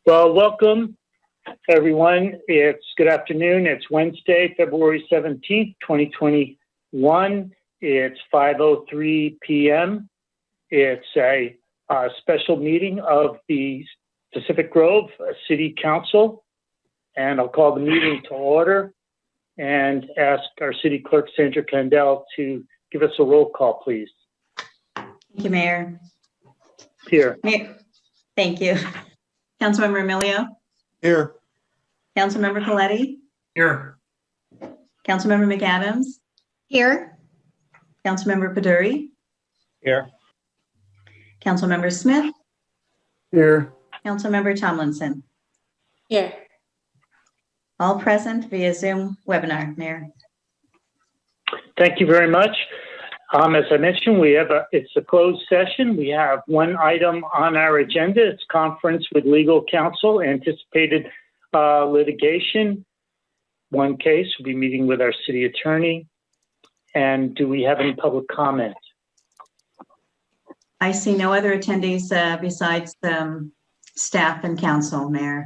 Well, welcome everyone. It's good afternoon. It's Wednesday, February 17th, 2021. It's 5:03 p.m. It's a special meeting of the Pacific Grove City Council, and I'll call the meeting to order and ask our City Clerk, Sandra Kendall, to give us a roll call, please. Thank you, Mayor. Here. Thank you. Councilmember Emilio? Here. Councilmember Coletti? Here. Councilmember McAdams? Here. Councilmember Paduri? Here. Councilmember Smith? Here. Councilmember Tomlinson? Here. All present via Zoom webinar, Mayor. Thank you very much. As I mentioned, it's a closed session. We have one item on our agenda. It's conference with legal counsel, anticipated litigation. One case, we'll be meeting with our city attorney. And do we have any public comment? I see no other attendees besides staff and council, Mayor.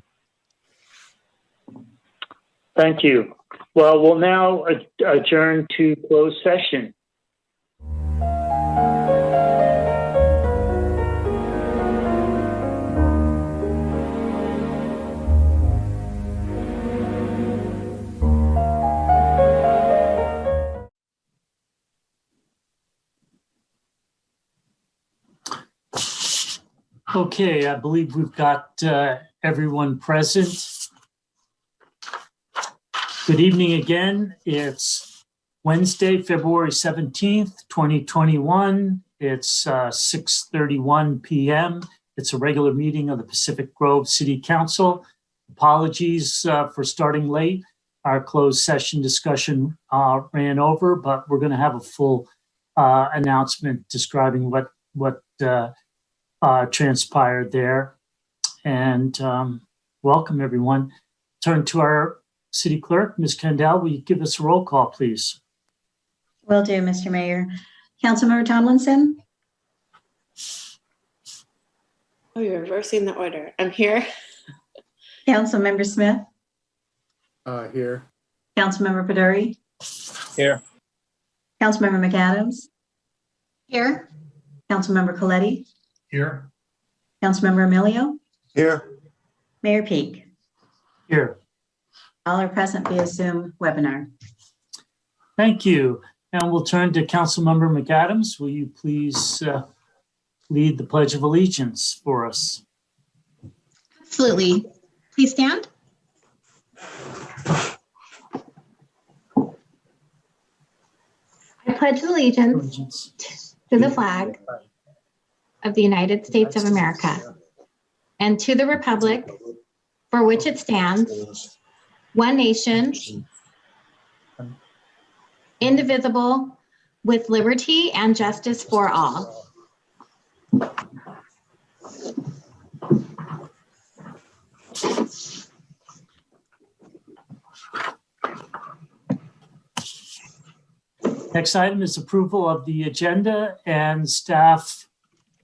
Thank you. Well, we'll now adjourn to closed session. Okay, I believe we've got everyone present. Good evening again. It's Wednesday, February 17th, 2021. It's 6:31 p.m. It's a regular meeting of the Pacific Grove City Council. Apologies for starting late. Our closed session discussion ran over, but we're going to have a full announcement describing what transpired there. And welcome everyone. Turn to our city clerk, Ms. Kendall. Will you give us a roll call, please? Will do, Mr. Mayor. Councilmember Tomlinson? Oh, you're reversing the order. I'm here. Councilmember Smith? Here. Councilmember Paduri? Here. Councilmember McAdams? Here. Councilmember Coletti? Here. Councilmember Emilio? Here. Mayor Peak? Here. All are present via Zoom webinar. Thank you. And we'll turn to Councilmember McAdams. Will you please lead the Pledge of Allegiance for us? Absolutely. Please stand. I pledge allegiance to the flag of the United States of America and to the republic for which it stands, one nation, indivisible, with liberty and justice for all. Next item is approval of the agenda, and staff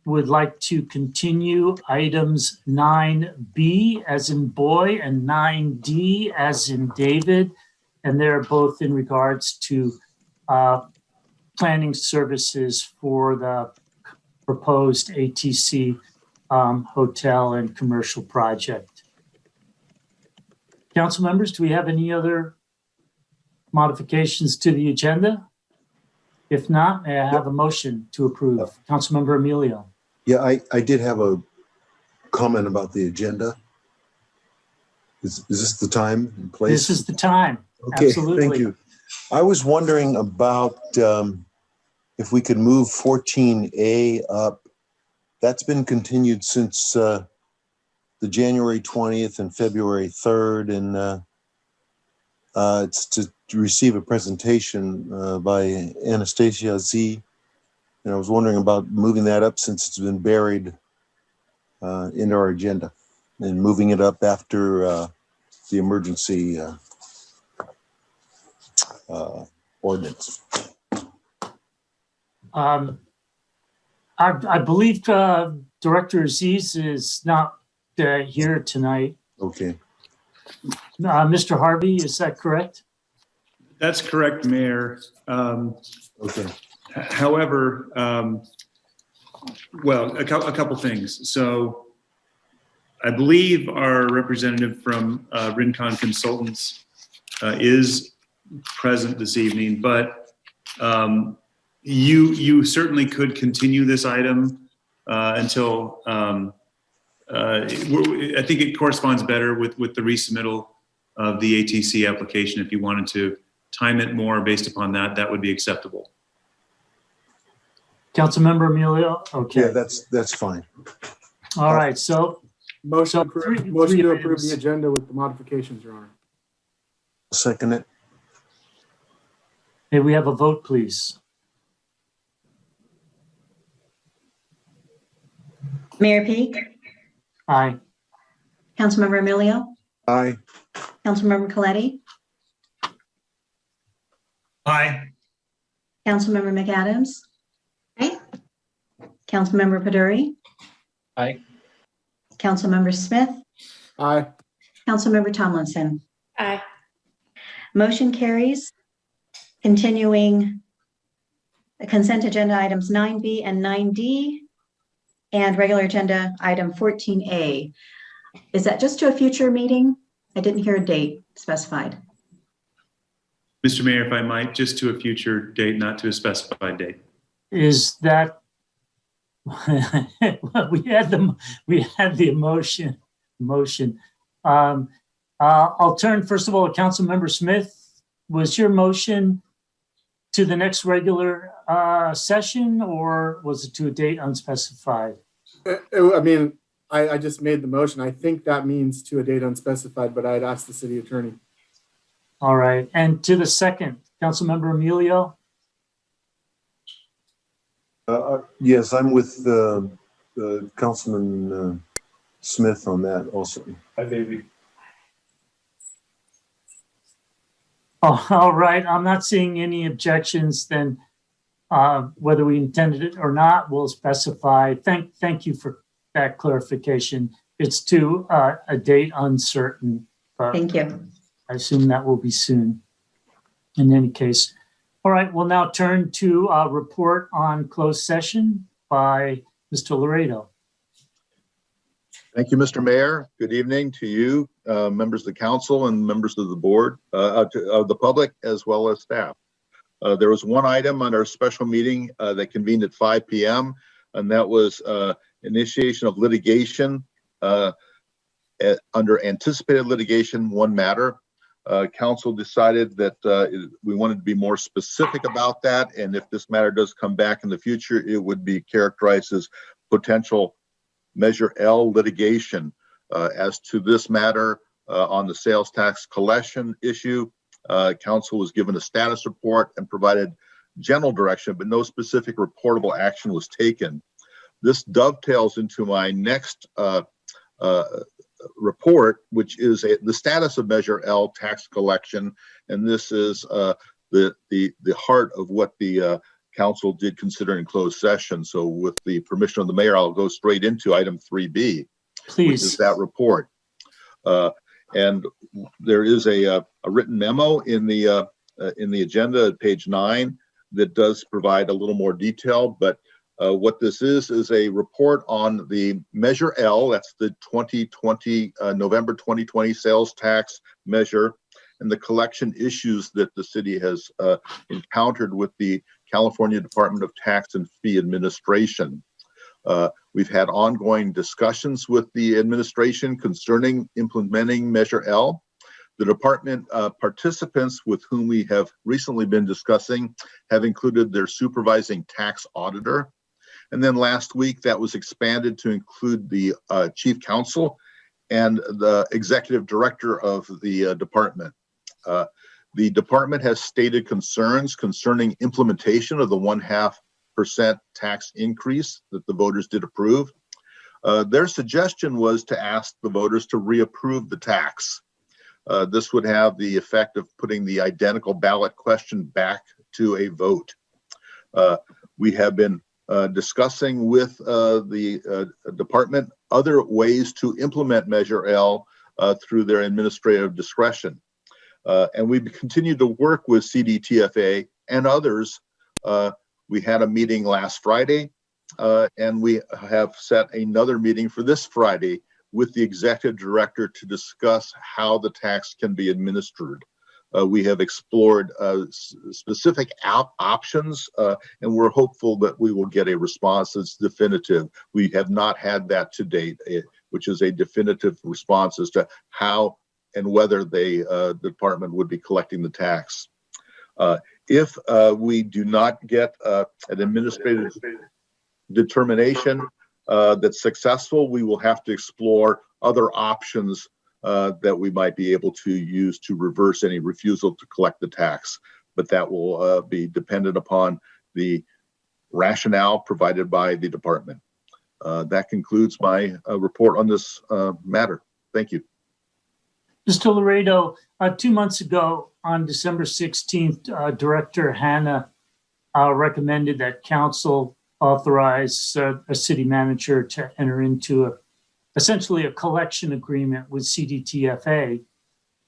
would like to continue items 9B as in boy and 9D as in David. And they're both in regards to planning services for the proposed ATC hotel and commercial project. Council members, do we have any other modifications to the agenda? If not, may I have a motion to approve? Councilmember Emilio. Yeah, I did have a comment about the agenda. Is this the time and place? This is the time. Okay, Absolutely. thank you. I was wondering about if we could move 14A up. That's been continued since the January 20th and February 3rd, and it's to receive a presentation by Anastasia Z. And I was wondering about moving that up since it's been buried in our agenda and moving it up after the emergency ordinance. I believe Director Aziz is not here tonight. Okay. Mr. Harvey, is that correct? That's correct, Mayor. Okay. However, well, a couple things. So I believe our representative from Rincon Consultants is present this evening, but you certainly could continue this item until I think it corresponds better with the resubmittal of the ATC application. If you wanted to time it more based upon that, that would be acceptable. Councilmember Emilio? Okay. Yeah, that's fine. All right, so Motion to three approve items. the agenda with the modifications, Your Honor. Second it. may we have a vote, please? Mayor Peak, Aye. Councilmember Emilio, Aye. Councilmember Coletti, Aye. Councilmember McAdams. Aye. Councilmember Paduri. Aye. Councilmember Smith, Aye. Councilmember Tomlinson. Aye. Motion carries. Continuing the consent agenda items 9B and 9D and regular agenda item 14A. Is that just to a future meeting? I didn't hear a date specified. Mr. Mayor, if I might, just to a future date, not to a specified date. Is that, well, we had the motion. I'll turn first of all to Councilmember Smith. Was your motion to the next regular session, or was it to a date unspecified? I mean, I just made the motion. I think that means to a date unspecified, but I'd ask the city attorney. All right, and to the second, Councilmember Emilio? Yes, I'm with Councilman Smith on that also. Hi, baby. Oh, all right, I'm not seeing any objections, then whether we intended it or not, we'll specify. Thank you for that clarification. It's to a date uncertain, but Thank you. I assume that will be soon in any case. All right, we'll now turn to a report on closed session by Mr. Laredo. Thank you, Mr. Mayor. Good evening to you, members of the council and members of the board, of the public, as well as staff. There was one item on our special meeting that convened at 5 p.m., and that was initiation of litigation under anticipated litigation, one matter. Council decided that we wanted to be more specific about that, and if this matter does come back in the future, it would be characterized as potential Measure L litigation. As to this matter on the sales tax collection issue, Council was given a status report and provided general direction, but no specific reportable action was taken. This dovetails into my next report, which is the status of Measure L tax collection, and this is the heart of what the council did consider in closed session. So with the permission of the mayor, I'll go straight into item 3B, Please. which is that report. And there is a written memo in the agenda at page 9 that does provide a little more detail, but what this is a report on the Measure L, that's the 2020, November 2020 sales tax measure, and the collection issues that the city has encountered with the California Department of Tax and Fee Administration. We've had ongoing discussions with the administration concerning implementing Measure L. The department participants with whom we have recently been discussing have included their supervising tax auditor. And then last week that was expanded to include the chief counsel and the executive director of the department. The department has stated concerns concerning implementation of the 0.5% tax increase that the voters did approve. Their suggestion was to ask the voters to reapprove the tax. This would have the effect of putting the identical ballot question back to a vote. We have been discussing with the department other ways to implement Measure L through their administrative discretion. And we continue to work with CDTFA and others. We had a meeting last Friday, and we have set another meeting for this Friday with the executive director to discuss how the tax can be administered. We have explored specific options, and we're hopeful that we will get a response that's definitive. We have not had that to date, which is a definitive response as to how and whether the department would be collecting the tax. If we do not get an administrative determination that's successful, we will have to explore other options that we might be able to use to reverse any refusal to collect the tax. But that will be dependent upon the rationale provided by the department. That concludes my report on this matter. Thank you. Mr. Laredo, 2 months ago on December 16th, Director Hanna recommended that council authorize a city manager to enter into essentially a collection agreement with CDTFA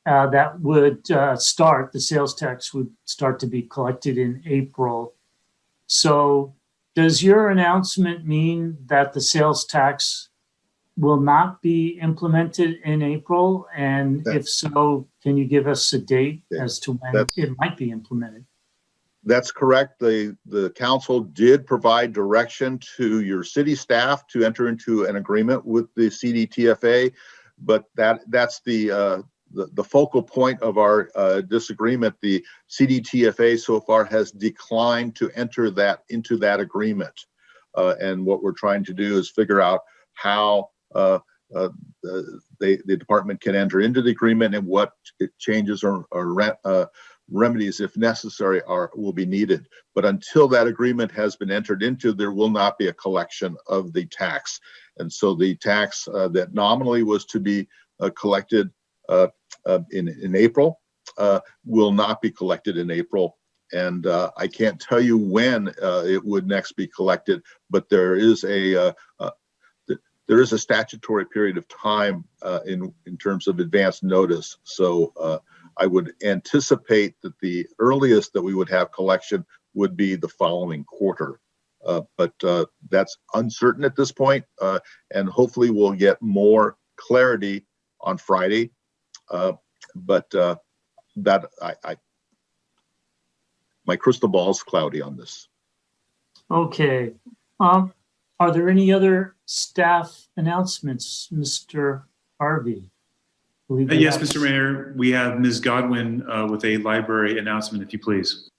that would start, the sales tax would start to be collected in April. So does your announcement mean that the sales tax will not be implemented in April? And if so, can you give us a date as to when it might be implemented? That's correct. The council did provide direction to your city staff to enter into an agreement with the CDTFA, but that's the focal point of our disagreement. The CDTFA so far has declined to enter into that agreement, and what we're trying to do is figure out how the department can enter into the agreement and what changes or remedies, if necessary, will be needed. But until that agreement has been entered into, there will not be a collection of the tax. And so the tax that nominally was to be collected in April will not be collected in April. And I can't tell you when it would next be collected, but there is a statutory period of time in terms of advance notice. So I would anticipate that the earliest that we would have collection would be the following quarter. But that's uncertain at this point, and hopefully we'll get more clarity on Friday. But my crystal ball is cloudy on this. Okay. Are there any other staff announcements, Mr. Harvey? Yes, Mr. Mayor, we have Ms. Godwin with a library announcement, if you please.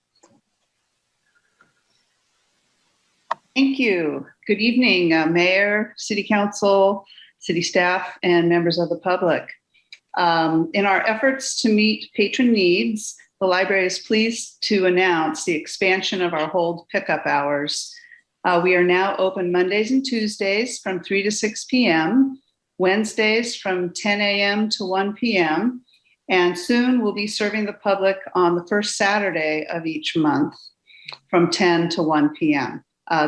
Thank you. Good evening, Mayor, City Council, City staff, and members of the public. In our efforts to meet patron needs, the library is pleased to announce the expansion of our hold pickup hours. We are now open Mondays and Tuesdays from 3 to 6 p.m., Wednesdays from 10 a.m. to 1 p.m., and soon we'll be serving the public on the first Saturday of each month from 10 to 1 p.m.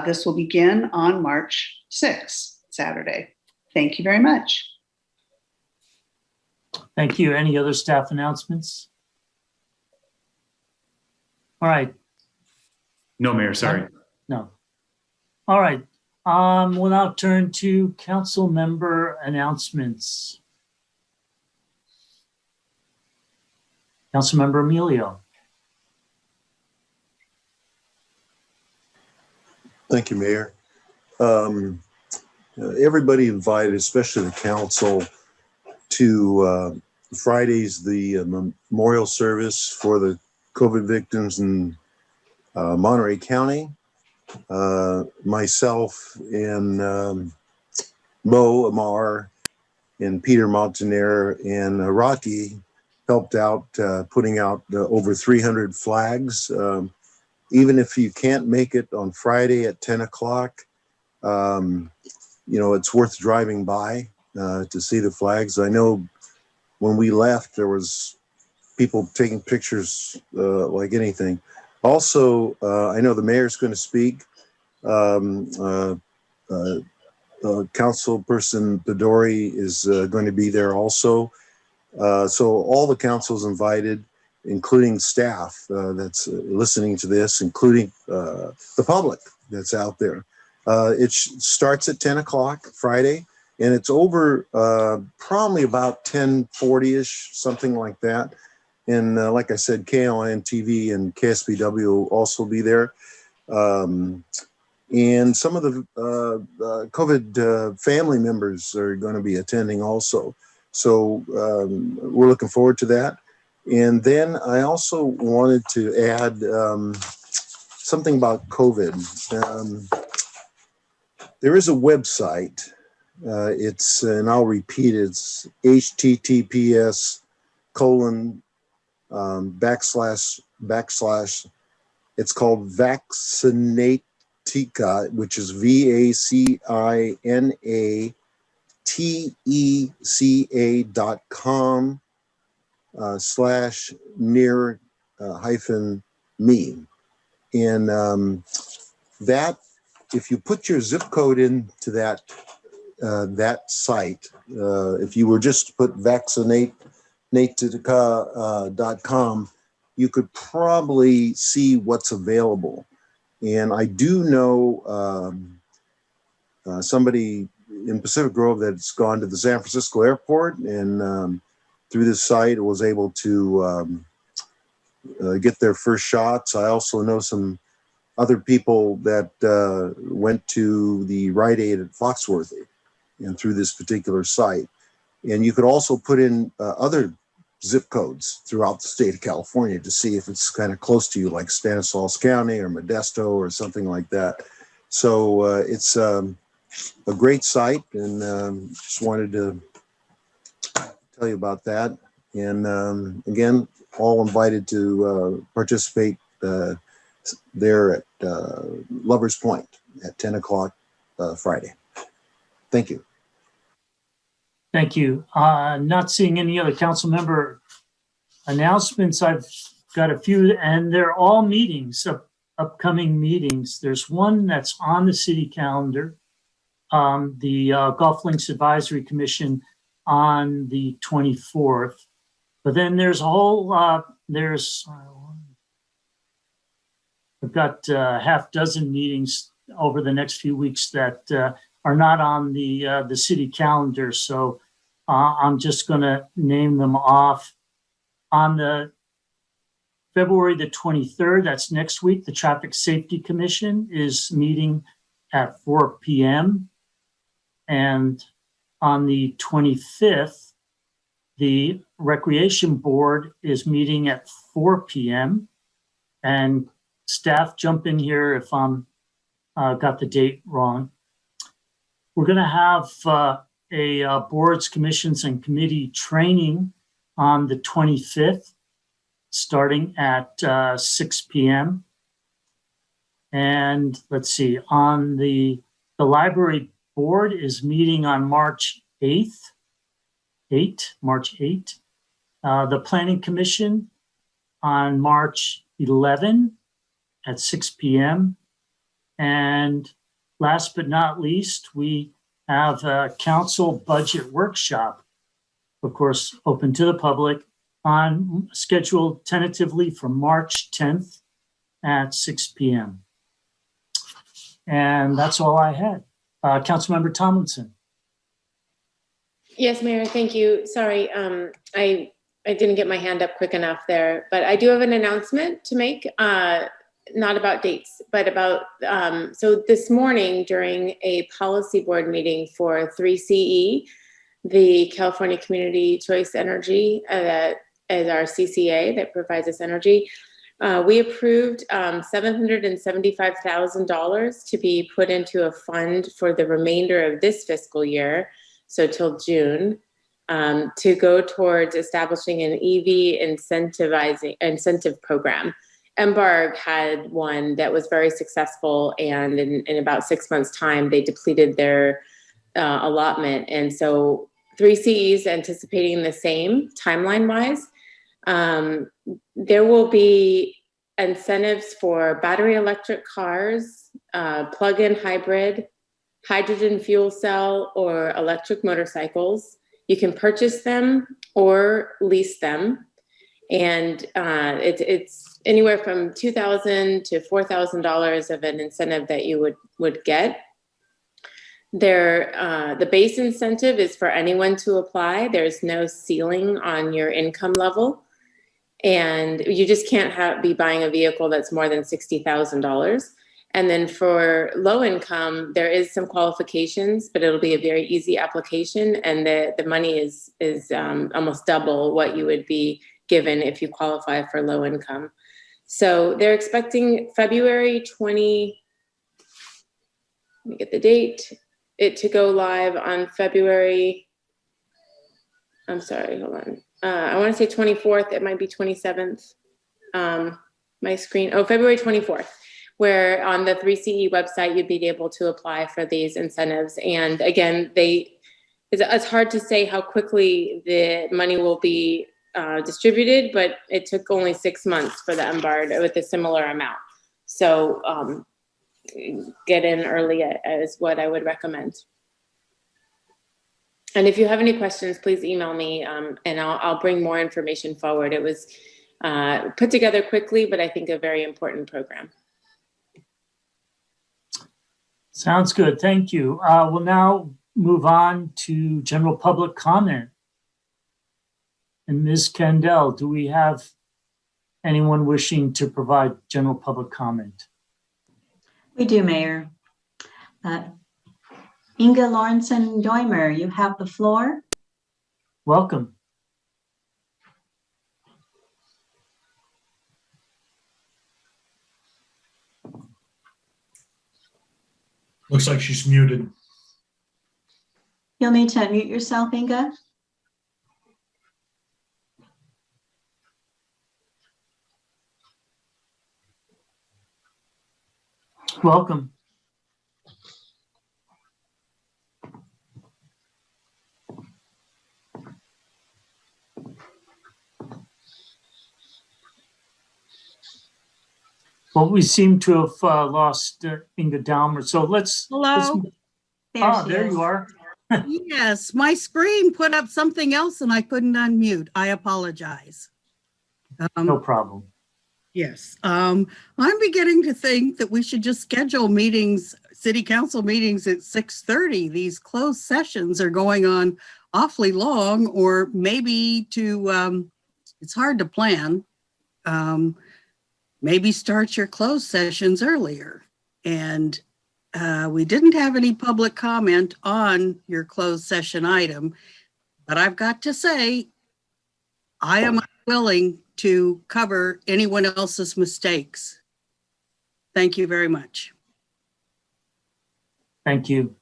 This will begin on March 6th, Saturday. Thank you very much. Thank you. Any other staff announcements? All right. No, Mayor, sorry. No. All right. We'll now turn to council member announcements. Councilmember Emilio. Thank you, Mayor. Everybody invited, especially the council, to Friday's the memorial service for the COVID victims in Monterey County. Myself and Mo Amar and Peter Montaner and Rocky helped out putting out over 300 flags. Even if you can't make it on Friday at 10 o'clock, you know, it's worth driving by to see the flags. I know when we left, there was people taking pictures like anything. Also, I know the mayor's going to speak. Councilperson Bedori is going to be there also. So all the council's invited, including staff that's listening to this, including the public that's out there. It starts at 10 o'clock Friday, and it's over probably about 10:40-ish, something like that. And like I said, KLN TV and KSBW will also be there. And some of the COVID family members are going to be attending also. So we're looking forward to that. And then I also wanted to add something about COVID. There is a website. It's, and I'll repeat it, it's https:// it's called Vaccinatica, which is VACINATECA.com /near-me. And that, if you put your zip code into that site, if you were just to put vaccinatica.com, you could probably see what's available. And I do know somebody in Pacific Grove that's gone to the San Francisco airport and through this site was able to get their first shots. I also know some other people that went to the Rite Aid at Foxworthy and through this particular site. And you could also put in other zip codes throughout the state of California to see if it's kind of close to you, like Stanislaus County or Modesto or something like that. So it's a great site, and just wanted to tell you about that. And again, all invited to participate there at Lover's Point at 10 o'clock Friday. Thank you. Thank you. Not seeing any other council member announcements. I've got a few, and they're all meetings, upcoming meetings. There's one that's on the city calendar, the Golf Links Advisory Commission on the 24th. But then there's a whole, I've got a half dozen meetings over the next few weeks that are not on the city calendar. So I'm just going to name them off. On the February the 23rd, that's next week, the Traffic Safety Commission is meeting at 4 p.m. And on the 25th, the Recreation Board is meeting at 4 p.m. And staff, jump in here if I'm got the date wrong. We're going to have a boards, commissions, and committee training on the 25th, starting at 6 p.m. And let's see, on the library board is meeting on March 8th. The Planning Commission on March 11 at 6 p.m. And last but not least, we have a council budget workshop, of course, open to the public, on scheduled tentatively for March 10th at 6 p.m. And that's all I had. Councilmember Tomlinson. Yes, Mayor, thank you. Sorry, I didn't get my hand up quick enough there, but I do have an announcement to make, not about dates, but about, so this morning during a policy board meeting for 3CE, the California Community Choice Energy, as our CCA that provides us energy, we approved $775,000 to be put into a fund for the remainder of this fiscal year, so till June, to go towards establishing an EV incentive program. Embarg had one that was very successful, and in about 6 months' time, they depleted their allotment. And so 3CE is anticipating the same timeline-wise. There will be incentives for battery electric cars, plug-in hybrid, hydrogen fuel cell or electric motorcycles. You can purchase them or lease them. And it's anywhere from $2,000 to $4,000 of an incentive that you would get. The base incentive is for anyone to apply. There's no ceiling on your income level. And you just can't be buying a vehicle that's more than $60,000. And then for low income, there is some qualifications, but it'll be a very easy application. And the money is almost double what you would be given if you qualify for low income. So they're expecting February 20, let me get the date, it to go live on February, I'm sorry, hold on. I want to say 24th, it might be 27th. My screen, February 24th, where on the 3CE website, you'd be able to apply for these incentives. And again, it's hard to say how quickly the money will be distributed, but it took only 6 months for the MBARD with a similar amount. So get in early is what I would recommend. And if you have any questions, please email me and I'll bring more information forward. It was put together quickly, but I think a very important program. Sounds good. Thank you. We'll now move on to general public comment. And Ms. Kendall, do we have anyone wishing to provide general public comment? We do, Mayor. Inga Lawrenson-Doimer, you have the floor. Welcome. Looks like she's muted. You'll need to unmute yourself, Inga. Welcome. Well, we seem to have lost Inga Dalmer. So let's. Hello. There you are. Yes, my screen put up something else and I couldn't unmute. I apologize. No problem. Yes, I'm beginning to think that we should just schedule meetings, city council meetings at 6:30. These closed sessions are going on awfully long, or maybe it's hard to plan. Maybe start your closed sessions earlier. And we didn't have any public comment on your closed session item, but I've got to say, I am willing to cover anyone else's mistakes. Thank you very much. Thank you.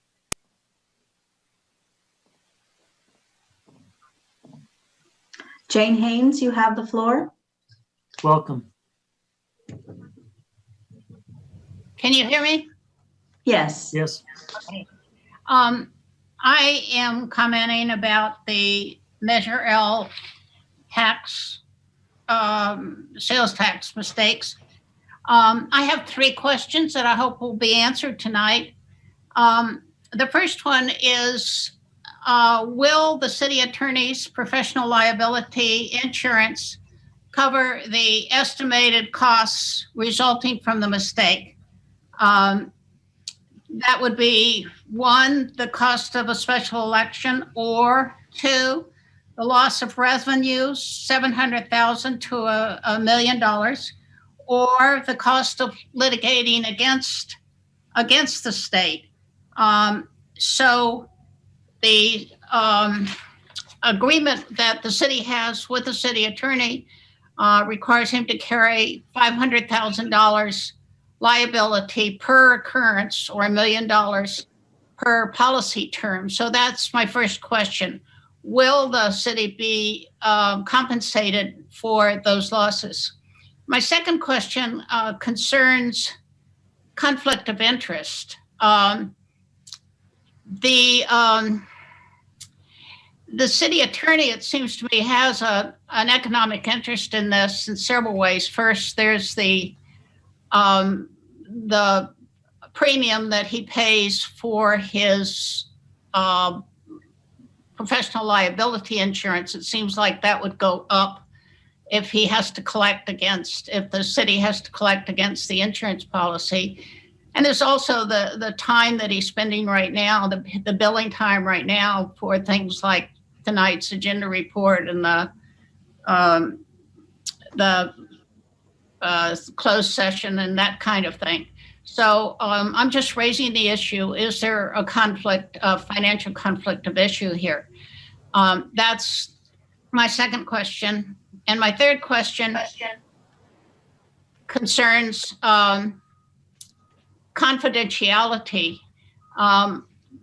Jane Haynes, you have the floor. Welcome. Can you hear me? Yes. Yes. Okay. I am commenting about the Measure L tax, sales tax mistakes. I have 3 questions that I hope will be answered tonight. The first one is, will the city attorney's professional liability insurance cover the estimated costs resulting from the mistake? That would be 1, the cost of a special election, or 2, the loss of revenue, $700,000 to $1 million, or the cost of litigating against the state. So the agreement that the city has with the city attorney requires him to carry $500,000 liability per occurrence, or $1 million per policy term. So that's my first question. Will the city be compensated for those losses? My second question concerns conflict of interest. The city attorney, it seems to me, has an economic interest in this in several ways. First, there's the premium that he pays for his professional liability insurance. It seems like that would go up if he has to collect against, if the city has to collect against the insurance policy. And there's also the time that he's spending right now, the billing time right now for things like tonight's agenda report and the closed session and that kind of thing. So I'm just raising the issue. Is there a conflict, a financial conflict of issue here? That's my second question. And my third question concerns confidentiality.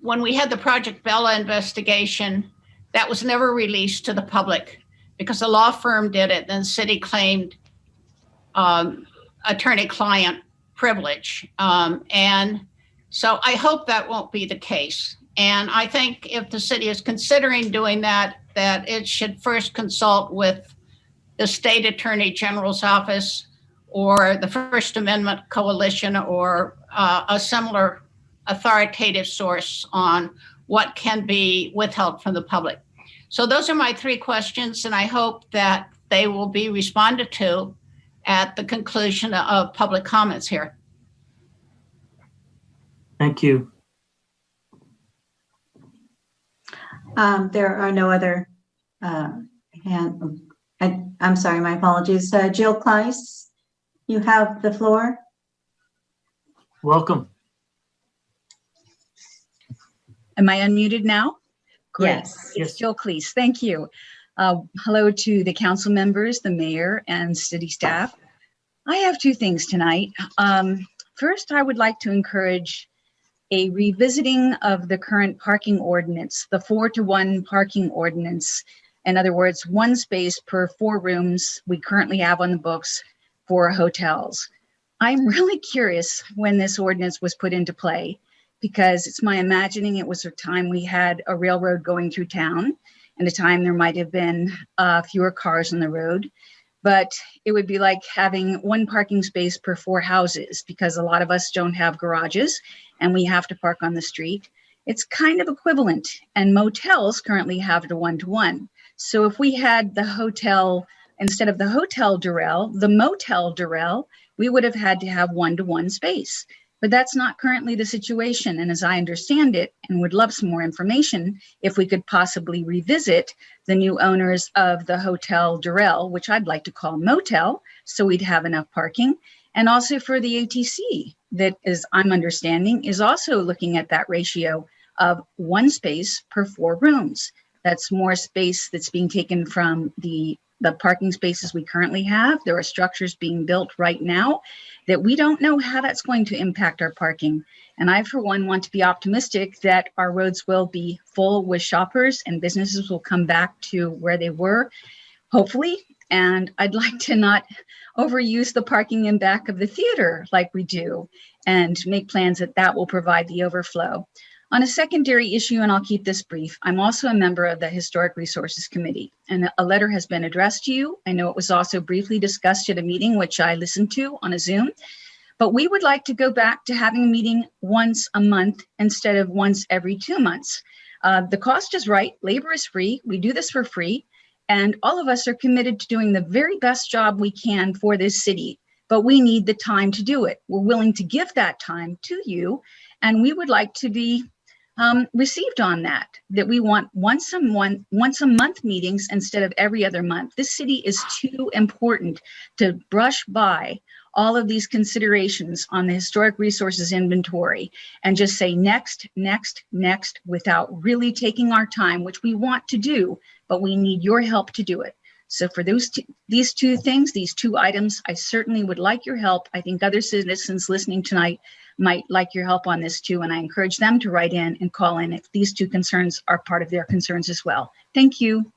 When we had the Project Bella investigation, that was never released to the public because the law firm did it, and the city claimed attorney-client privilege. And so I hope that won't be the case. And I think if the city is considering doing that, that it should first consult with the state attorney general's office or the First Amendment Coalition or a similar authoritative source on what can be withheld from the public. So those are my three questions, and I hope that they will be responded to at the conclusion of public comments here. Thank you. There are no other I'm sorry, my apologies. Jill Kleiss, you have the floor. Welcome. Am I unmuted now? Great. Yes. Yes. Jill Kleiss, thank you. Hello to the council members, the mayor, and city staff. I have two things tonight. First, I would like to encourage a revisiting of the current parking ordinance, the 4-to-1 parking ordinance. In other words, one space per 4 rooms we currently have on the books for hotels. I'm really curious when this ordinance was put into play, because it's my imagining it was a time we had a railroad going through town and a time there might have been fewer cars on the road. But it would be like having one parking space per 4 houses, because a lot of us don't have garages and we have to park on the street. It's kind of equivalent, and motels currently have the 1-to-1. So if we had the hotel, instead of the hotel Durrell, the motel Durrell, we would have had to have 1-to-1 space. But that's not currently the situation. And as I understand it, and would love some more information, if we could possibly revisit the new owners of the Hotel Durrell, which I'd like to call motel, so we'd have enough parking. And also for the ATC, that, as I'm understanding, is also looking at that ratio of 1 space per 4 rooms. That's more space that's being taken from the parking spaces we currently have. There are structures being built right now that we don't know how that's going to impact our parking. And I, for one, want to be optimistic that our roads will be full with shoppers and businesses will come back to where they were, hopefully. And I'd like to not overuse the parking in back of the theater like we do, and make plans that that will provide the overflow. On a secondary issue, and I'll keep this brief, I'm also a member of the Historic Resources Committee, and a letter has been addressed to you. I know it was also briefly discussed at a meeting which I listened to on a Zoom, but we would like to go back to having a meeting once a month instead of once every 2 months. The cost is right, labor is free, we do this for free, and all of us are committed to doing the very best job we can for this city, but we need the time to do it. We're willing to give that time to you, and we would like to be received on that we want once a month meetings instead of every other month. This city is too important to brush by all of these considerations on the historic resources inventory and just say next, next, next, without really taking our time, which we want to do, but we need your help to do it. So for these two things, these 2 items, I certainly would like your help. I think other citizens listening tonight might like your help on this too, and I encourage them to write in and call in if these 2 concerns are part of their concerns as well. Thank you.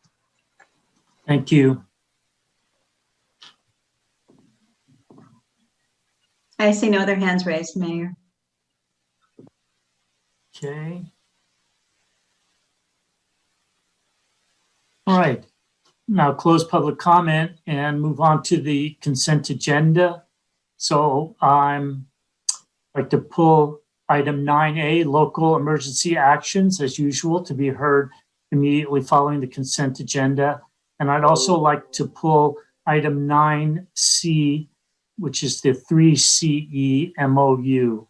Thank you. I see no other hands raised, Mayor. Okay. All right. Now close public comment and move on to the consent agenda. So I'm I'd like to pull item 9A, local emergency actions, as usual, to be heard immediately following the consent agenda. And I'd also like to pull item 9C, which is the 3CE MOU.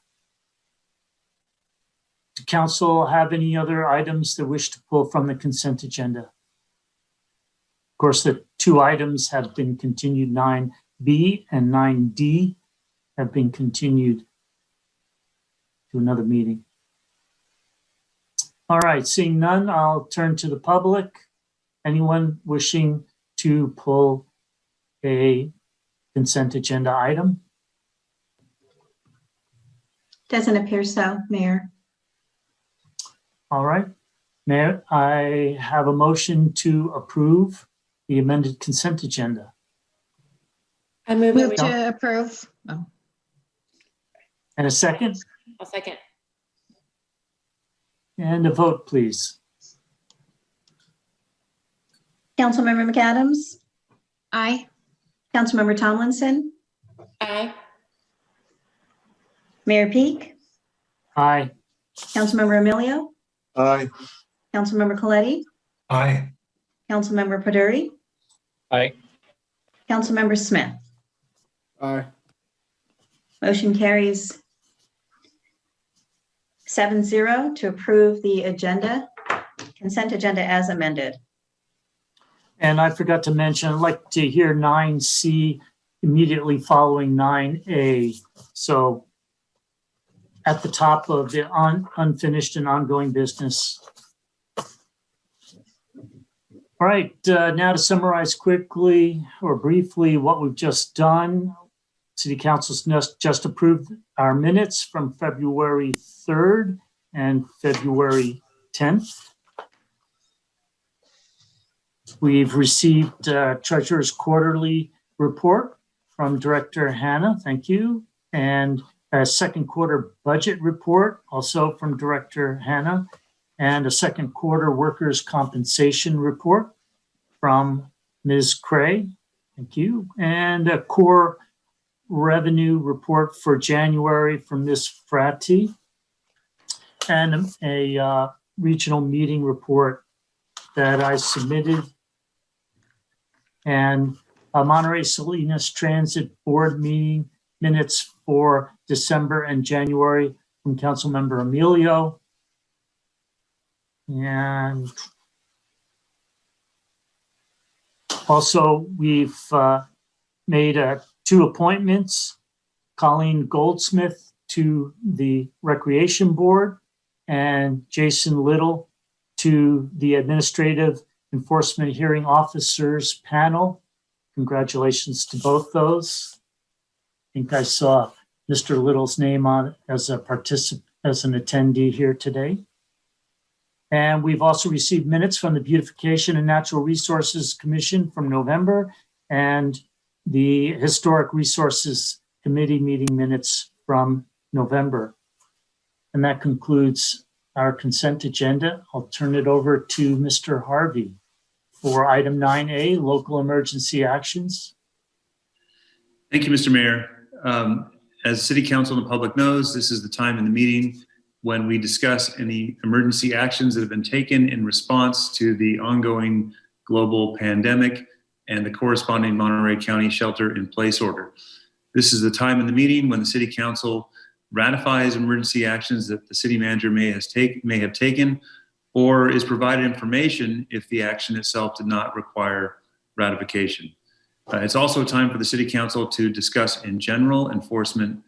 Do council have any other items they wish to pull from the consent agenda? Of course, the two items have been continued, 9B and 9D have been continued to another meeting. All right, seeing none, I'll turn to the public. Anyone wishing to pull a consent agenda item? Doesn't appear so, Mayor. All right, Mayor, I have a motion to approve the amended consent agenda. I move Move that to approve. Oh. And a second? I'll second. And a vote, please. Councilmember McAdams, Aye. Councilmember Tomlinson, Aye. Mayor Peak, Aye. Councilmember Emilio, Aye. Councilmember Coletti, Aye. Councilmember Paduri, Aye. Councilmember Smith. Aye. Motion carries 7-0 to approve the consent agenda as amended. And I forgot to mention, I'd like to hear 9C immediately following 9A. So at the top of the unfinished and ongoing business. All right, now to summarize quickly or briefly what we've just done. City Council's just approved our minutes from February 3rd and February 10th. We've received Treasurer's Quarterly Report from Director Hannah, thank you. And a second quarter budget report also from Director Hannah. And a second quarter workers' compensation report from Ms. Cray, thank you. And a core revenue report for January from Ms. Fratti. And a regional meeting report that I submitted. And a Monterey Salinas Transit Board meeting minutes for December and January from Councilmember Emilio. And also we've made 2 appointments, Colleen Goldsmith to the Recreation Board and Jason Little to the Administrative Enforcement Hearing Officers Panel. Congratulations to both those. I think I saw Mr. Little's name on as a participant, as an attendee here today. And we've also received minutes from the Beautification and Natural Resources Commission from November and the Historic Resources Committee meeting minutes from November. And that concludes our consent agenda. I'll turn it over to Mr. Harvey for item 9A, local emergency actions. Thank you, Mr. Mayor. As City Council and the public knows, this is the time in the meeting when we discuss any emergency actions that have been taken in response to the ongoing global pandemic and the corresponding Monterey County shelter-in-place order. This is the time in the meeting when the City Council ratifies emergency actions that the city manager may have taken, or is provided information if the action itself did not require ratification. It's also time for the City Council to discuss in general enforcement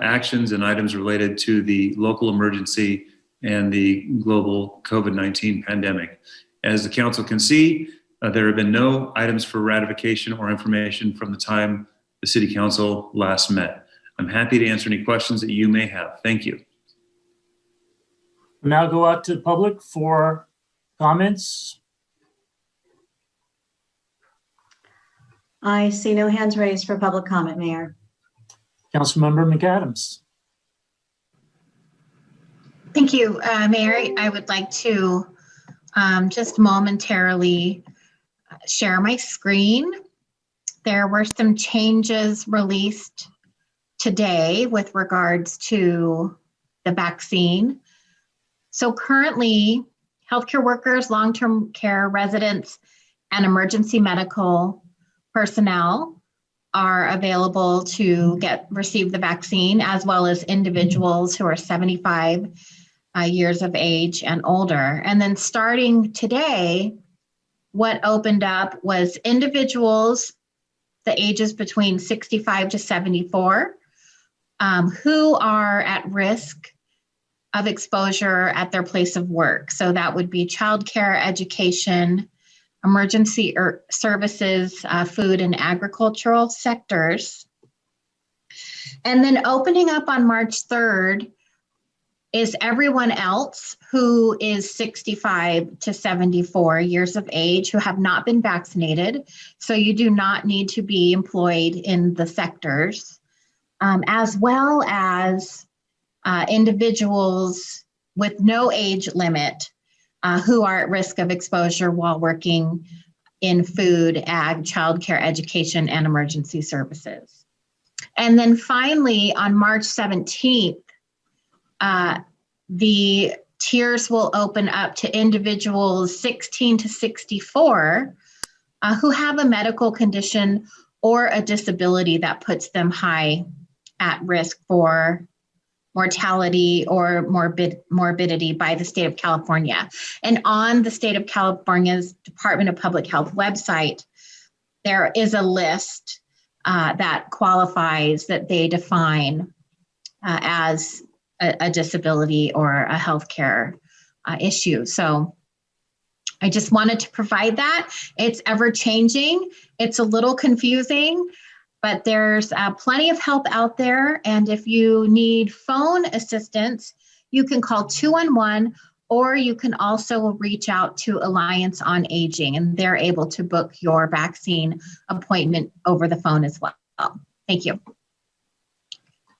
actions and items related to the local emergency and the global COVID-19 pandemic. As the Council can see, there have been no items for ratification or information from the time the City Council last met. I'm happy to answer any questions that you may have. Thank you. We'll now go out to the public for comments. I see no hands raised for public comment, Mayor. Councilmember McAdams. Thank you, Mayor. I would like to just momentarily share my screen. There were some changes released today with regards to the vaccine. So currently, healthcare workers, long-term care residents, and emergency medical personnel are available to receive the vaccine, as well as individuals who are 75 years of age and older. And then starting today, what opened up was individuals, the ages between 65 to 74, who are at risk of exposure at their place of work. So that would be childcare, education, emergency services, food and agricultural sectors. And then opening up on March 3rd is everyone else who is 65 to 74 years of age who have not been vaccinated. So you do not need to be employed in the sectors, as well as individuals with no age limit who are at risk of exposure while working in food, ag, childcare, education, and emergency services. And then finally, on March 17th, the tiers will open up to individuals 16 to 64 who have a medical condition or a disability that puts them high at risk for mortality or morbidity by the state of California. And on the state of California's Department of Public Health website, there is a list that qualifies, that they define as a disability or a healthcare issue. So I just wanted to provide that. It's ever changing. It's a little confusing, but there's plenty of help out there. And if you need phone assistance, you can call 211, or you can also reach out to Alliance on Aging, and they're able to book your vaccine appointment over the phone as well. Thank you.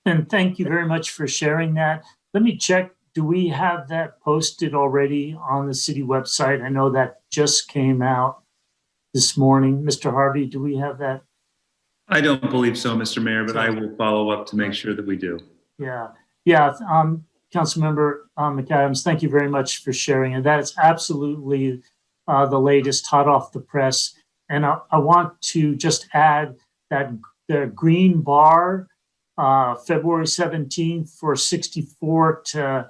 And thank you very much for sharing that. Let me check. Do we have that posted already on the city website? I know that just came out this morning. Mr. Harvey, do we have that? I don't believe so, Mr. Mayor, but I will follow up to make sure that we do. Yeah. Councilmember McAdams, thank you very much for sharing it. That is absolutely the latest, hot off the press. And I want to just add that the green bar, February 17th for 64 to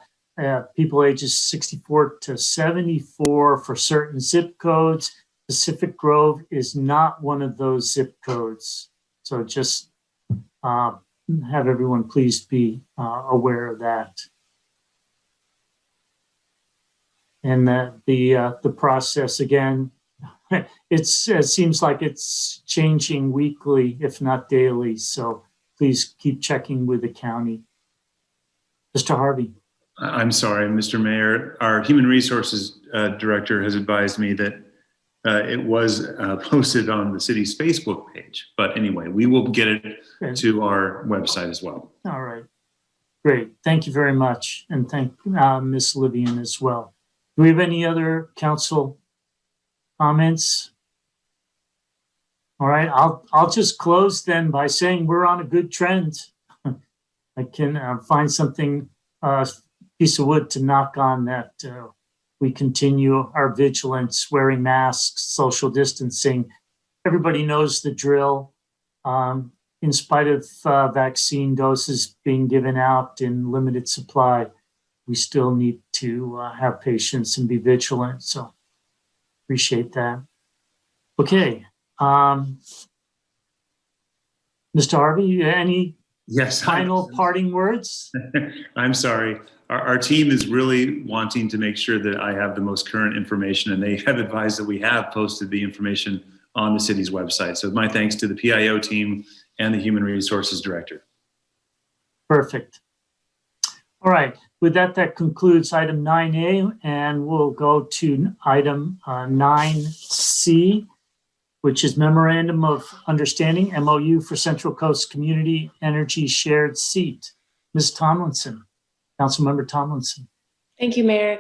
people ages 64 to 74 for certain zip codes. Pacific Grove is not one of those zip codes. So just have everyone please be aware of that. And the process, again, it seems like it's changing weekly, if not daily. So please keep checking with the county. Mr. Harvey. I'm sorry, Mr. Mayor. Our Human Resources Director has advised me that it was posted on the city's Facebook page. But anyway, we will get it to our website as well. All right. Great. Thank you very much. And thank Ms. Livian as well. Do we have any other council comments? All right. I'll just close then by saying we're on a good trend. I can find something, piece of wood to knock on that. We continue our vigilance, wearing masks, social distancing. Everybody knows the drill. In spite of vaccine doses being given out in limited supply, we still need to have patience and be vigilant. So appreciate that. Okay. Mr. Harvey, any final parting words? I'm sorry. Our team is really wanting to make sure that I have the most current information, and they have advised that we have posted the information on the city's website. So my thanks to the PIO team and the Human Resources Director. Perfect. All right. With that, that concludes item 9A, and we'll go to item 9C, which is Memorandum of Understanding, MOU for Central Coast Community Energy Shared Seat. Ms. Tomlinson, Councilmember Tomlinson. Thank you, Mayor.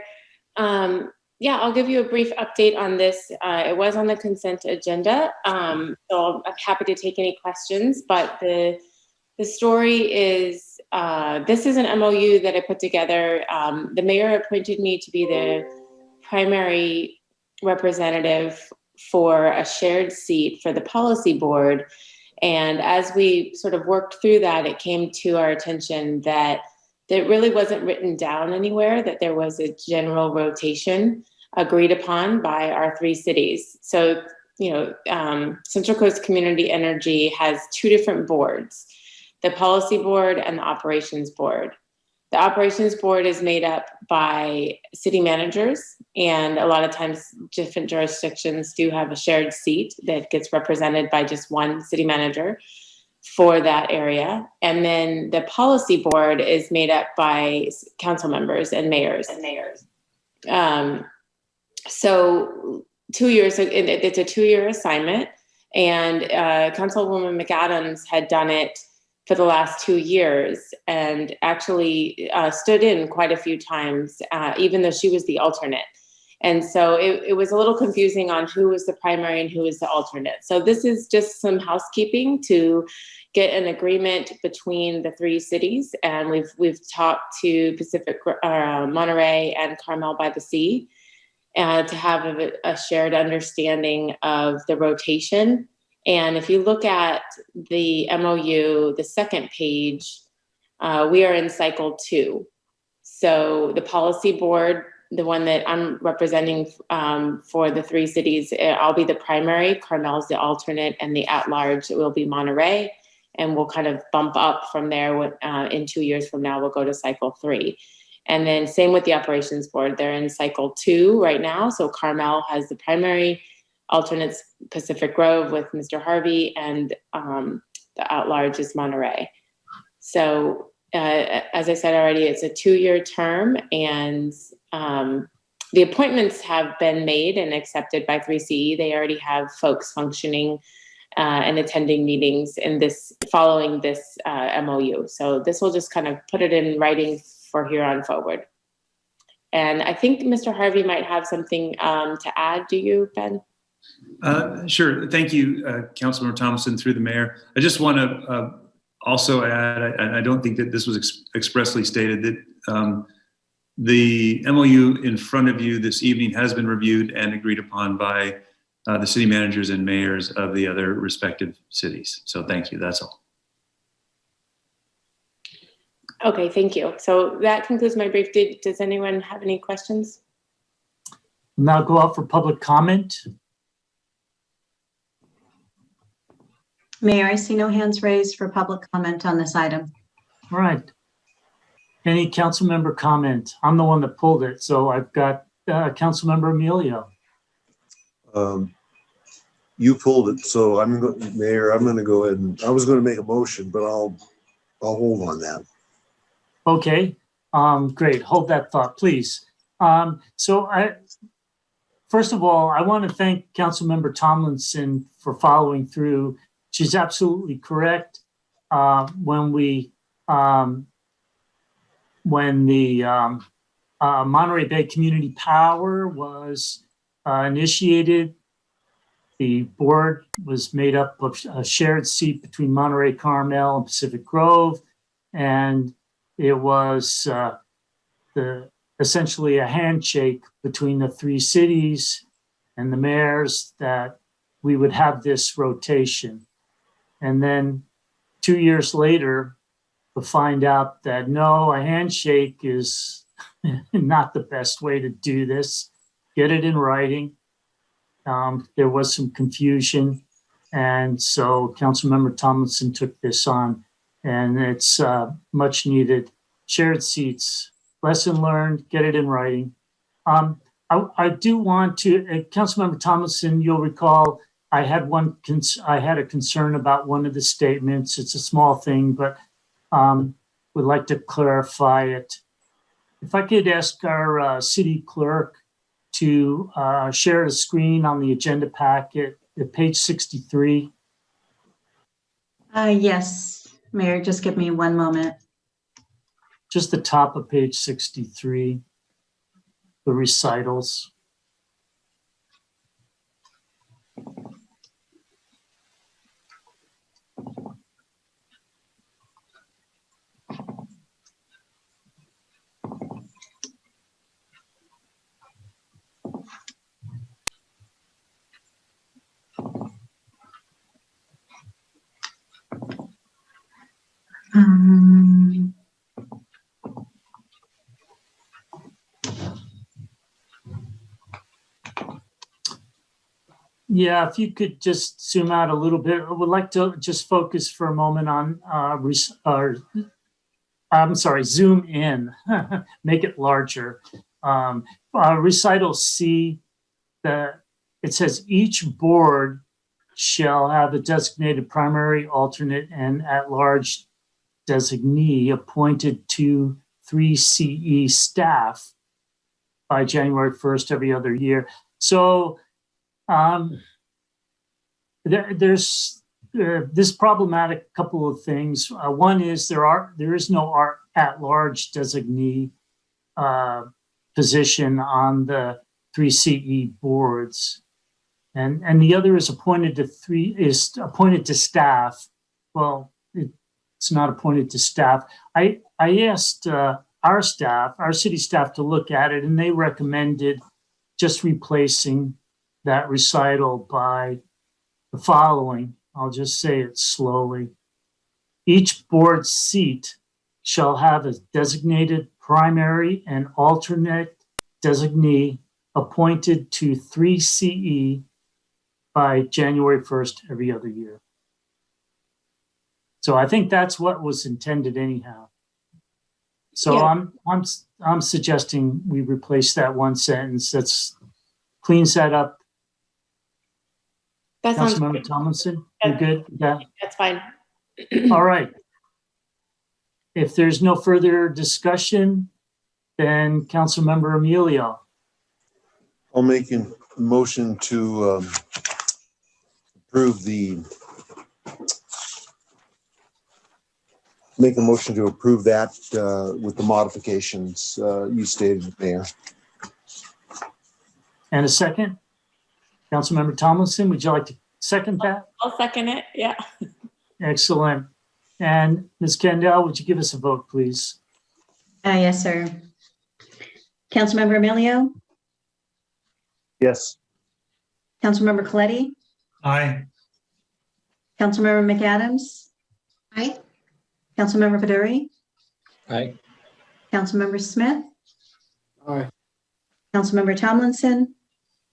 Yeah, I'll give you a brief update on this. It was on the consent agenda, so I'm happy to take any questions, but the The story is, this is an MOU that I put together. The mayor appointed me to be the primary representative for a shared seat for the policy board. And as we sort of worked through that, it came to our attention that it really wasn't written down anywhere, that there was a general rotation agreed upon by our 3 cities. So, Central Coast Community Energy has 2 different boards, the policy board and the operations board. The operations board is made up by city managers, and a lot of times different jurisdictions do have a shared seat that gets represented by just one city manager for that area. And then the policy board is made up by council members and mayors. So 2 years, it's a 2-year assignment, and Councilwoman McAdams had done it for the last 2 years and actually stood in quite a few times, even though she was the alternate. And so it was a little confusing on who was the primary and who was the alternate. So this is just some housekeeping to get an agreement between the 3 cities. And we've talked to Monterey and Carmel by the Sea to have a shared understanding of the rotation. And if you look at the MOU, the second page, we are in cycle 2. So the policy board, the one that I'm representing for the 3 cities, I'll be the primary, Carmel's the alternate, and the at-large will be Monterey. And we'll kind of bump up from there. In 2 years from now, we'll go to cycle 3. And then same with the operations board. They're in cycle 2 right now. So Carmel has the primary, alternates Pacific Grove with Mr. Harvey, and the at-large is Monterey. So as I said already, it's a 2-year term, and the appointments have been made and accepted by 3CE. They already have folks functioning and attending meetings following this MOU. So this will just kind of put it in writing for here on forward. And I think Mr. Harvey might have something to add. Do you, Ben? Sure. Thank you, Councilmember Thompson, through the mayor. I just want to also add, I don't think that this was expressly stated, that the MOU in front of you this evening has been reviewed and agreed upon by the city managers and mayors of the other respective cities. So thank you. That's all. Okay, thank you. So that concludes my brief. Does anyone have any questions? Now go out for public comment. Mayor, I see no hands raised for public comment on this item. All right. Any council member comment? I'm the one that pulled it, so I've got council member Emilio. You pulled it, so Mayor, I'm going to go ahead and I was going to make a motion, but I'll hold on that. Okay. Great. Hold that thought, please. First of all, I want to thank Councilmember Tomlinson for following through. She's absolutely correct. When the Monterey Bay Community Power was initiated, the board was made up of a shared seat between Monterey, Carmel, and Pacific Grove, and it was essentially a handshake between the 3 cities and the mayors that we would have this rotation. And then 2 years later, to find out that no, a handshake is not the best way to do this. Get it in writing. There was some confusion. And so Councilmember Tomlinson took this on, and it's much needed. Shared seats, lesson learned, get it in writing. I do want to, Councilmember Tomlinson, you'll recall, I had a concern about one of the statements. It's a small thing, but would like to clarify it. If I could ask our city clerk to share the screen on the agenda packet at page 63. Yes, Mayor, just give me one moment. Just the top of page 63, the recitals. Um, Yeah, if you could just zoom out a little bit, I would like to just focus for a moment on, I'm sorry, zoom in, make it larger. Recital C, it says each board shall have a designated primary, alternate, and at-large designee appointed to 3CE staff by January 1st every other year. So there's this problematic couple of things. One is there is no at-large designee position on the 3CE boards, and the other is appointed to staff. Well, it's not appointed to staff. I asked our city staff to look at it, and they recommended just replacing that recital by the following. I'll just say it slowly. Each board seat shall have a designated primary and alternate designee appointed to 3CE by January 1st every other year. So I think that's what was intended anyhow. So yeah. I'm suggesting we replace that one sentence. That's cleans that up. That sounds Councilmember good. Tomlinson, you good? Yeah. That's fine. All right. If there's no further discussion, then Councilmember Emilio. I'll make a motion to approve that with the modifications you stated, Mayor. And a second? Councilmember Tomlinson, would you like to second that? I'll second it, yeah. Excellent. And Ms. Kendall, would you give us a vote, please? Yes, sir. Councilmember Emilio? Yes. Councilmember Coletti? Aye. Councilmember McAdams? Aye. Councilmember Peduri? Aye. Councilmember Smith? Aye. Councilmember Tomlinson?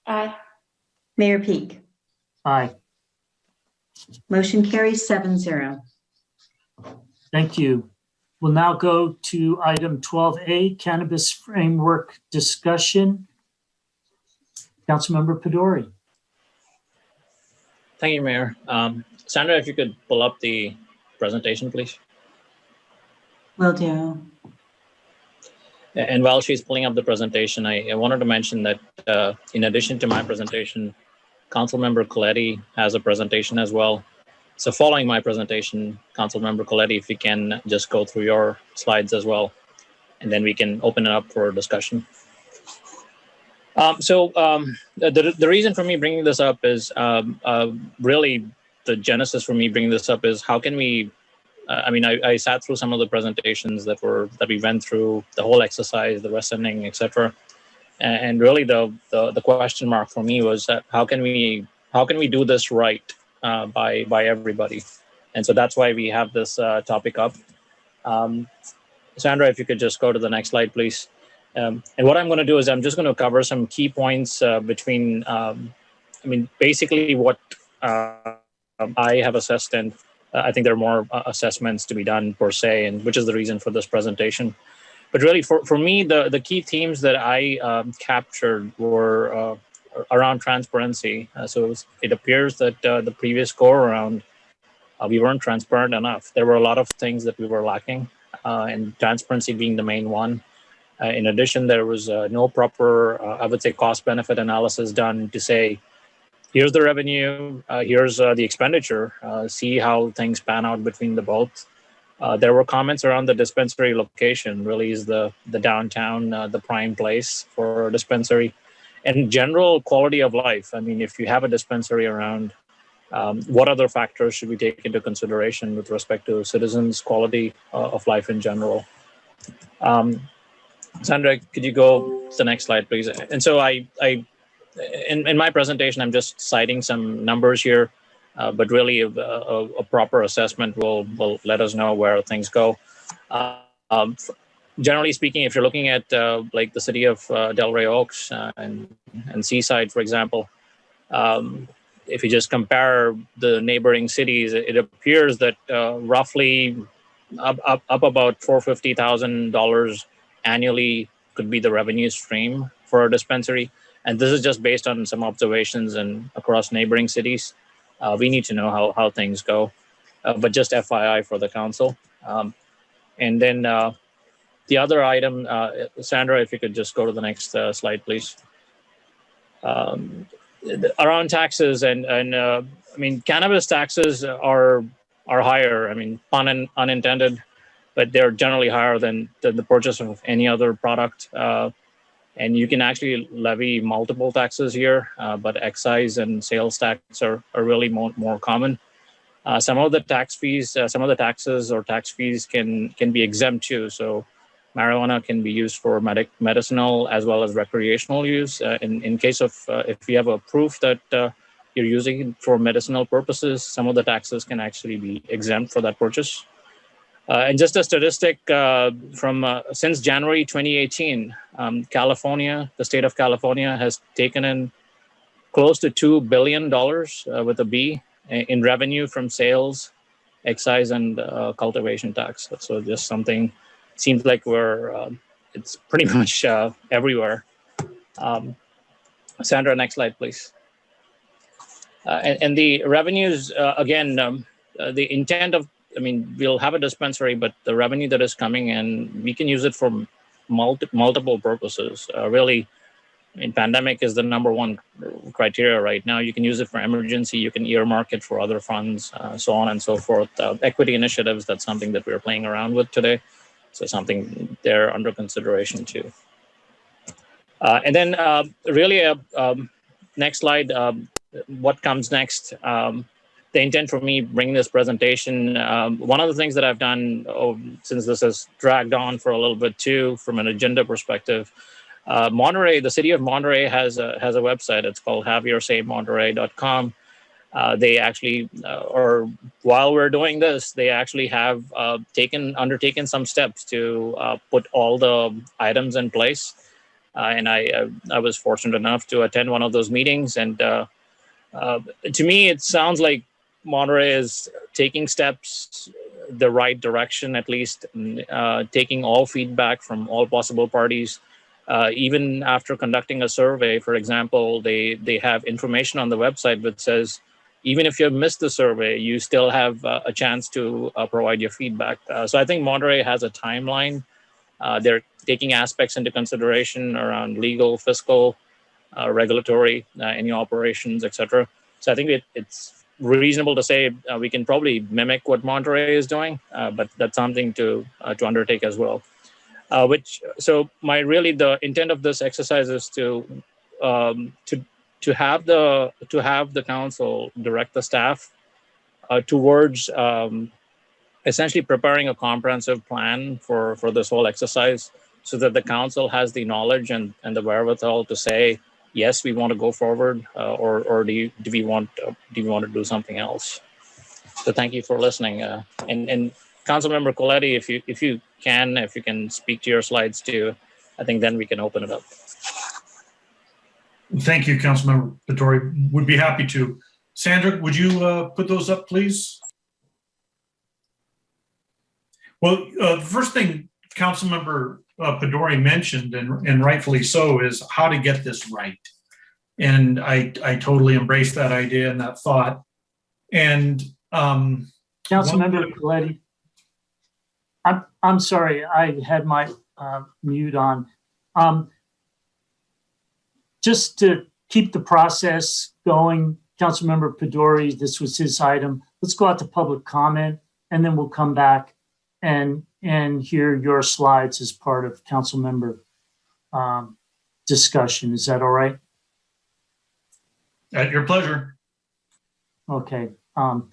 Aye. Mayor Peak? Aye. Motion carries 7-0. Thank you. We'll now go to item 12A, Cannabis Framework Discussion. Councilmember Peduri. Thank you, Mayor. Sandra, if you could pull up the presentation, please. Will do. And while she's pulling up the presentation, I wanted to mention that in addition to my presentation, Councilmember Coletti has a presentation as well. So following my presentation, Councilmember Coletti, if you can just go through your slides as well, and then we can open it up for discussion. The reason for me bringing this up is really the genesis for me bringing this up is how can we, I sat through some of the presentations that we went through, the whole exercise, the West-Ending, etc. And really the question mark for me was that how can we do this right by everybody? And so that's why we have this topic up. Sandra, if you could just go to the next slide, please. And what I'm going to do is I'm just going to cover some key points between, basically what I have assessed, and I think there are more assessments to be done per se, and which is the reason for this presentation. But really, for me, the key themes that I captured were around transparency. So it appears that the previous go-around, we weren't transparent enough. There were a lot of things that we were lacking, and transparency being the main one. In addition, there was no proper, I would say, cost-benefit analysis done to say, here's the revenue, here's the expenditure, see how things pan out between the both. There were comments around the dispensary location, really is the downtown, the prime place for a dispensary. And general quality of life. I mean, if you have a dispensary around, what other factors should we take into consideration with respect to citizens' quality of life in general? Sandra, could you go to the next slide, please? And so in my presentation, I'm just citing some numbers here. But really, a proper assessment will let us know where things go. Generally speaking, if you're looking at like the city of Delray Oaks and Seaside, for example, if you just compare the neighboring cities, it appears that roughly up about $450,000 annually could be the revenue stream for a dispensary. And this is just based on some observations and across neighboring cities. We need to know how things go, but just FYI for the council. And then the other item, Sandra, if you could just go to the next slide, please. Around taxes and I mean, cannabis taxes are higher. I mean, pun unintended, but they're generally higher than the purchase of any other product. And you can actually levy multiple taxes here, but excise and sales tax are really more common. Some of the tax fees, some of the taxes or tax fees can be exempt too. So marijuana can be used for medicinal as well as recreational use. In case of if you have a proof that you're using it for medicinal purposes, some of the taxes can actually be exempt for that purchase. And just a statistic from since January 2018, California, the state of California has taken in close to $2 billion with a B in revenue from sales, excise, and cultivation tax. So just something, seems like it's pretty much everywhere. Sandra, next slide, please. And the revenues, again, the intent of, I mean, we'll have a dispensary, but the revenue that is coming in, we can use it for multiple purposes. Really, I mean, pandemic is the number one criteria right now. You can use it for emergency. You can earmark it for other funds, so on and so forth. Equity initiatives, that's something that we're playing around with today. So something there under consideration too. And then really, next slide, what comes next? The intent for me bringing this presentation, one of the things that I've done since this has dragged on for a little bit too, from an agenda perspective, Monterey, the city of Monterey has a website. It's called haveyoursavemonterey.com. They actually, or while we're doing this, they actually have undertaken some steps to put all the items in place. And I was fortunate enough to attend one of those meetings. And to me, it sounds like Monterey is taking steps the right direction, at least taking all feedback from all possible parties. Even after conducting a survey, for example, they have information on the website that says, even if you've missed the survey, you still have a chance to provide your feedback. So I think Monterey has a timeline. They're taking aspects into consideration around legal, fiscal, regulatory, any operations, etc. So I think it's reasonable to say we can probably mimic what Monterey is doing, but that's something to undertake as well. So the intent of this exercise is to have the council direct the staff towards essentially preparing a comprehensive plan for this whole exercise, so that the council has the knowledge and the wherewithal to say, yes, we want to go forward, or do we want to do something else? So thank you for listening. And Councilmember Coletti, if you can speak to your slides too, I think then we can open it up. Thank you, Councilmember Pedori. Would be happy to. Sandra, would you put those up, please? Well, the first thing Councilmember Pedori mentioned, and rightfully so, is how to get this right. And I totally embrace that idea and that thought. And Councilmember Coletti, I'm sorry, I had my mute on. Just to keep the process going, Councilmember Pedori, this was his item. Let's go out to public comment, and then we'll come back and hear your slides as part of Councilmember discussion. Is that all right? At your pleasure. Okay,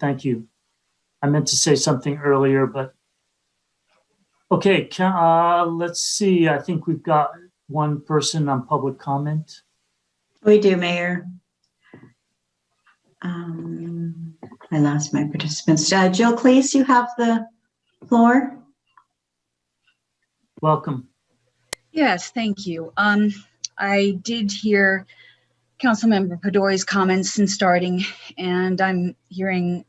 thank you. I meant to say something earlier, but okay, let's see. I think we've got one person on public comment. We do, Mayor. I lost my participants. Jill Cleese, you have the floor. Welcome. Yes, thank you. I did hear Councilmember Pedori's comments in starting, and I'm hearing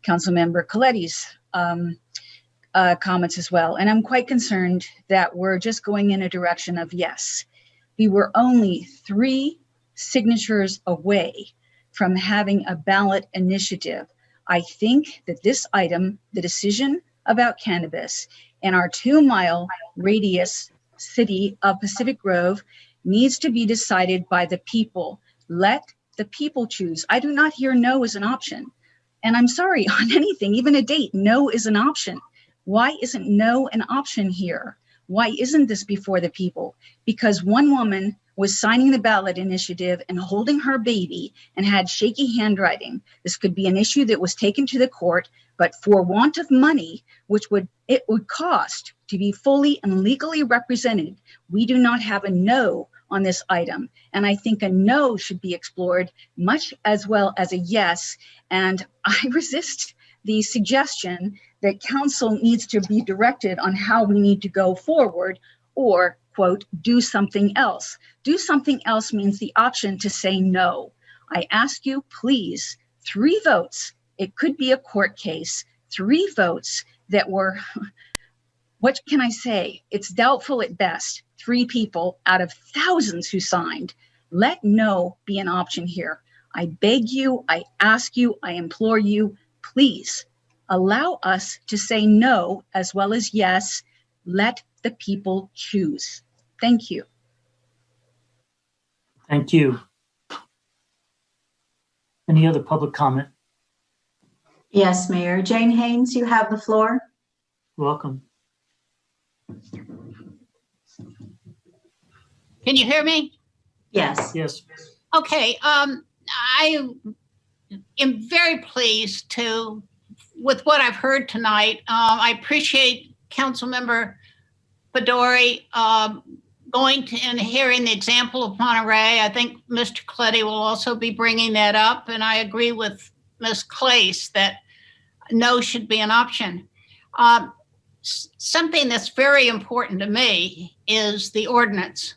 Councilmember Coletti's comments as well. And I'm quite concerned that we're just going in a direction of yes. We were only 3 signatures away from having a ballot initiative. I think that this item, the decision about cannabis in our 2-mile radius city of Pacific Grove, needs to be decided by the people. Let the people choose. I do not hear no as an option. And I'm sorry, on anything, even a date, no is an option. Why isn't no an option here? Why isn't this before the people? Because one woman was signing the ballot initiative and holding her baby and had shaky handwriting. This could be an issue that was taken to the court, but for want of money, which it would cost to be fully and legally represented, we do not have a no on this item. And I think a no should be explored much as well as a yes. And I resist the suggestion that council needs to be directed on how we need to go forward, or, quote, do something else. Do something else means the option to say no. I ask you, please, 3 votes. It could be a court case. 3 votes that were, what can I say? It's doubtful at best. 3 people out of thousands who signed. Let no be an option here. I beg you, I ask you, I implore you, please allow us to say no as well as yes. Let the people choose. Thank you. Thank you. Any other public comment? Yes, Mayor. Jane Haynes, you have the floor. Welcome. Can you hear me? Yes. Yes. Okay. I am very pleased with what I've heard tonight. I appreciate Councilmember Pedori going to and hearing the example of Monterey. I think Mr. Coletti will also be bringing that up, and I agree with Ms. Clace that no should be an option. Something that's very important to me is the ordinance.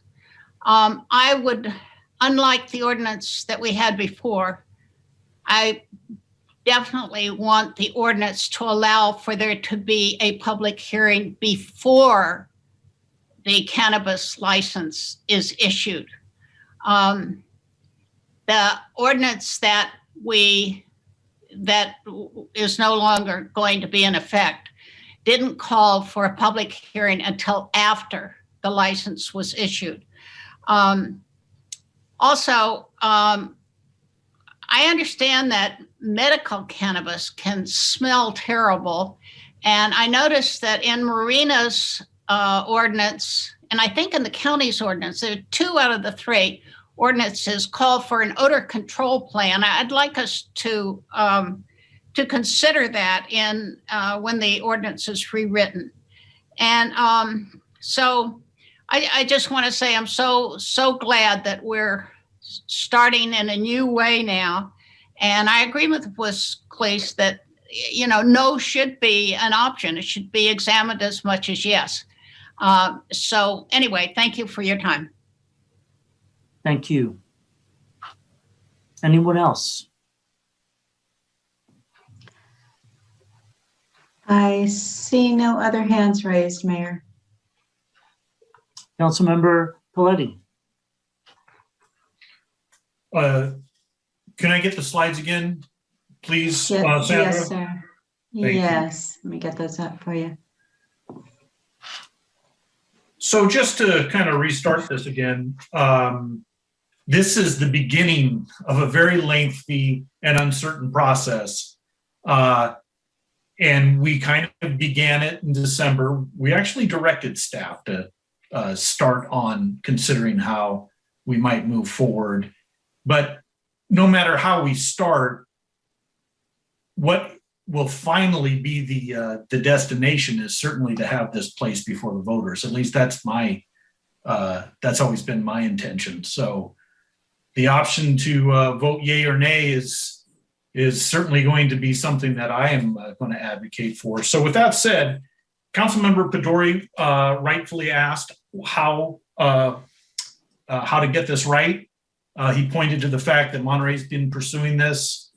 I would, unlike the ordinance that we had before, I definitely want the ordinance to allow for there to be a public hearing before the cannabis license is issued. The ordinance that is no longer going to be in effect didn't call for a public hearing until after the license was issued. Also, I understand that medical cannabis can smell terrible. And I noticed that in Marina's ordinance, and I think in the county's ordinance, there are 2 out of the 3 ordinances call for an odor control plan. I'd like us to consider that in when the ordinance is rewritten. And so I just want to say I'm so glad that we're starting in a new way now. And I agree with Clace that, no should be an option. It should be examined as much as yes. So anyway, thank you for your time. Thank you. Anyone else? I see no other hands raised, Mayor. Councilmember Coletti. Can I get the slides again, please, Yes, Sandra? yes, sir. Yes, let me get those up for you. So just to kind of restart this again, this is the beginning of a very lengthy and uncertain process. And we kind of began it in December. We actually directed staff to start on considering how we might move forward. But no matter how we start, what will finally be the destination is certainly to have this placed before the voters. At least that's that's always been my intention. So the option to vote yay or nay is is certainly going to be something that I am going to advocate for. So with that said, Councilmember Pedori rightfully asked how to get this right. He pointed to the fact that Monterey's been pursuing this.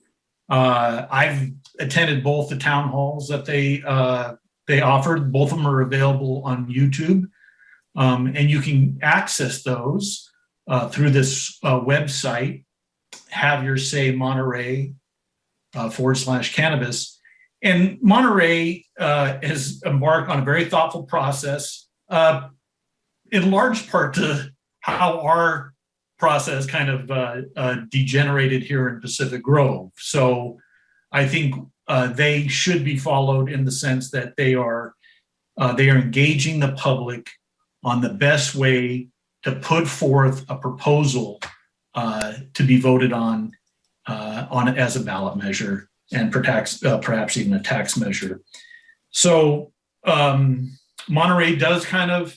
I've attended both the town halls that they offered. Both of them are available on YouTube, and you can access those through this website. Have your say Monterey /cannabis. And Monterey has embarked on a very thoughtful process, in large part to how our process kind of degenerated here in Pacific Grove. So I think they should be followed in the sense that they are engaging the public on the best way to put forth a proposal to be voted on it as a ballot measure and perhaps even a tax measure. So Monterey does kind of,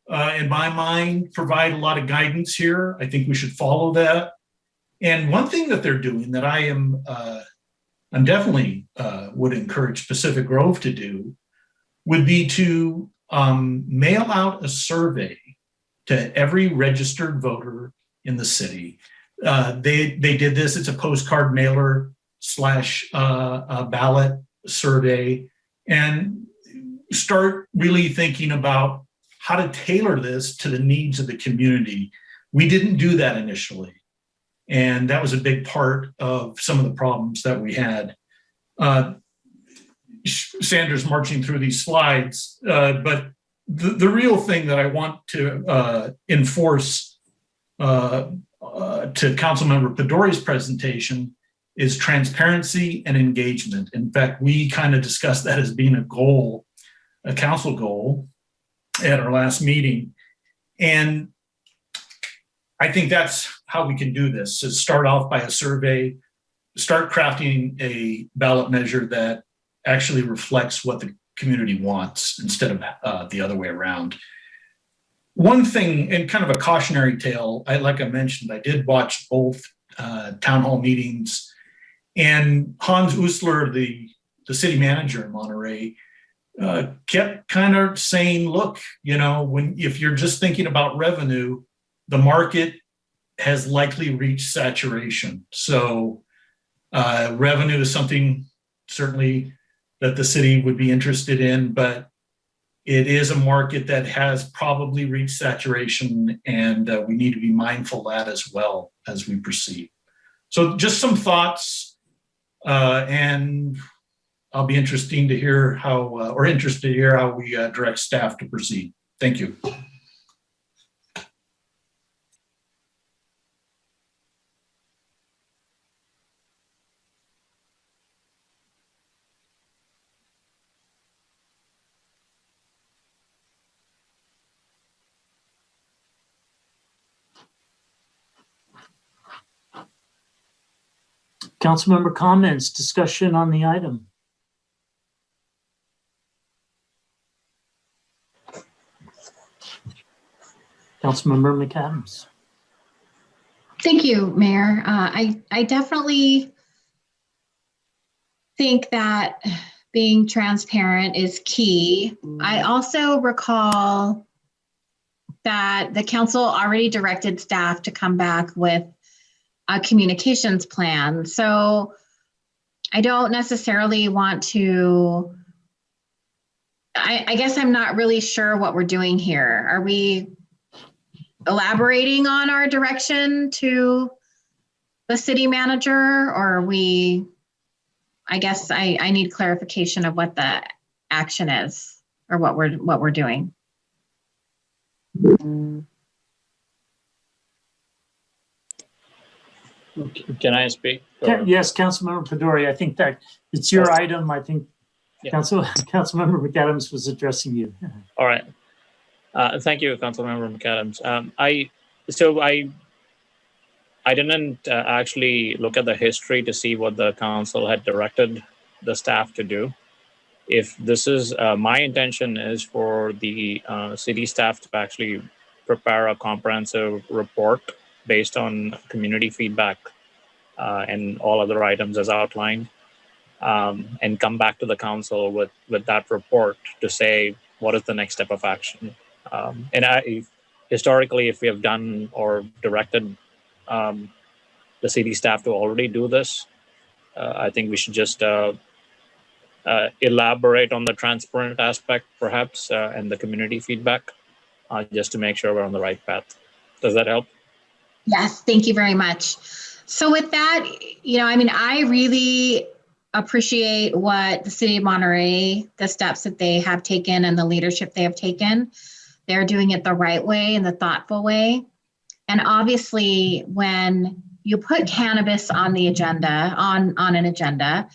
in my mind, provide a lot of guidance here. I think we should follow that. And one thing that they're doing that I'm definitely would encourage Pacific Grove to do would be to mail out a survey to every registered voter in the city. They did this. It's a postcard mailer / ballot survey, and start really thinking about how to tailor this to the needs of the community. We didn't do that initially, and that was a big part of some of the problems that we had. Sandra's marching through these slides, but the real thing that I want to enforce to Councilmember Pedori's presentation is transparency and engagement. In fact, we kind of discussed that as being a goal, a council goal at our last meeting. And I think that's how we can do this, is start off by a survey, start crafting a ballot measure that actually reflects what the community wants instead of the other way around. One thing, and kind of a cautionary tale, like I mentioned, I did watch both town hall meetings, and Hans Usler, the city manager in Monterey, kept kind of saying, look, if you're just thinking about revenue, the market has likely reached saturation. So revenue is something certainly that the city would be interested in, but it is a market that has probably reached saturation, and we need to be mindful of that as well as we proceed. So just some thoughts, and I'll be interested to hear how we direct staff to proceed. Thank you. Councilmember comments, discussion on the item. Councilmember McAdams. Thank you, Mayor. I definitely think that being transparent is key. I also recall that the council already directed staff to come back with a communications plan. So I don't necessarily want to, I guess I'm not really sure what we're doing here. Are we elaborating on our direction to the city manager, or are we, I guess I need clarification of what the action is or what we're doing. Can I speak? Yes, Councilmember Pedori, I think that it's your item. I think Councilmember McAdams was addressing you. All right. Thank you, Councilmember McAdams. I didn't actually look at the history to see what the council had directed the staff to do. If this is, my intention is for the city staff to actually prepare a comprehensive report based on community feedback and all other items as outlined, and come back to the council with that report to say what is the next step of action. Historically, if we have done or directed the city staff to already do this, I think we should just elaborate on the transparent aspect, perhaps, and the community feedback, just to make sure we're on the right path. Does that help? Yes, thank you very much. So with that, I really appreciate what the city of Monterey, the steps that they have taken and the leadership they have taken. They're doing it the right way and the thoughtful way. And obviously, when you put cannabis on the agenda, on an agenda,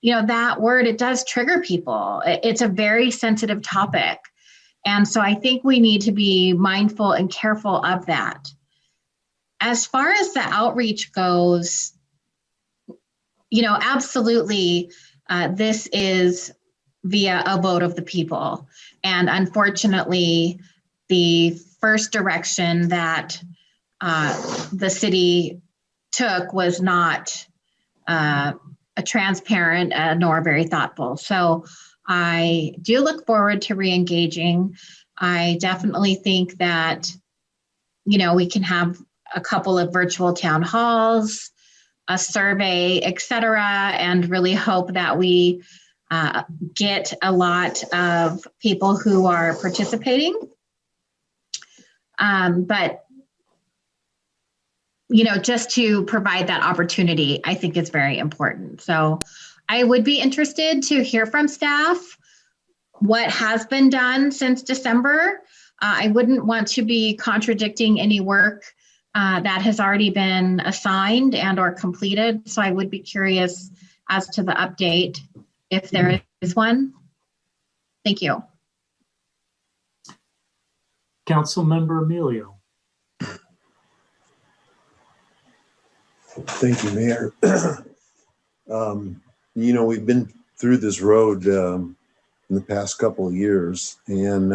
that word, it does trigger people. It's a very sensitive topic. And so I think we need to be mindful and careful of that. As far as the outreach goes, absolutely, this is via a vote of the people. And unfortunately, the first direction that the city took was not a transparent nor very thoughtful. So I do look forward to re-engaging. I definitely think that, we can have a couple of virtual town halls, a survey, et cetera, and really hope that we get a lot of people who are participating. But just to provide that opportunity, I think is very important. So I would be interested to hear from staff what has been done since December. I wouldn't want to be contradicting any work that has already been assigned and or completed. So I would be curious as to the update, if there is one. Thank you. Councilmember Emilio. Thank you, Mayor. We've been through this road in the past couple of years, and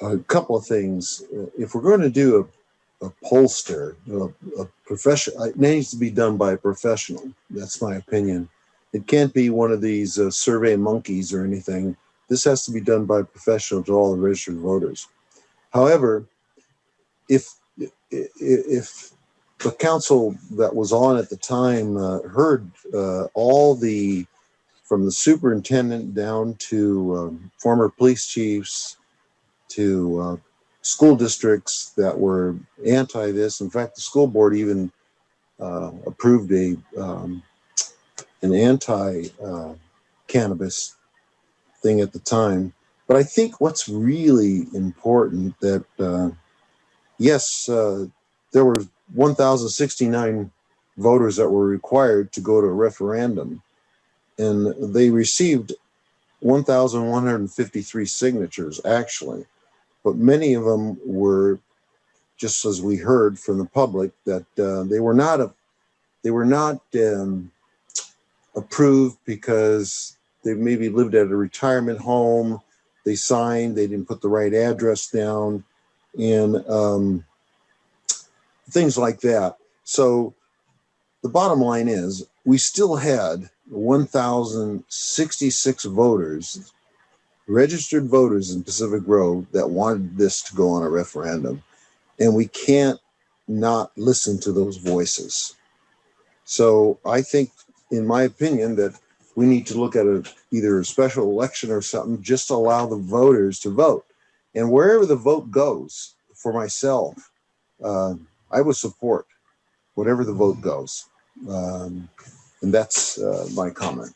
a couple of things. If we're going to do a pollster, a professional, it needs to be done by a professional. That's my opinion. It can't be one of these survey monkeys or anything. This has to be done by a professional to all the registered voters. However, if the council that was on at the time heard all from the superintendent down to former police chiefs to school districts that were anti this. In fact, the school board even approved an anti-cannabis thing at the time. But I think what's really important that yes, there were 1,069 voters that were required to go to a referendum, and they received 1,153 signatures, actually. But many of them were, just as we heard from the public, that they were not approved because they maybe lived at a retirement home. They signed, they didn't put the right address down, and things like that. So the bottom line is we still had 1,066 voters, registered voters in Pacific Grove that wanted this to go on a referendum. And we can't not listen to those voices. So I think, in my opinion, that we need to look at either a special election or something, just to allow the voters to vote. And wherever the vote goes, for myself, I would support whatever the vote goes. And that's my comment.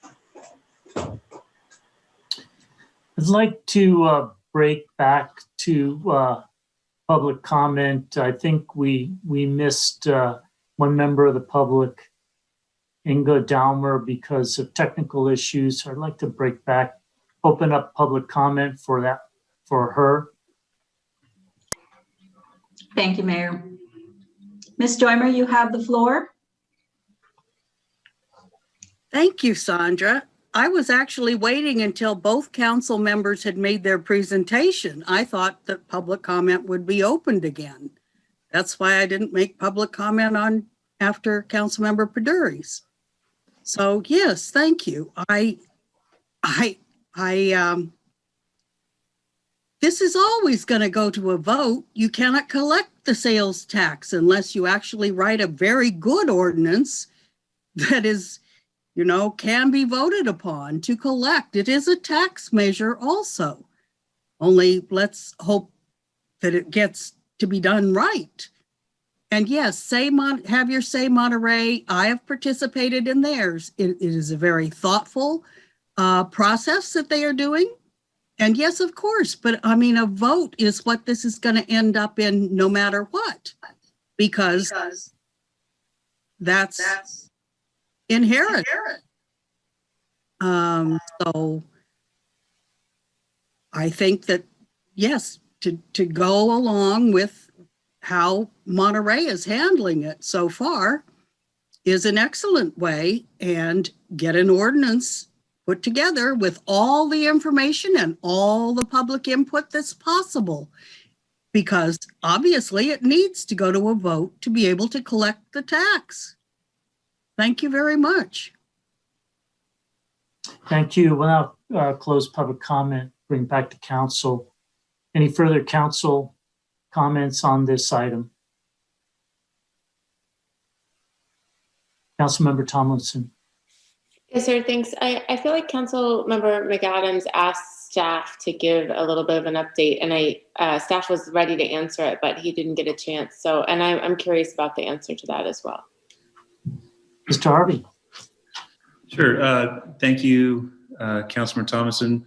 I'd like to break back to public comment. I think we missed one member of the public, Inga Daumer, because of technical issues. So I'd like to break back, open up public comment for her. Thank you, Mayor. Ms. Joymer, you have the floor. Thank you, Sandra. I was actually waiting until both council members had made their presentation. I thought that public comment would be opened again. That's why I didn't make public comment on after Councilmember Paduri's. So yes, thank you. This is always going to go to a vote. You cannot collect the sales tax unless you actually write a very good ordinance that is, can be voted upon to collect. It is a tax measure also. Only let's hope that it gets to be done right. And yes, have your say Monterey. I have participated in theirs. It is a very thoughtful process that they are doing. And yes, of course, but I mean, a vote is what this is going to end up in no matter what, because that's inherent. So I think that, yes, to go along with how Monterey is handling it so far is an excellent way, and get an ordinance put together with all the information and all the public input that's possible, because obviously it needs to go to a vote to be able to collect the tax. Thank you very much. Thank you. We'll now close public comment, bring back to council. Any further council comments on this item? Councilmember Tomlinson. Yes, sir. Thanks. I feel like Councilmember McAdams asked staff to give a little bit of an update, and staff was ready to answer it, but he didn't get a chance. So, and I'm curious about the answer to that as well. Mr. Harvey. Sure. Thank you, Councilmember Thomason.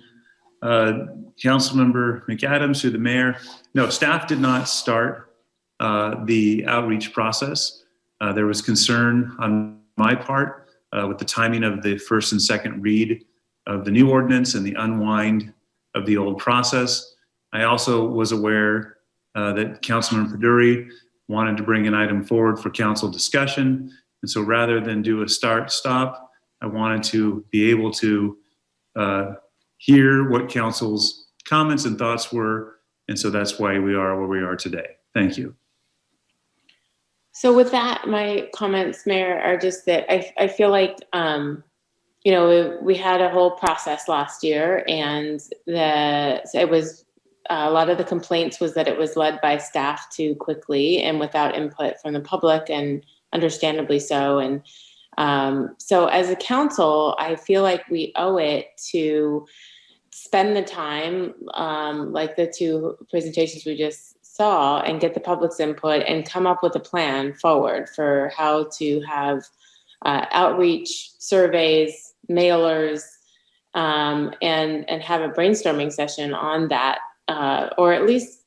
Councilmember McAdams, through the mayor. No, staff did not start the outreach process. There was concern on my part with the timing of the first and second read of the new ordinance and the unwind of the old process. I also was aware that Councilman Paduri wanted to bring an item forward for council discussion. And so rather than do a start-stop, I wanted to be able to hear what council's comments and thoughts were. And so that's why we are where we are today. Thank you. So with that, my comments, Mayor, are just that I feel like, we had a whole process last year, and it was a lot of the complaints was that it was led by staff too quickly and without input from the public, and understandably so. And so as a council, I feel like we owe it to spend the time, like the two presentations we just saw, and get the public's input and come up with a plan forward for how to have outreach, surveys, mailers, and have a brainstorming session on that, or at least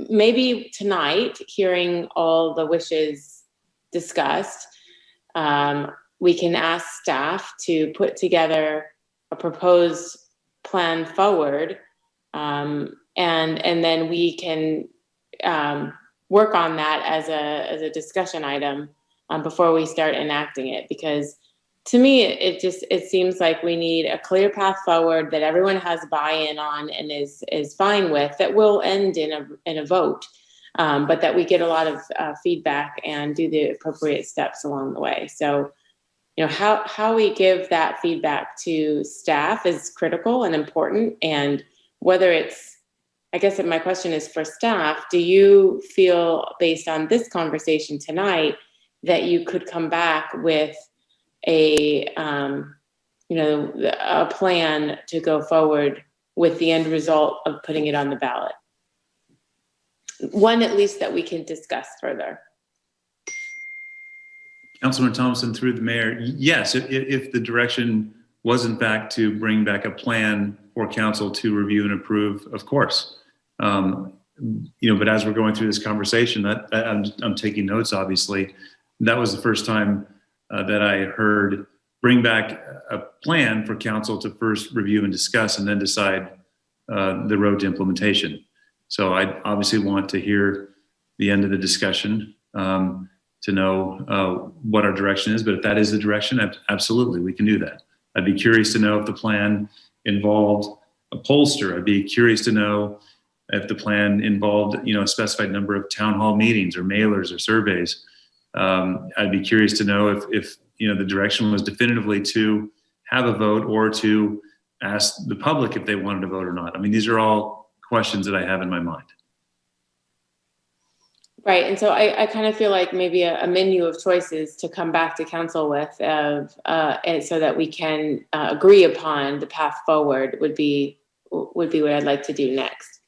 maybe tonight, hearing all the wishes discussed, we can ask staff to put together a proposed plan forward, and then we can work on that as a discussion item before we start enacting it. Because to me, it seems like we need a clear path forward that everyone has buy-in on and is fine with, that will end in a vote, but that we get a lot of feedback and do the appropriate steps along the way. So, how we give that feedback to staff is critical and important. And whether it's, I guess my question is for staff, do you feel, based on this conversation tonight, that you could come back with a plan to go forward with the end result of putting it on the ballot? One, at least, that we can discuss further. Councilman Thompson, through the mayor, yes, if the direction was in fact to bring back a plan for council to review and approve, of course. But as we're going through this conversation, I'm taking notes, obviously. That was the first time that I heard bring back a plan for council to first review and discuss and then decide the road to implementation. So I obviously want to hear the end of the discussion to know what our direction is. But if that is the direction, absolutely, we can do that. I'd be curious to know if the plan involved a pollster. I'd be curious to know if the plan involved, a specified number of town hall meetings or mailers or surveys. I'd be curious to know if the direction was definitively to have a vote or to ask the public if they wanted to vote or not. I mean, these are all questions that I have in my mind. Right, and so I kind of feel like maybe a menu of choices to come back to council with, and so that we can agree upon the path forward would be what I'd like to do next.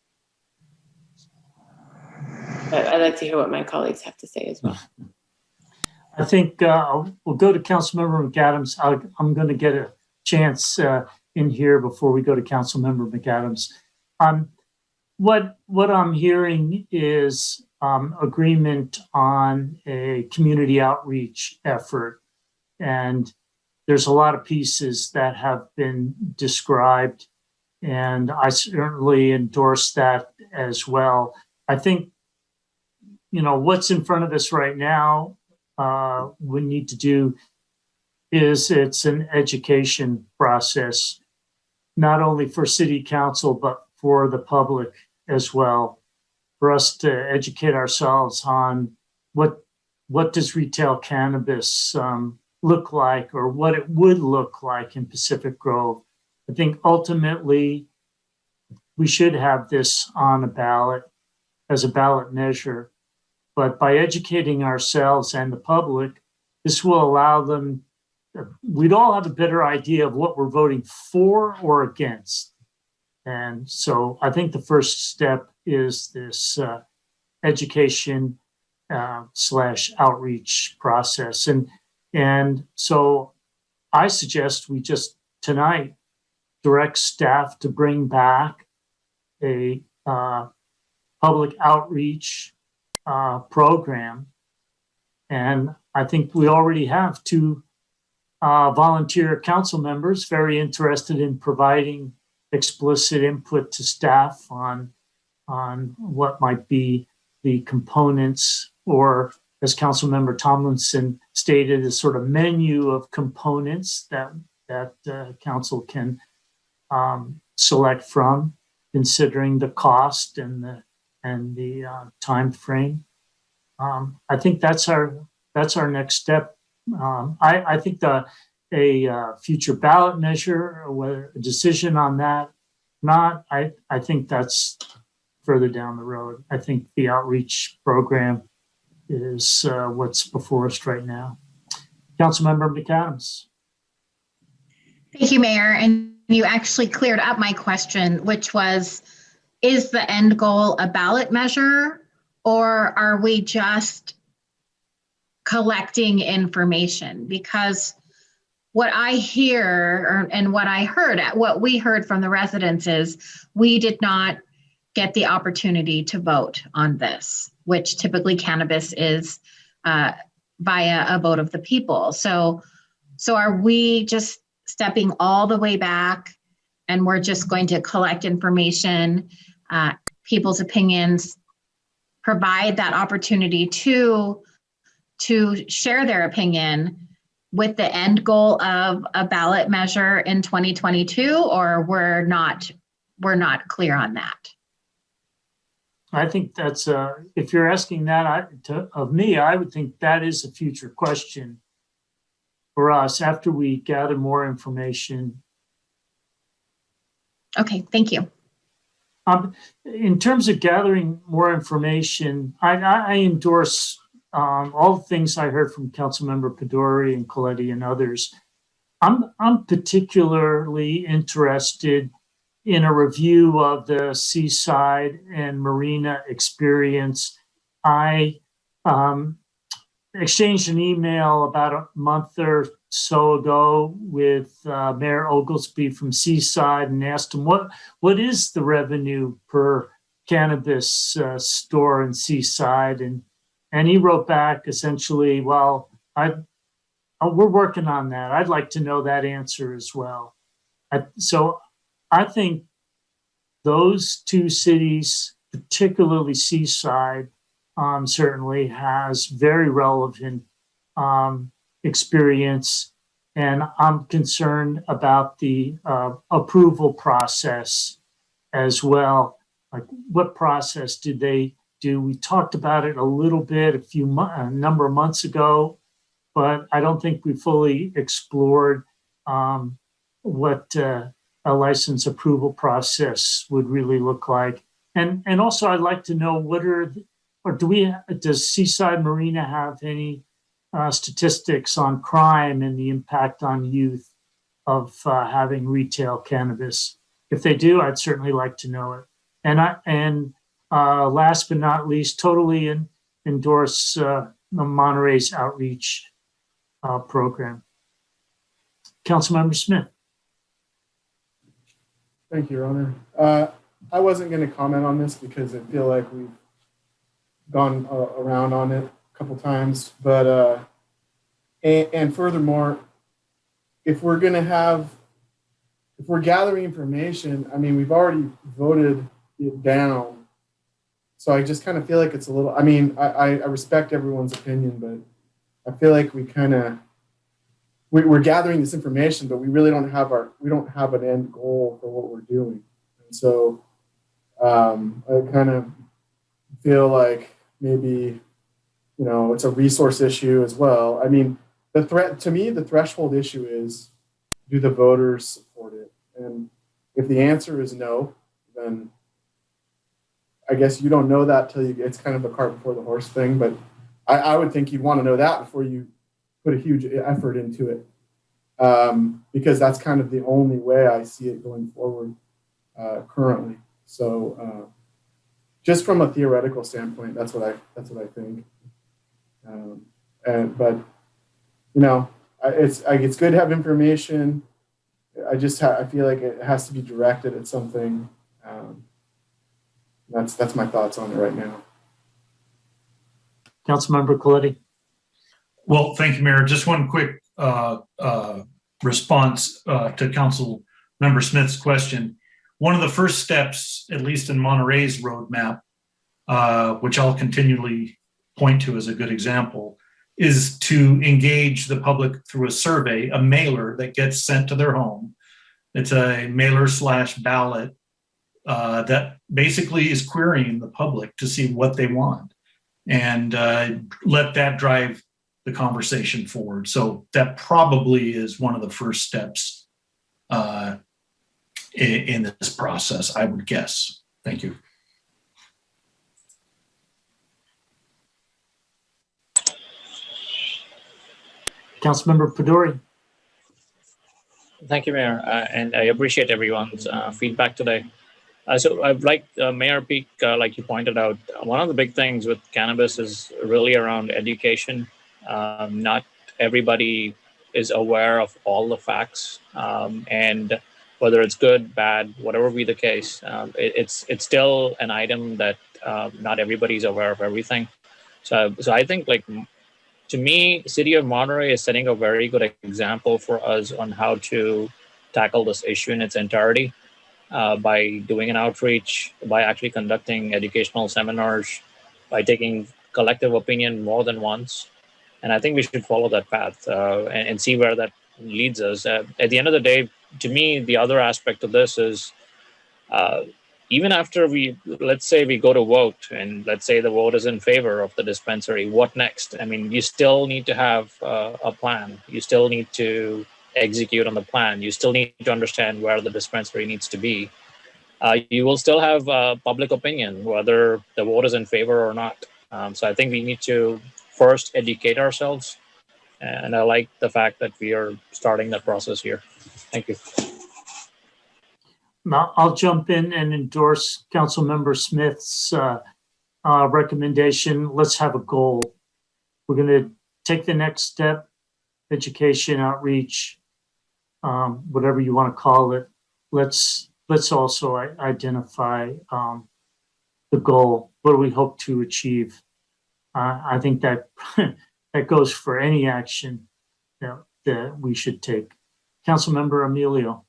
But I'd like to hear what my colleagues have to say as well. I think we'll go to Councilmember McAdams. I'm going to get a chance in here before we go to Councilmember McAdams. What I'm hearing is agreement on a community outreach effort, and there's a lot of pieces that have been described, and I certainly endorse that as well. I think what's in front of us right now, we need to do is it's an education process, not only for city council, but for the public as well, for us to educate ourselves on what does retail cannabis look like, or what it would look like in Pacific Grove. I think ultimately we should have this on a ballot as a ballot measure. But by educating ourselves and the public, this will allow them, we'd all have a better idea of what we're voting for or against. And so I think the first step is this education / outreach process. And so I suggest we just tonight direct staff to bring back a public outreach program. And I think we already have 2 volunteer council members very interested in providing explicit input to staff on what might be the components, or as Councilmember Tomlinson stated, a sort of menu of components that council can select from, considering the cost and the time frame. I think that's our next step. I think a future ballot measure, or whether a decision on that, I think that's further down the road. I think the outreach program is what's before us right now. Councilmember McAdams. Thank you, Mayor. And you actually cleared up my question, which was, is the end goal a ballot measure, or are we just collecting information? Because what I hear, and what we heard from the residents is we did not get the opportunity to vote on this, which typically cannabis is via a vote of the people. So are we just stepping all the way back, and we're just going to collect information, people's opinions, provide that opportunity to share their opinion with the end goal of a ballot measure in 2022, or we're not clear on that? I think that's if you're asking that of me, I would think that is a future question for us after we gather more information. Okay, thank you. In terms of gathering more information, I endorse all the things I heard from Councilmember Pedori and Coletti and others. I'm particularly interested in a review of the seaside and marina experience. I exchanged an email about a month or so ago with Mayor Oglesby from Seaside and asked him what is the revenue per cannabis store in Seaside, and he wrote back essentially, well, we're working on that. I'd like to know that answer as well. So I think those 2 cities, particularly Seaside, certainly has very relevant experience, and I'm concerned about the approval process as well. Like, what process did they do? We talked about it a little bit a number of months ago, but I don't think we fully explored what a license approval process would really look like. And also, I'd like to know does Seaside Marina have any statistics on crime and the impact on youth of having retail cannabis? If they do, I'd certainly like to know it. And last but not least, totally endorse Monterey's outreach program. Councilmember Smith. Thank you, Your Honor. I wasn't going to comment on this because I feel like we've gone around on it a couple times, but and furthermore, if we're gathering information, I mean, we've already voted it down. So I just kind of feel like it's a little, I mean, I respect everyone's opinion, but I feel like we're gathering this information, but we really don't have an end goal for what we're doing. And so I kind of feel like maybe, it's a resource issue as well. I mean, the threshold issue is, do the voters support it? And if the answer is no, then I guess you don't know that till it's kind of a cart before the horse thing. But I would think you'd want to know that before you put a huge effort into it, because that's kind of the only way I see it going forward currently. So just from a theoretical standpoint, that's what I think. But it's good to have information. I feel like it has to be directed at something. That's my thoughts on it right now. Councilmember Coletti. Well, thank you, Mayor. Just one quick response to Councilmember Smith's question. One of the first steps, at least in Monterey's roadmap, which I'll continually point to as a good example, is to engage the public through a survey, a mailer that gets sent to their home. It's a mailer/ballot that basically is querying the public to see what they want, and let that drive the conversation forward. So that probably is one of the first steps in this process, I would guess. Thank you. Councilmember Pedori. Thank you, Mayor, and I appreciate everyone's feedback today. So I'd like Mayor Peak, like you pointed out, one of the big things with cannabis is really around education. Not everybody is aware of all the facts, and whether it's good, bad, whatever be the case, it's still an item that not everybody's aware of everything. So I think, like, to me, City of Monterey is setting a very good example for us on how to tackle this issue in its entirety, by doing an outreach, by actually conducting educational seminars, by taking collective opinion more than once. And I think we should follow that path and see where that leads us. At the end of the day, to me, the other aspect of this is, even after let's say we go to vote, and let's say the vote is in favor of the dispensary, what next? I mean, you still need to have a plan. You still need to execute on the plan. You still need to understand where the dispensary needs to be. You will still have public opinion, whether the vote is in favor or not. So I think we need to first educate ourselves. And I like the fact that we are starting that process here. Thank you. Now, I'll jump in and endorse Councilmember Smith's recommendation. Let's have a goal. We're going to take the next step, education, outreach, whatever you want to call it. Let's also identify the goal. What do we hope to achieve? I think that that goes for any action that we should take. Councilmember Emilio.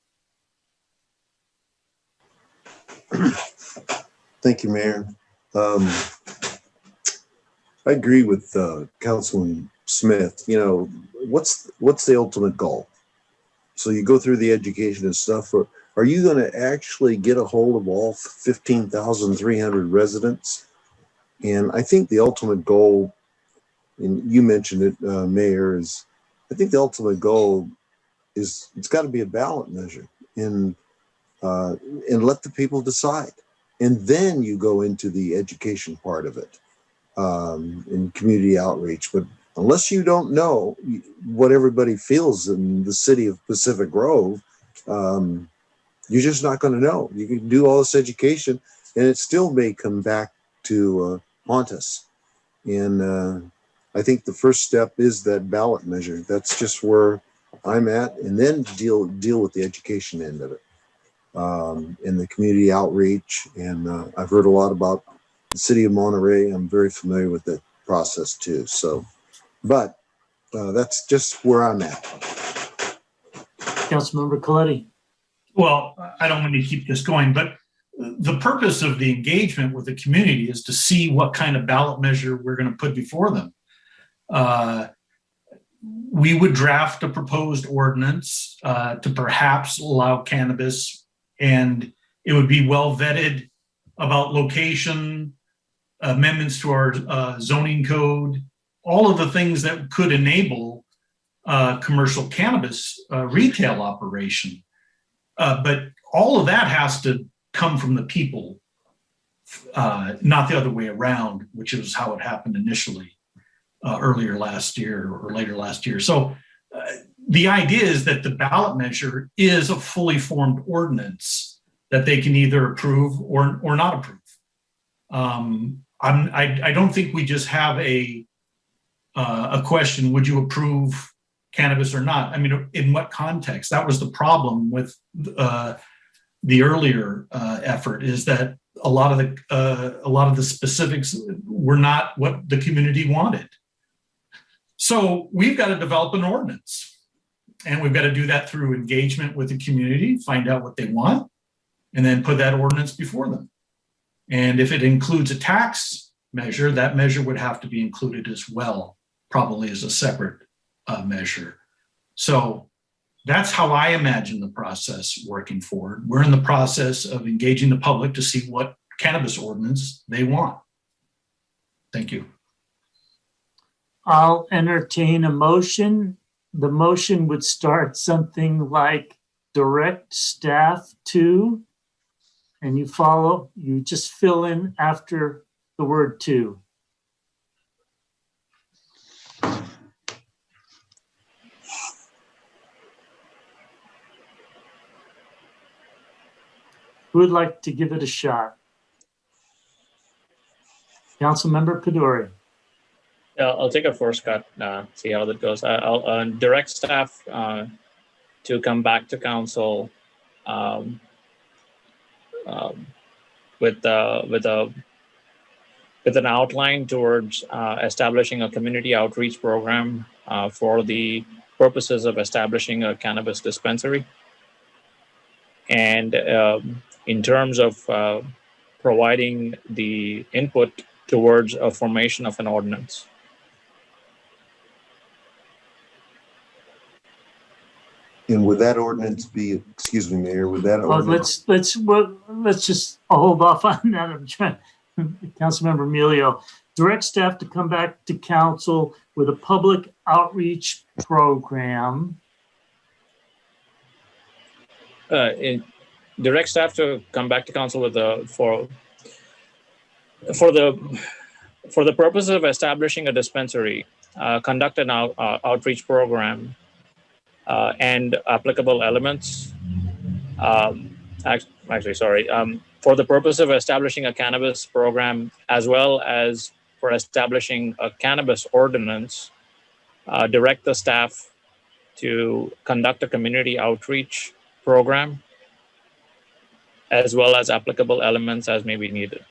Thank you, Mayor. I agree with Councilman Smith. What's the ultimate goal? So you go through the education and stuff. are you going to actually get a hold of all 15,300 residents? And I think the ultimate goal, and you mentioned it, Mayor, is I think the ultimate goal is it's got to be a ballot measure, and let the people decide. And then you go into the education part of it, in community outreach. But unless you don't know what everybody feels in the city of Pacific Grove, you're just not going to know. You can do all this education, and it still may come back to haunt us. And I think the first step is that ballot measure. That's just where I'm at, and then deal with the education end of it, and the community outreach. And I've heard a lot about the city of Monterey. I'm very familiar with that process too. So, but that's just where I'm at. Councilmember Coletti. Well, I don't want to keep this going, but the purpose of the engagement with the community is to see what kind of ballot measure we're going to put before them. We would draft a proposed ordinance to perhaps allow cannabis, and it would be well vetted about location, amendments to our zoning code, all of the things that could enable commercial cannabis retail operation. But all of that has to come from the people, not the other way around, which is how it happened initially earlier last year or later last year. So the idea is that the ballot measure is a fully formed ordinance that they can either approve or not approve. I don't think we just have a question, would you approve cannabis or not? I mean, in what context? That was the problem with the earlier effort, is that a lot of the specifics were not what the community wanted. So we've got to develop an ordinance, and we've got to do that through engagement with the community, find out what they want, and then put that ordinance before them. And if it includes a tax measure, that measure would have to be included as well, probably as a separate measure. So that's how I imagine the process working forward. We're in the process of engaging the public to see what cannabis ordinance they want. Thank you. I'll entertain a motion. The motion would start something like direct staff to, and you just fill in after the word to. Who would like to give it a shot? Councilmember Pedori. I'll take a first cut, see how that goes. I'll direct staff to come back to council with an outline towards establishing a community outreach program for the purposes of establishing a cannabis dispensary. And in terms of providing the input towards a formation of an ordinance. And would that ordinance be, excuse me, Mayor, would that ordinance? Let's just hold off on that. I'm trying, Councilmember Emilio, direct staff to come back to council with a public outreach program. Direct staff to come back to council with for the purpose of establishing a dispensary, conduct an outreach program, and applicable elements. For the purpose of establishing a cannabis program, as well as for establishing a cannabis ordinance, direct the staff to conduct a community outreach program, as well as applicable elements as may be needed.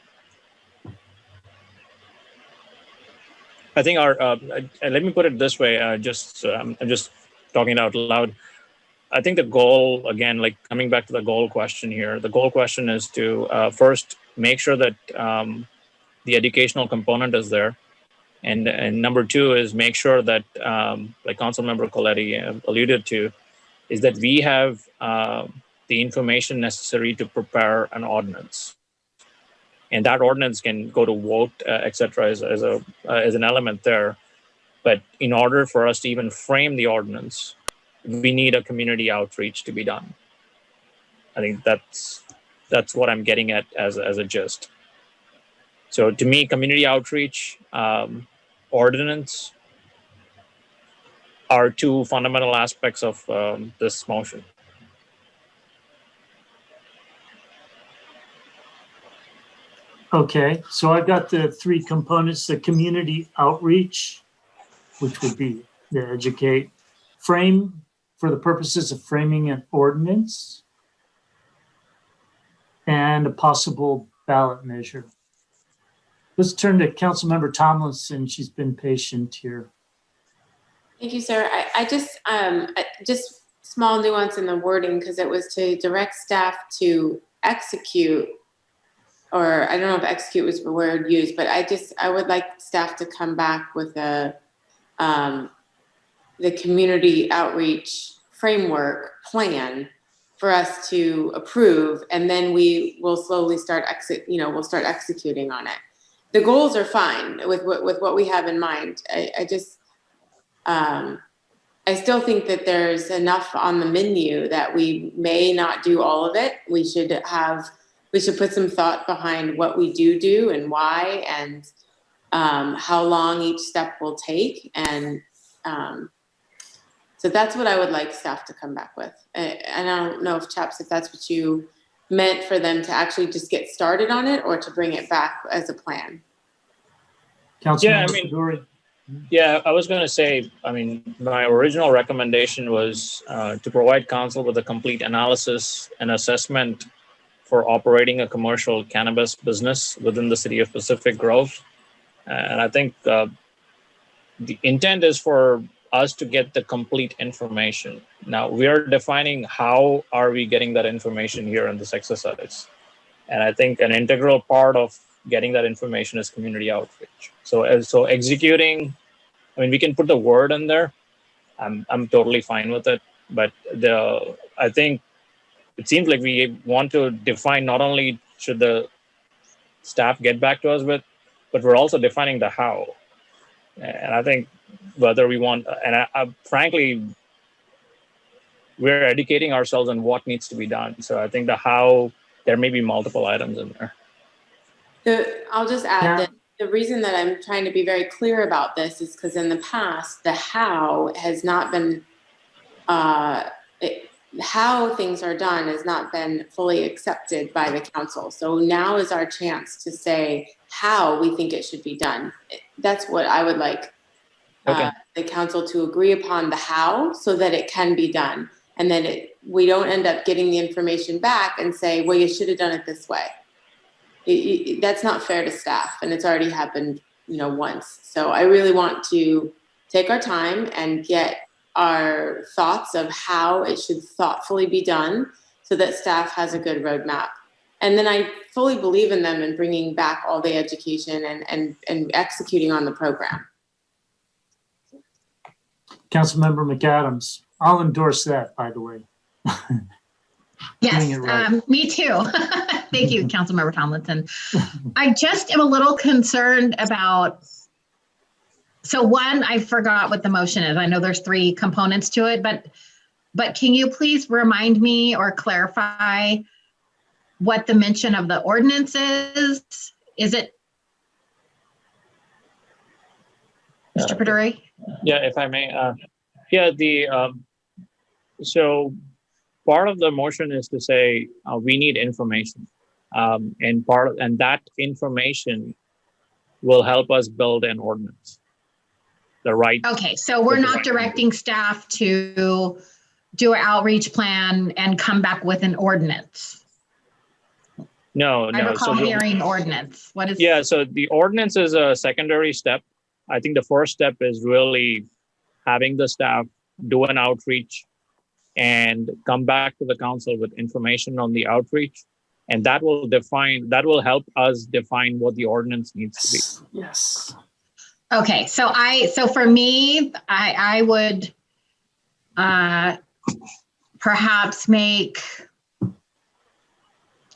I think let me put it this way, I'm just talking out loud. I think the goal, again, like coming back to the goal question here, the goal question is to first make sure that the educational component is there. And number two is make sure that, like Councilmember Coletti alluded to, is that we have the information necessary to prepare an ordinance. And that ordinance can go to vote, et cetera, as an element there. But in order for us to even frame the ordinance, we need a community outreach to be done. I think that's what I'm getting at as a gist. So to me, community outreach, ordinance are two fundamental aspects of this motion. Okay, so I've got the three components: the community outreach, which would be the educate, frame for the purposes of framing an ordinance, and a possible ballot measure. Let's turn to Councilmember Tomlinson. She's been patient here. Thank you, sir. I just small nuance in the wording, because it was to direct staff to execute, or I don't know if execute was the word used, but I would like staff to come back with the community outreach framework plan for us to approve, and then we will slowly start we'll start executing on it. The goals are fine with what we have in mind. I still think that there's enough on the menu that we may not do all of it. We should put some thought behind what we do and why, and how long each step will take. And so that's what I would like staff to come back with. And I don't know if Chaps, if that's what you meant for them to actually just get started on it, or to bring it back as a plan. Councilmember Yeah, I was going to say, my original recommendation was to provide council with a complete analysis and assessment for operating a commercial cannabis business within the city of Pacific Grove. And I think the intent is for us to get the complete information. Now, we are defining how are we getting that information here in this exercise. And I think an integral part of getting that information is community outreach. So executing, we can put the word in there. I'm totally fine with it. But I think it seems like we want to define not only should the staff get back to us with, but we're also defining the how. And I think whether we want, and I frankly, we're educating ourselves on what needs to be done. So I think the how, there may be multiple items in there. I'll just add that the reason that I'm trying to be very clear about this is because in the past, the how has not been, how things are done has not been fully accepted by the council. So now is our chance to say how we think it should be done. That's what I would like the council to agree upon, the how, so that it can be done. And then we don't end up getting the information back and say, well, you should have done it this way. That's not fair to staff, and it's already happened, once. So I really want to take our time and get our thoughts of how it should thoughtfully be done, so that staff has a good roadmap. And then I fully believe in them in bringing back all the education and executing on the program. Councilmember McAdams, I'll endorse that, by the way. Yes, right. Me too. Thank you, Councilmember Tomlinson. I just am a little concerned about, so one, I forgot what the motion is. I know there's three components to it, but can you please remind me or clarify what the mention of the ordinance is? Is it, Mr. Peduri? Yeah, if I may. So part of the motion is to say we need information, and that information will help us build an ordinance. Okay, so we're not directing staff to do an outreach plan and come back with an ordinance. No. I recall hearing ordinance. What is? Yeah, so the ordinance is a secondary step. I think the first step is really having the staff do an outreach and come back to the council with information on the outreach. And that will help us define what the ordinance needs to be. Yes. Okay, so for me, I would perhaps make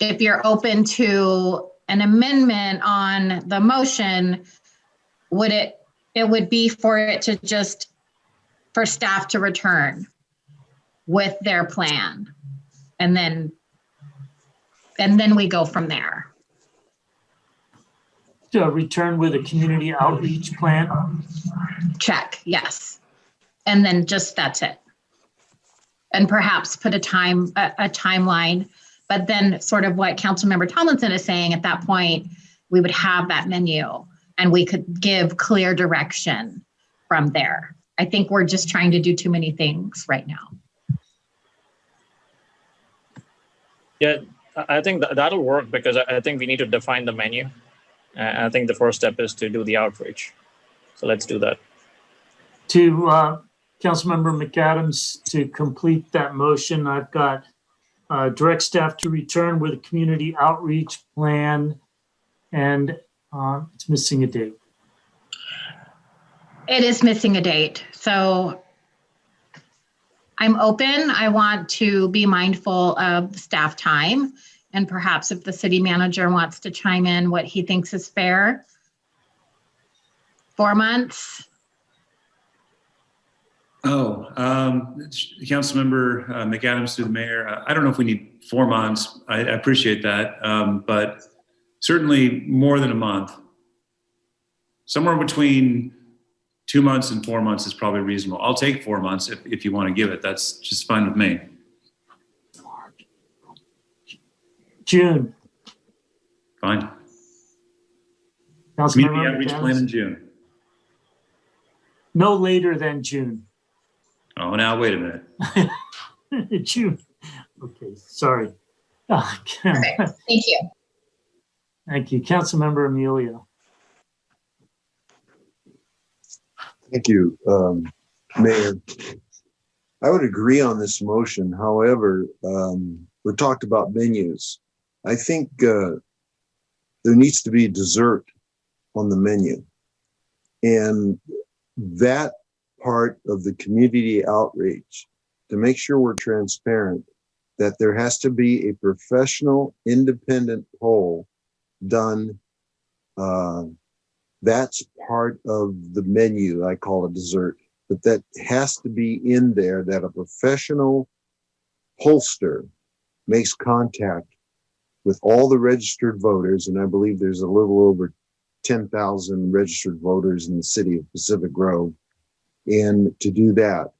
if you're open to an amendment on the motion, it would be for it to just, for staff to return with their plan. And then we go from there. To return with a community outreach plan. Check, yes. And then just, that's it. And perhaps put a timeline, but then sort of what Councilmember Tomlinson is saying, at that point, we would have that menu and we could give clear direction from there. I think we're just trying to do too many things right now. Yeah, I think that'll work because I think we need to define the menu. I think the first step is to do the outreach. So let's do that. To Councilmember McAdams, to complete that motion, I've got direct staff to return with a community outreach plan, and it's missing a date. It is missing a date. So I'm open. I want to be mindful of staff time. And perhaps if the city manager wants to chime in what he thinks is fair. 4 months. Councilmember McAdams through the mayor. I don't know if we need 4 months. I appreciate that, but certainly more than a month. Somewhere between 2 months and 4 months is probably reasonable. I'll take 4 months if you want to give it. That's just fine with me. June. Fine. Councilmember Outreach McAdams? plan in June. No later than June. Oh, now wait a minute. June. Okay, sorry. Okay, thank you. Thank you. Councilmember Emilio. Thank you, Mayor. I would agree on this motion. However, we talked about menus. I think there needs to be dessert on the menu. And that part of the community outreach, to make sure we're transparent, that there has to be a professional, independent poll done. That's part of the menu. I call it dessert, but that has to be in there, that a professional pollster makes contact with all the registered voters. And I believe there's a little over 10,000 registered voters in the city of Pacific Grove. And to do that,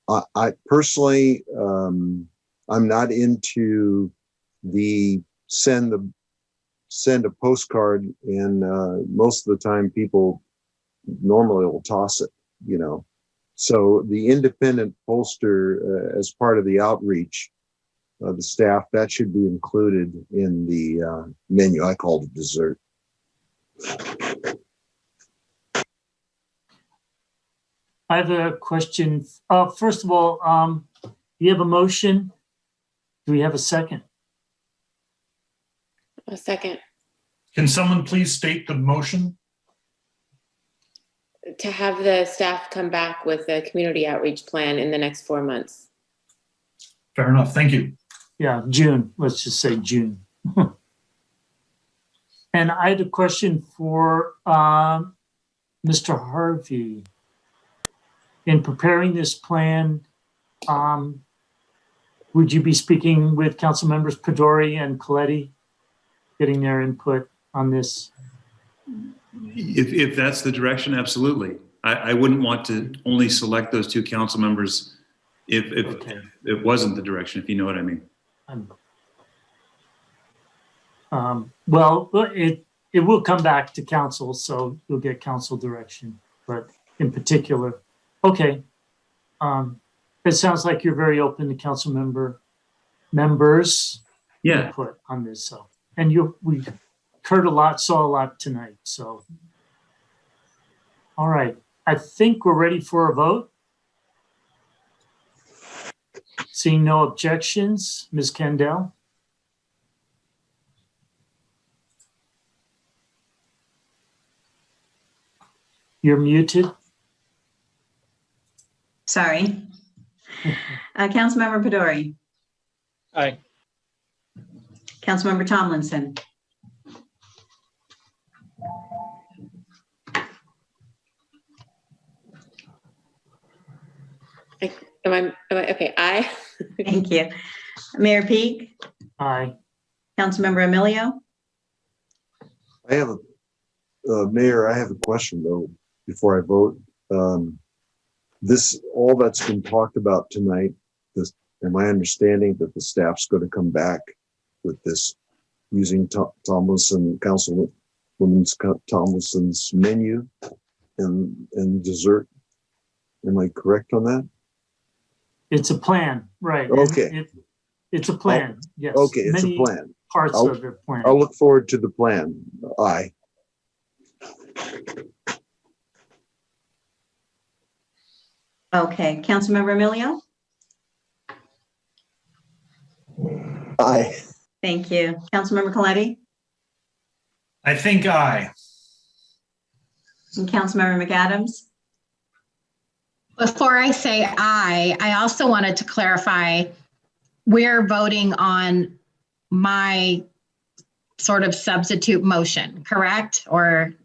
I personally, I'm not into the send a postcard, and most of the time people normally will toss it, you know. So the independent pollster as part of the outreach of the staff, that should be included in the menu. I called it dessert. I have a question. First of all, you have a motion. Do we have a second? A second. Can someone please state the motion? To have the staff come back with a community outreach plan in the next 4 months. Fair enough. Thank you. Yeah, June. Let's just say June. And I had a question for Mr. Harvey. In preparing this plan, would you be speaking with council members Pedori and Coletti, getting their input on this? If that's the direction, absolutely. I wouldn't want to only select those two council members if it wasn't the direction, if you know what I mean. Well, it will come back to council, so you'll get council direction, but in particular, okay. It sounds like you're very open to council members input on this. So, and we heard a lot, saw a lot tonight. So, all right. I think we're ready for a vote. Seeing no objections, Ms. Kendall. You're muted. Sorry. Councilmember Pedori. Aye. Councilmember Tomlinson. Am I okay? Aye. Thank you. Mayor Peak, Aye. Councilmember Emilio. I have Mayor, I have a question though, before I vote. All that's been talked about tonight, am I understanding that the staff's going to come back with this using Councilwoman Tomlinson's menu and dessert? Am I correct on that? It's a plan, right? Okay. It's a plan, yes. Okay, it's Many a plan. parts of the plan. I'll look forward to the plan. Aye. Okay, Councilmember Emilio. Aye. Thank you. Councilmember Coletti I think aye. and Councilmember McAdams. Before I say aye, I also wanted to clarify, we're voting on my sort of substitute motion, correct? Or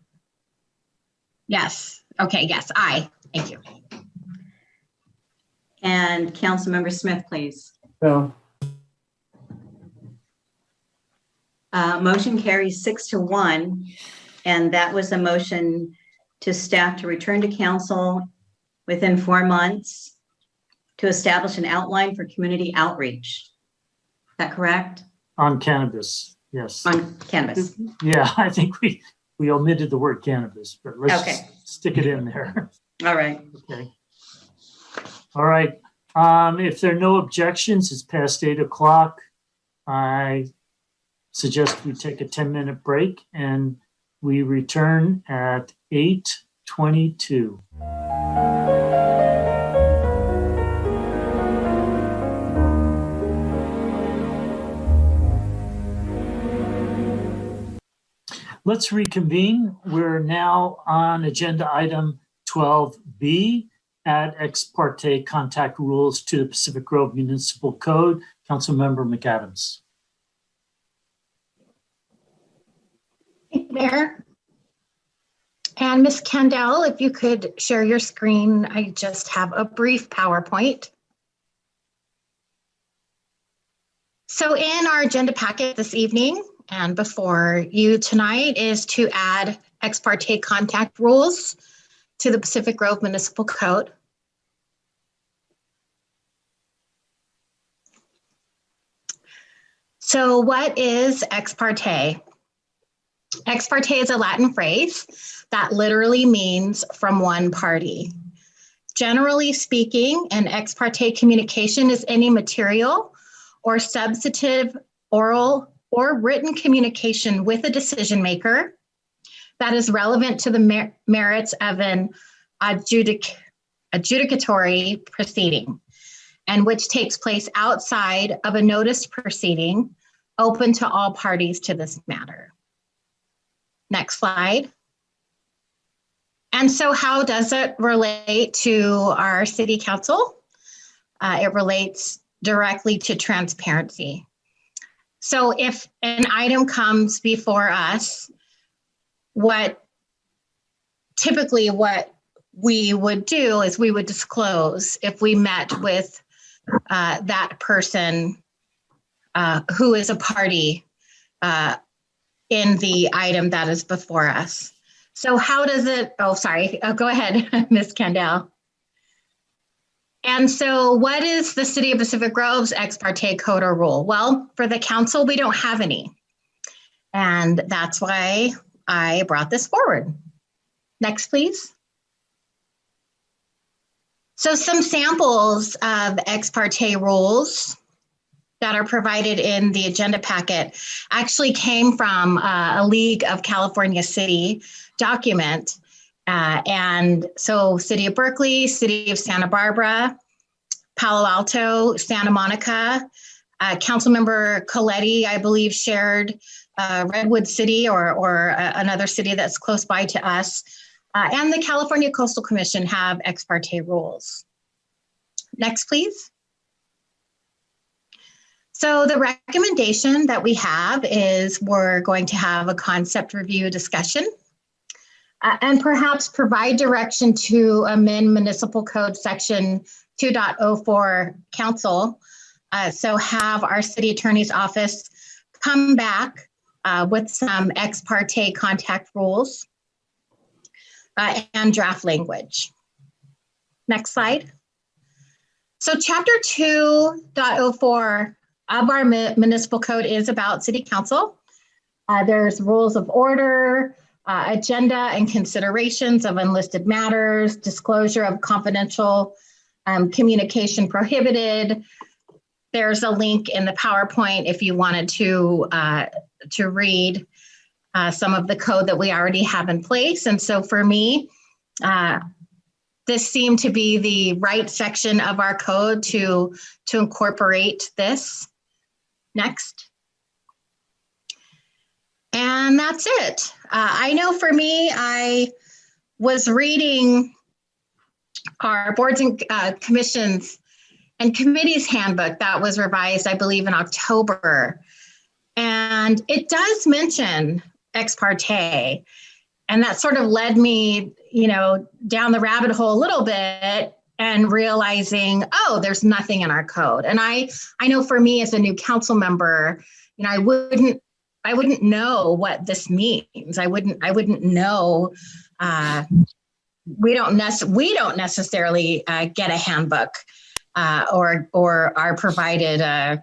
yes. Okay, yes, aye. Thank you. And Councilmember Smith, please. No. Motion carries 6-1, and that was a motion to staff to return to council within 4 months to establish an outline for community outreach. Is that correct? On cannabis, yes. On cannabis. Yeah, I think we omitted the word cannabis, but let's Okay. just stick it in there. All right. Okay. All right. If there are no objections, it's past 8 o'clock. I suggest we take a 10-minute break and we return at 8:22. Let's reconvene. We're now on agenda item 12B, add ex parte contact rules to the Pacific Grove Municipal Code. Councilmember McAdams. Thank you, Mayor. And Ms. Kendall, if you could share your screen, I just have a brief PowerPoint. So in our agenda packet this evening and before you tonight is to add ex parte contact rules to the Pacific Grove Municipal Code. So what is ex parte? Ex parte is a Latin phrase that literally means from one party. Generally speaking, an ex parte communication is any material or substantive, oral, or written communication with a decision maker that is relevant to the merits of an adjudicatory proceeding, and which takes place outside of a noticed proceeding open to all parties to this matter. Next slide. And so how does it relate to our city council? It relates directly to transparency. So if an item comes before us, what we would do is we would disclose if we met with that person who is a party in the item that is before us. So how does it, go ahead, Ms. Kendall. And so what is the City of Pacific Grove's ex parte code or rule? Well, for the council, we don't have any. And that's why I brought this forward. Next, please. So some samples of ex parte rules that are provided in the agenda packet actually came from a League of California City document. And so City of Berkeley, City of Santa Barbara, Palo Alto, Santa Monica, Councilmember Coletti, I believe, shared Redwood City or another city that's close by to us. And the California Coastal Commission have ex parte rules. Next, please. So the recommendation that we have is we're going to have a concept review discussion and perhaps provide direction to amend municipal code section 2.04 council. So have our city attorney's office come back with some ex parte contact rules and draft language. Next slide. So chapter 2.04 of our municipal code is about city council. There's rules of order, agenda and considerations of unlisted matters, disclosure of confidential communication prohibited. There's a link in the PowerPoint if you wanted to read some of the code that we already have in place. And so for me, this seemed to be the right section of our code to incorporate this. Next. And that's it. I know for me, I was reading our boards and commissions and committees handbook that was revised, I believe, in October. And it does mention ex parte. And that sort of led me, down the rabbit hole a little bit and realizing, oh, there's nothing in our code. And I know for me as a new council member, I wouldn't know what this means. I wouldn't know. We don't necessarily get a handbook or are provided a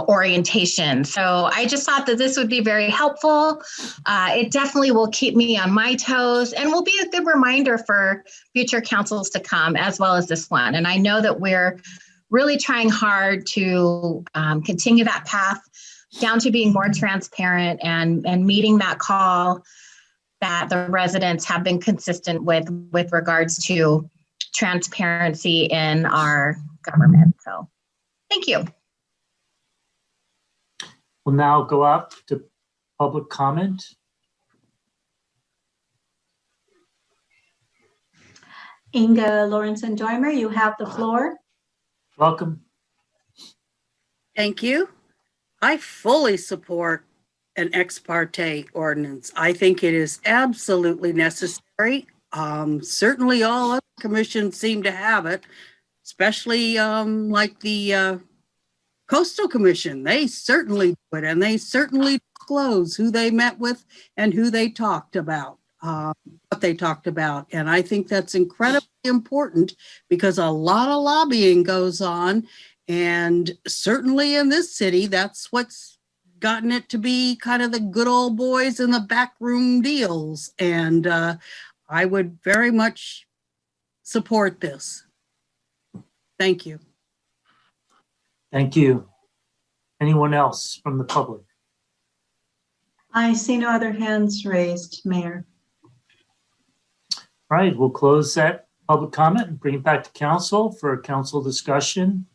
orientation. So I just thought that this would be very helpful. It definitely will keep me on my toes and will be a good reminder for future councils to come, as well as this one. And I know that we're really trying hard to continue that path down to being more transparent and meeting that call that the residents have been consistent with regards to transparency in our government. So thank you. We'll now go up to public comment. Inga Lawrenson-Joymer, you have the floor. Welcome. Thank you. I fully support an ex parte ordinance. I think it is absolutely necessary. Certainly all other commissions seem to have it, especially like the Coastal Commission. They certainly do it, and they certainly disclose who they met with and who they talked about, what they talked about. And I think that's incredibly important because a lot of lobbying goes on. And certainly in this city, that's what's gotten it to be kind of the good old boys in the backroom deals. And I would very much support this. Thank you. Thank you. Anyone else from the public? I see no other hands raised, Mayor. All right, we'll close that public comment and bring it back to council for a council discussion.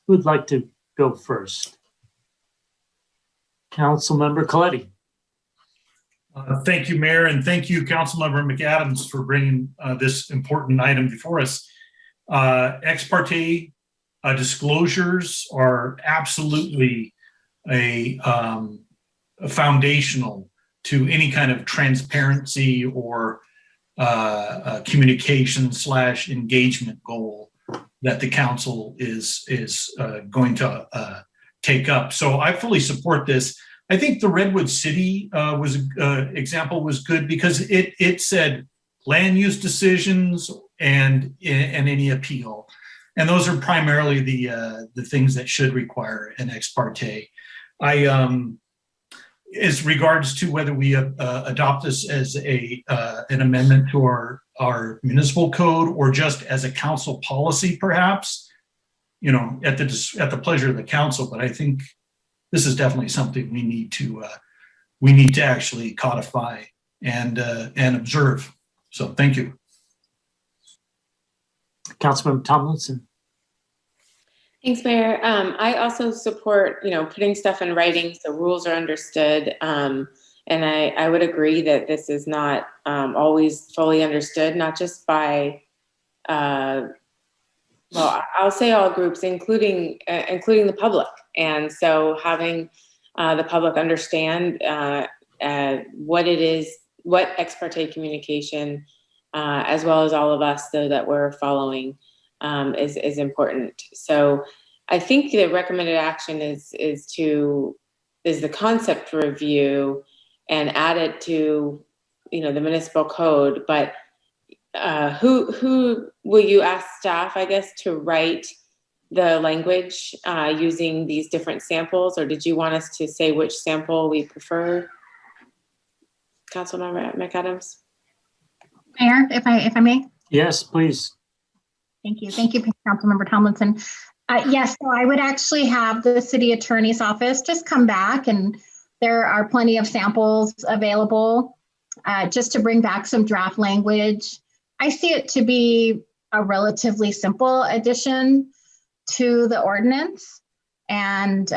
Who'd like to go first? Councilmember Coletti. Thank you, Mayor, and thank you, Councilmember McAdams, for bringing this important item before us. Ex parte disclosures are absolutely a foundational to any kind of transparency or communication / engagement goal that the council is going to take up. So I fully support this. I think the Redwood City example was good because it said land use decisions and any appeal, and those are primarily the things that should require an ex parte. As regards to whether we adopt this as an amendment to our municipal code or just as a council policy, perhaps, at the pleasure of the council. But I think this is definitely something we need to actually codify and observe. So thank you. Councilmember Tomlinson. Thanks, Mayor. I also support, putting stuff in writing so rules are understood. And I would agree that this is not always fully understood, not just by well, I'll say all groups, including the public. And so having the public understand what it is, what ex parte communication, as well as all of us, so that we're following, is important. So I think the recommended action is the concept review and add it to, the municipal code. But who will you ask staff, I guess, to write the language using these different samples, or did you want us to say which sample we prefer? Councilmember McAdams. Mayor, if I may. Yes, please. Thank you, Councilmember Tomlinson. Yes, so I would actually have the city attorney's office just come back, and there are plenty of samples available just to bring back some draft language. I see it to be a relatively simple addition to the ordinance. And,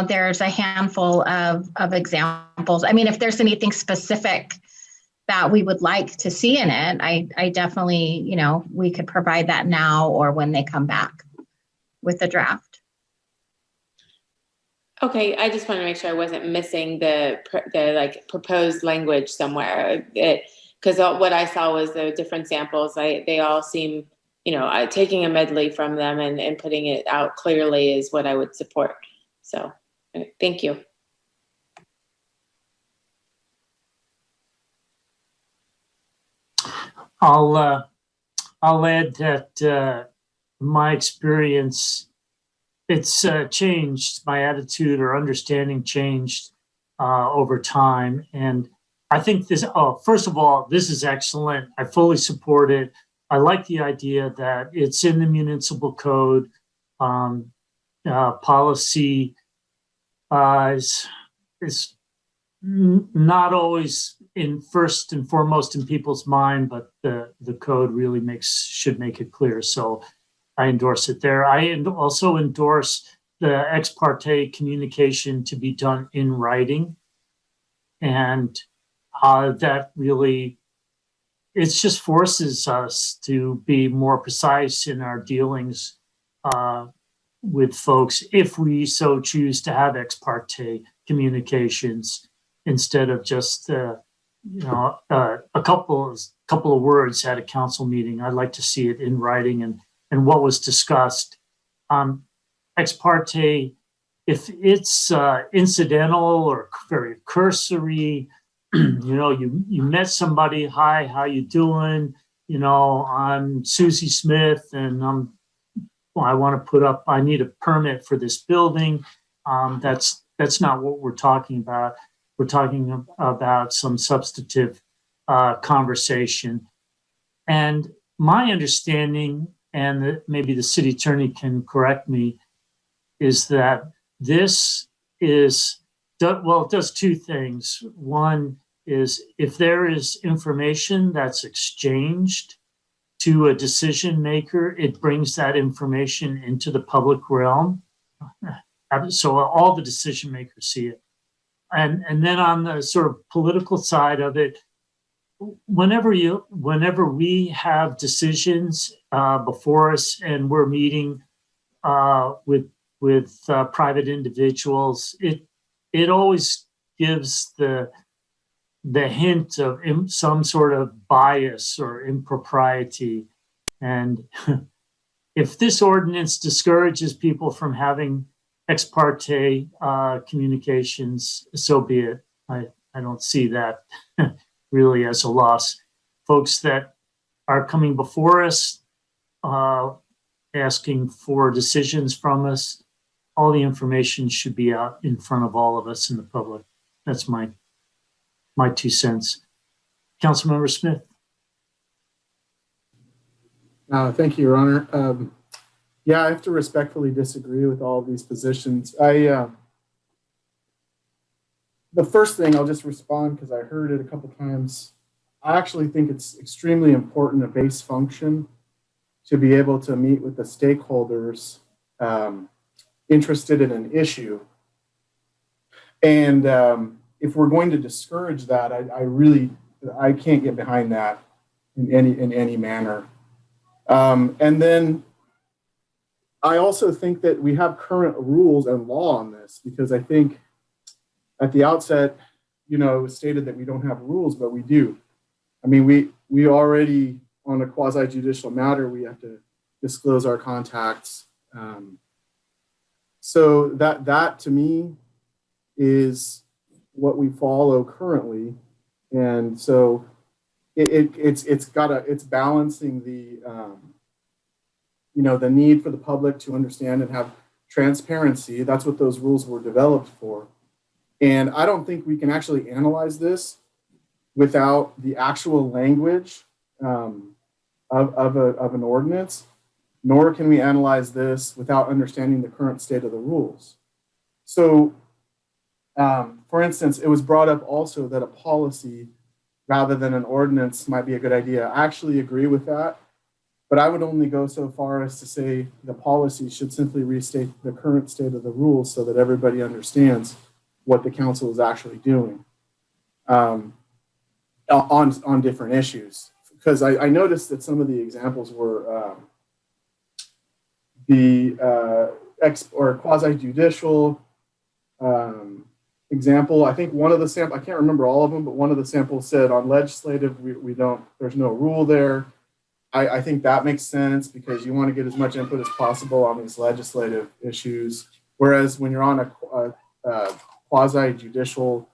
there's a handful of examples. I mean, if there's anything specific that we would like to see in it, I definitely, we could provide that now or when they come back with the draft. Okay, I just want to make sure I wasn't missing the proposed language somewhere. Because what I saw was the different samples. They all seem, taking a medley from them and putting it out clearly is what I would support. So, thank you. I'll add that my experience, it's changed. My attitude or understanding changed over time. And I think first of all, this is excellent. I fully support it. I like the idea that it's in the municipal code. Policy is not always first and foremost in people's mind, but the code really should make it clear. So I endorse it there. I also endorse the ex parte communication to be done in writing. And that really, it just forces us to be more precise in our dealings with folks if we so choose to have ex parte communications instead of just a couple of words at a council meeting. I'd like to see it in writing and what was discussed. Ex parte, if it's incidental or very cursory, you met somebody, hi, how you doing? I'm Susie Smith and I need a permit for this building. That's not what we're talking about. We're talking about some substantive conversation. And my understanding, and maybe the city attorney can correct me, is that this it does two things. One is if there is information that's exchanged to a decision maker, it brings that information into the public realm. So all the decision makers see it. And then on the sort of political side of it, whenever we have decisions before us and we're meeting with private individuals, it always gives the hint of some sort of bias or impropriety. And if this ordinance discourages people from having ex parte communications, so be it. I don't see that really as a loss. Folks that are coming before us, asking for decisions from us, all the information should be out in front of all of us in the public. That's my 2 cents. Councilmember Smith. Thank you, Your Honor. I have to respectfully disagree with all of these positions. The first thing, I'll just respond because I heard it a couple times. I actually think it's extremely important, a base function, to be able to meet with the stakeholders interested in an issue. And if we're going to discourage that, I can't get behind that in any manner. And then I also think that we have current rules and law on this, because I think at the outset, it was stated that we don't have rules, but we do. I mean, we already, on a quasi-judicial matter, we have to disclose our contacts. So that to me is what we follow currently. And so it's balancing the the need for the public to understand and have transparency. That's what those rules were developed for. And I don't think we can actually analyze this without the actual language of an ordinance, nor can we analyze this without understanding the current state of the rules. So, for instance, it was brought up also that a policy rather than an ordinance might be a good idea. I actually agree with that, but I would only go so far as to say the policy should simply restate the current state of the rules so that everybody understands what the council is actually doing on different issues. Because I noticed that some of the examples were quasi-judicial example. I think one of the sample, I can't remember all of them, but one of the samples said on legislative, there's no rule there. I think that makes sense because you want to get as much input as possible on these legislative issues. Whereas when you're on a quasi-judicial,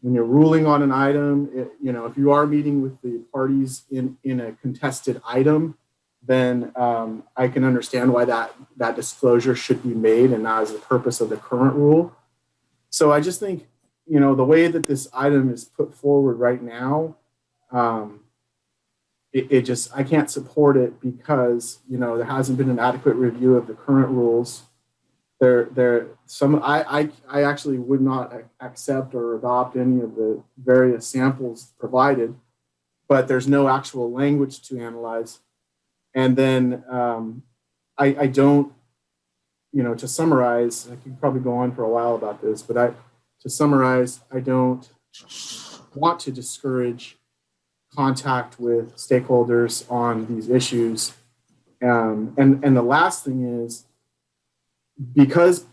when you're ruling on an item, if you are meeting with the parties in a contested item, then I can understand why that disclosure should be made and not as the purpose of the current rule. So I just think, the way that this item is put forward right now, I can't support it because, there hasn't been an adequate review of the current rules. I actually would not accept or adopt any of the various samples provided, but there's no actual language to analyze. And then I don't, to summarize, I could probably go on for a while about this, but to summarize, I don't want to discourage contact with stakeholders on these issues. And the last thing is, because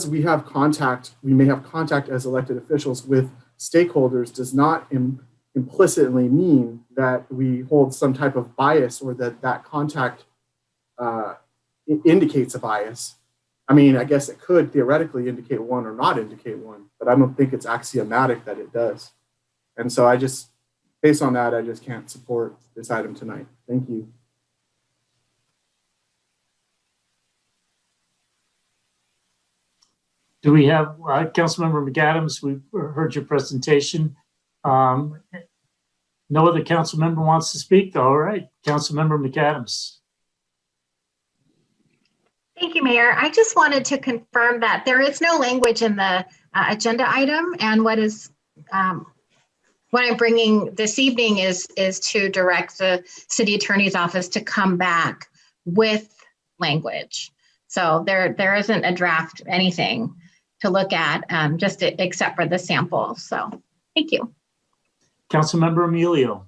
we have contact, we may have contact as elected officials with stakeholders does not implicitly mean that we hold some type of bias or that contact indicates a bias. I mean, I guess it could theoretically indicate one or not indicate one, but I don't think it's axiomatic that it does. And so based on that, I just can't support this item tonight. Thank you. Do we have, Councilmember McAdams, we've heard your presentation. No other council member wants to speak? All right, Councilmember McAdams. Thank you, Mayor. I just wanted to confirm that there is no language in the agenda item, and what I'm bringing this evening is to direct the city attorney's office to come back with language. So there isn't a draft anything to look at, except for the sample. So thank you. Councilmember Emilio.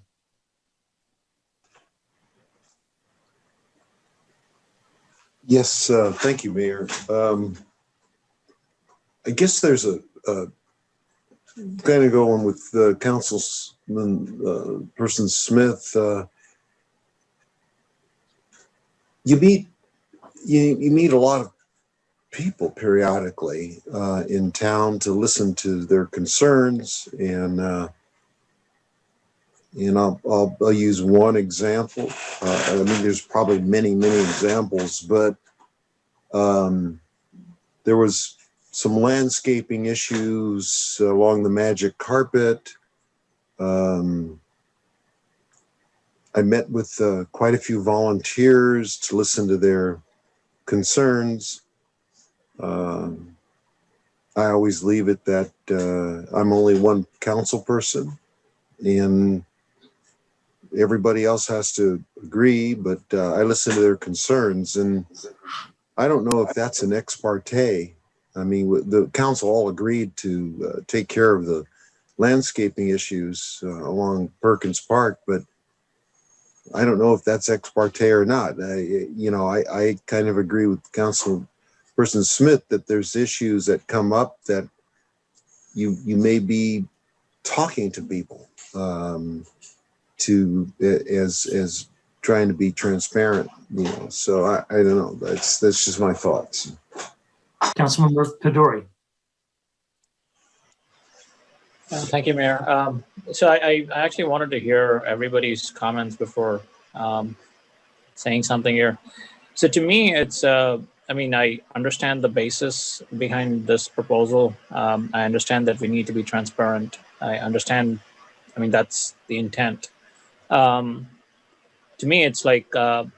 Yes, thank you, Mayor. I guess there's a kind of going with Councilman Person Smith. You meet a lot of people periodically in town to listen to their concerns, and I'll use one example. I mean, there's probably many examples, but there was some landscaping issues along the Magic Carpet. I met with quite a few volunteers to listen to their concerns. I always leave it that I'm only one council person, and everybody else has to agree, but I listen to their concerns, and I don't know if that's an ex parte. I mean, the council all agreed to take care of the landscaping issues along Perkins Park, but I don't know if that's ex parte or not. I kind of agree with Councilperson Smith that there's issues that come up that you may be talking to people as trying to be transparent. So I don't know. That's just my thoughts. Councilmember Pedori. Thank you, Mayor. So I actually wanted to hear everybody's comments before saying something here. So to me, it's, I understand the basis behind this proposal. I understand that we need to be transparent. I understand, that's the intent. To me, it's like a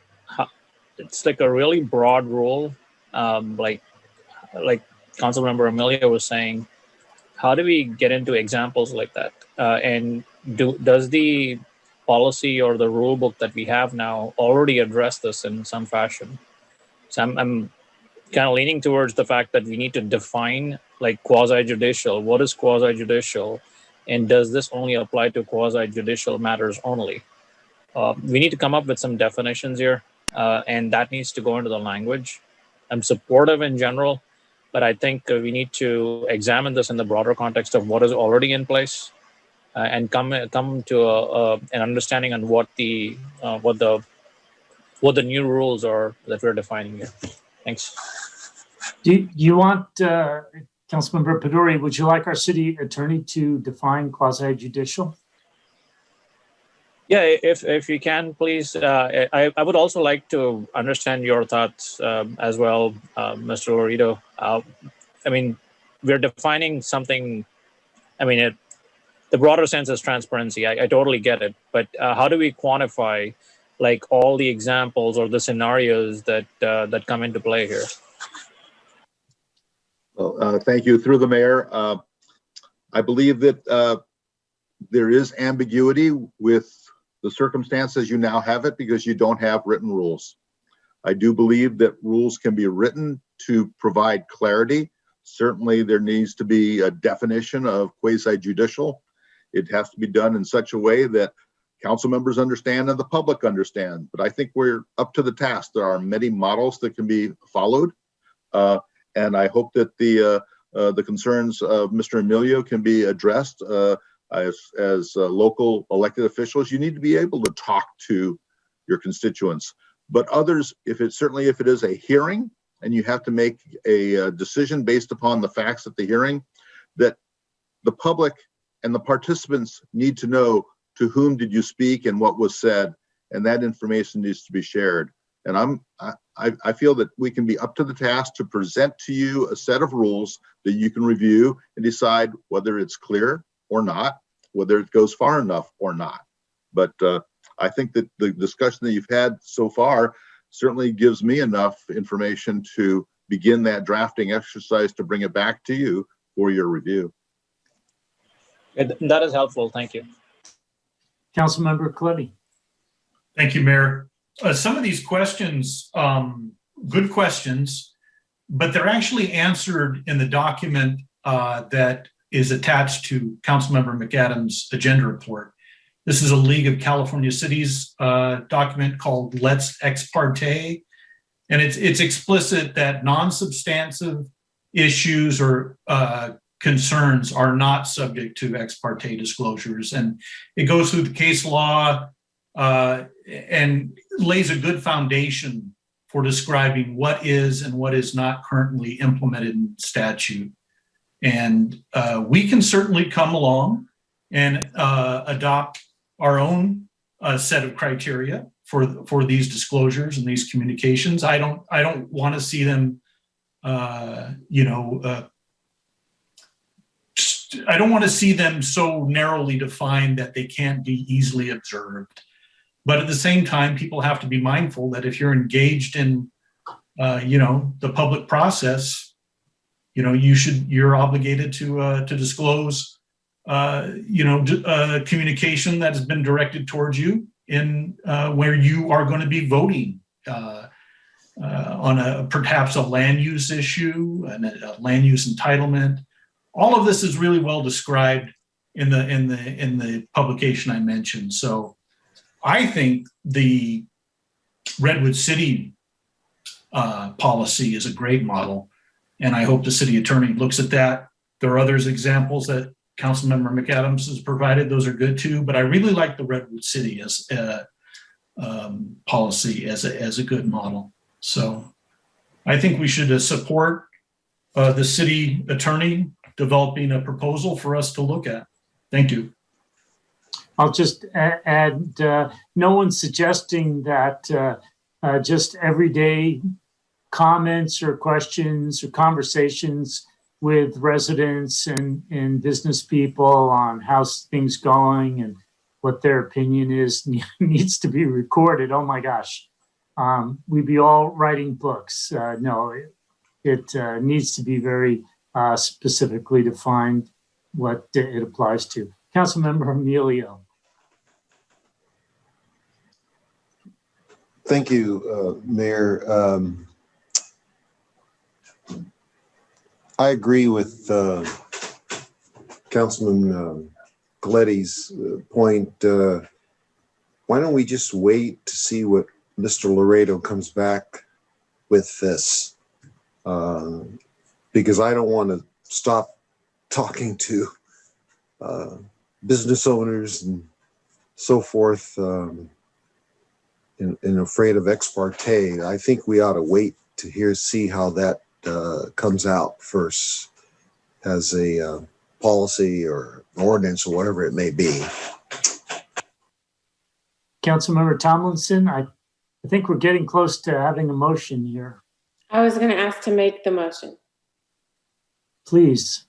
really broad rule, like Councilmember Amelia was saying. How do we get into examples like that? And does the policy or the rule book that we have now already address this in some fashion? So I'm kind of leaning towards the fact that we need to define like quasi-judicial. What is quasi-judicial? And does this only apply to quasi-judicial matters only? We need to come up with some definitions here, and that needs to go into the language. I'm supportive in general, but I think we need to examine this in the broader context of what is already in place, and come to an understanding on what the new rules are that we're defining here. Thanks. Do you want, Councilmember Pedori, would you like our city attorney to define quasi-judicial? Yeah, if you can, please. I would also like to understand your thoughts as well, Mr. Laredo. We're defining something. The broader sense is transparency. I totally get it, but how do we quantify, like, all the examples or the scenarios that come into play here? Well, thank you. Through the mayor, I believe that there is ambiguity with the circumstances you now have it because you don't have written rules. I do believe that rules can be written to provide clarity. Certainly there needs to be a definition of quasi-judicial. It has to be done in such a way that council members understand and the public understand. But I think we're up to the task. There are many models that can be followed. And I hope that the concerns of Mr. Emilio can be addressed. As local elected officials, you need to be able to talk to your constituents. But others, if it is a hearing and you have to make a decision based upon the facts at the hearing, that the public and the participants need to know to whom did you speak and what was said, and that information needs to be shared. And I feel that we can be up to the task to present to you a set of rules that you can review and decide whether it's clear or not, whether it goes far enough or not. But I think that the discussion that you've had so far certainly gives me enough information to begin that drafting exercise to bring it back to you for your review. That is helpful. Thank you. Councilmember Coletti. Thank you, Mayor. Some of these questions, good questions, but they're actually answered in the document that is attached to Councilmember McAdams' agenda report. This is a League of California Cities document called Let's Ex Parte. And it's explicit that non-substantive issues or concerns are not subject to ex parte disclosures. And it goes through the case law and lays a good foundation for describing what is and what is not currently implemented in statute. And we can certainly come along and adopt our own set of criteria for these disclosures and these communications. I don't want to see them, I don't want to see them so narrowly defined that they can't be easily observed. But at the same time, people have to be mindful that if you're engaged in, the public process, you're obligated to disclose, communication that has been directed towards you in where you are going to be voting on perhaps a land use issue and a land use entitlement. All of this is really well described in the publication I mentioned. So I think the Redwood City policy is a great model, and I hope the city attorney looks at that. There are others examples that Councilmember McAdams has provided; those are good too. But I really like the Redwood City as policy as a good model. So I think we should support the city attorney developing a proposal for us to look at. Thank you. I'll just add, no one's suggesting that just everyday comments or questions or conversations with residents and business people on how things going and what their opinion is needs to be recorded. Oh my gosh, we'd be all writing books. No, it needs to be very specifically defined what it applies to. Councilmember Emilio. Thank you, Mayor. I agree with Councilman Coletti's point. Why don't we just wait to see what Mr. Laredo comes back with this? Because I don't want to stop talking to business owners and so forth and afraid of ex parte. I think we ought to wait to see how that comes out first as a policy or ordinance or whatever it may be. Councilmember Tomlinson, I think we're getting close to having a motion here. I was going to ask to make the motion. Please.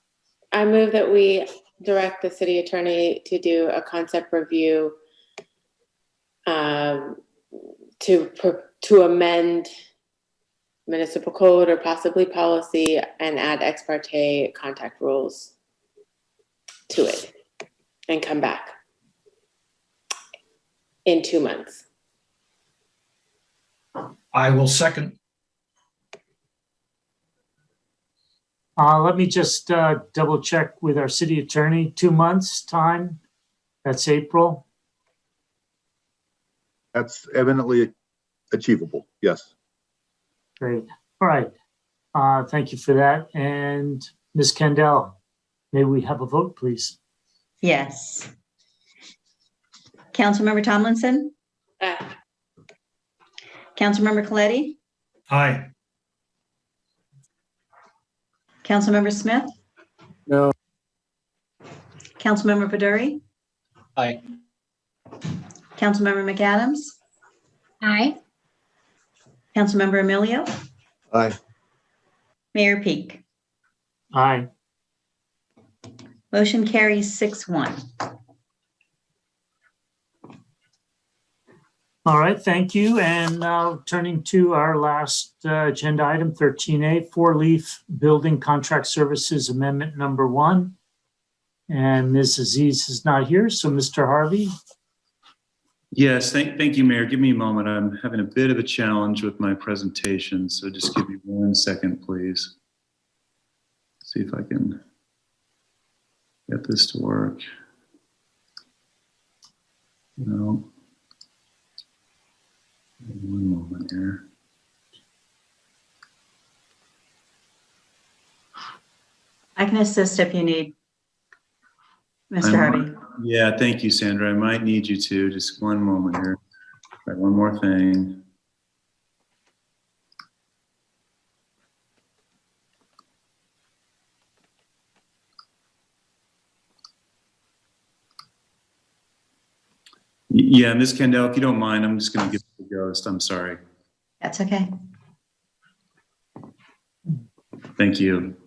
I move that we direct the city attorney to do a concept review to amend municipal code or possibly policy and add ex parte contact rules to it and come back in 2 months. I will second. Let me just double check with our city attorney. 2 months time. That's April. That's eminently achievable. Yes. Great. All right. Thank you for that. And Ms. Kendall, may we have a vote, please? Yes. Councilmember Tomlinson? Councilmember Coletti? Aye. Councilmember Smith? No. Councilmember Baduri? Aye. Councilmember McAdams? Aye. Councilmember Emilio? Aye. Mayor Peak? Aye. Motion carries 6-1. All right, thank you. And now turning to our last agenda item, 13A, 4-leaf building contract services amendment number 1. And Ms. Aziz is not here, so Mr. Harvey. Yes, thank you, Mayor. Give me a moment. I'm having a bit of a challenge with my presentation, so just give me 1 second, please. See if I can get this to work. No. 1 moment here. I can assist if you need, Mr. Harvey. Yeah, thank you, Sandra. I might need you to. Just 1 moment here. Try one more thing. Yeah, Ms. Kendall, if you don't mind, I'm just going to give it a ghost. I'm sorry. That's okay. Thank you.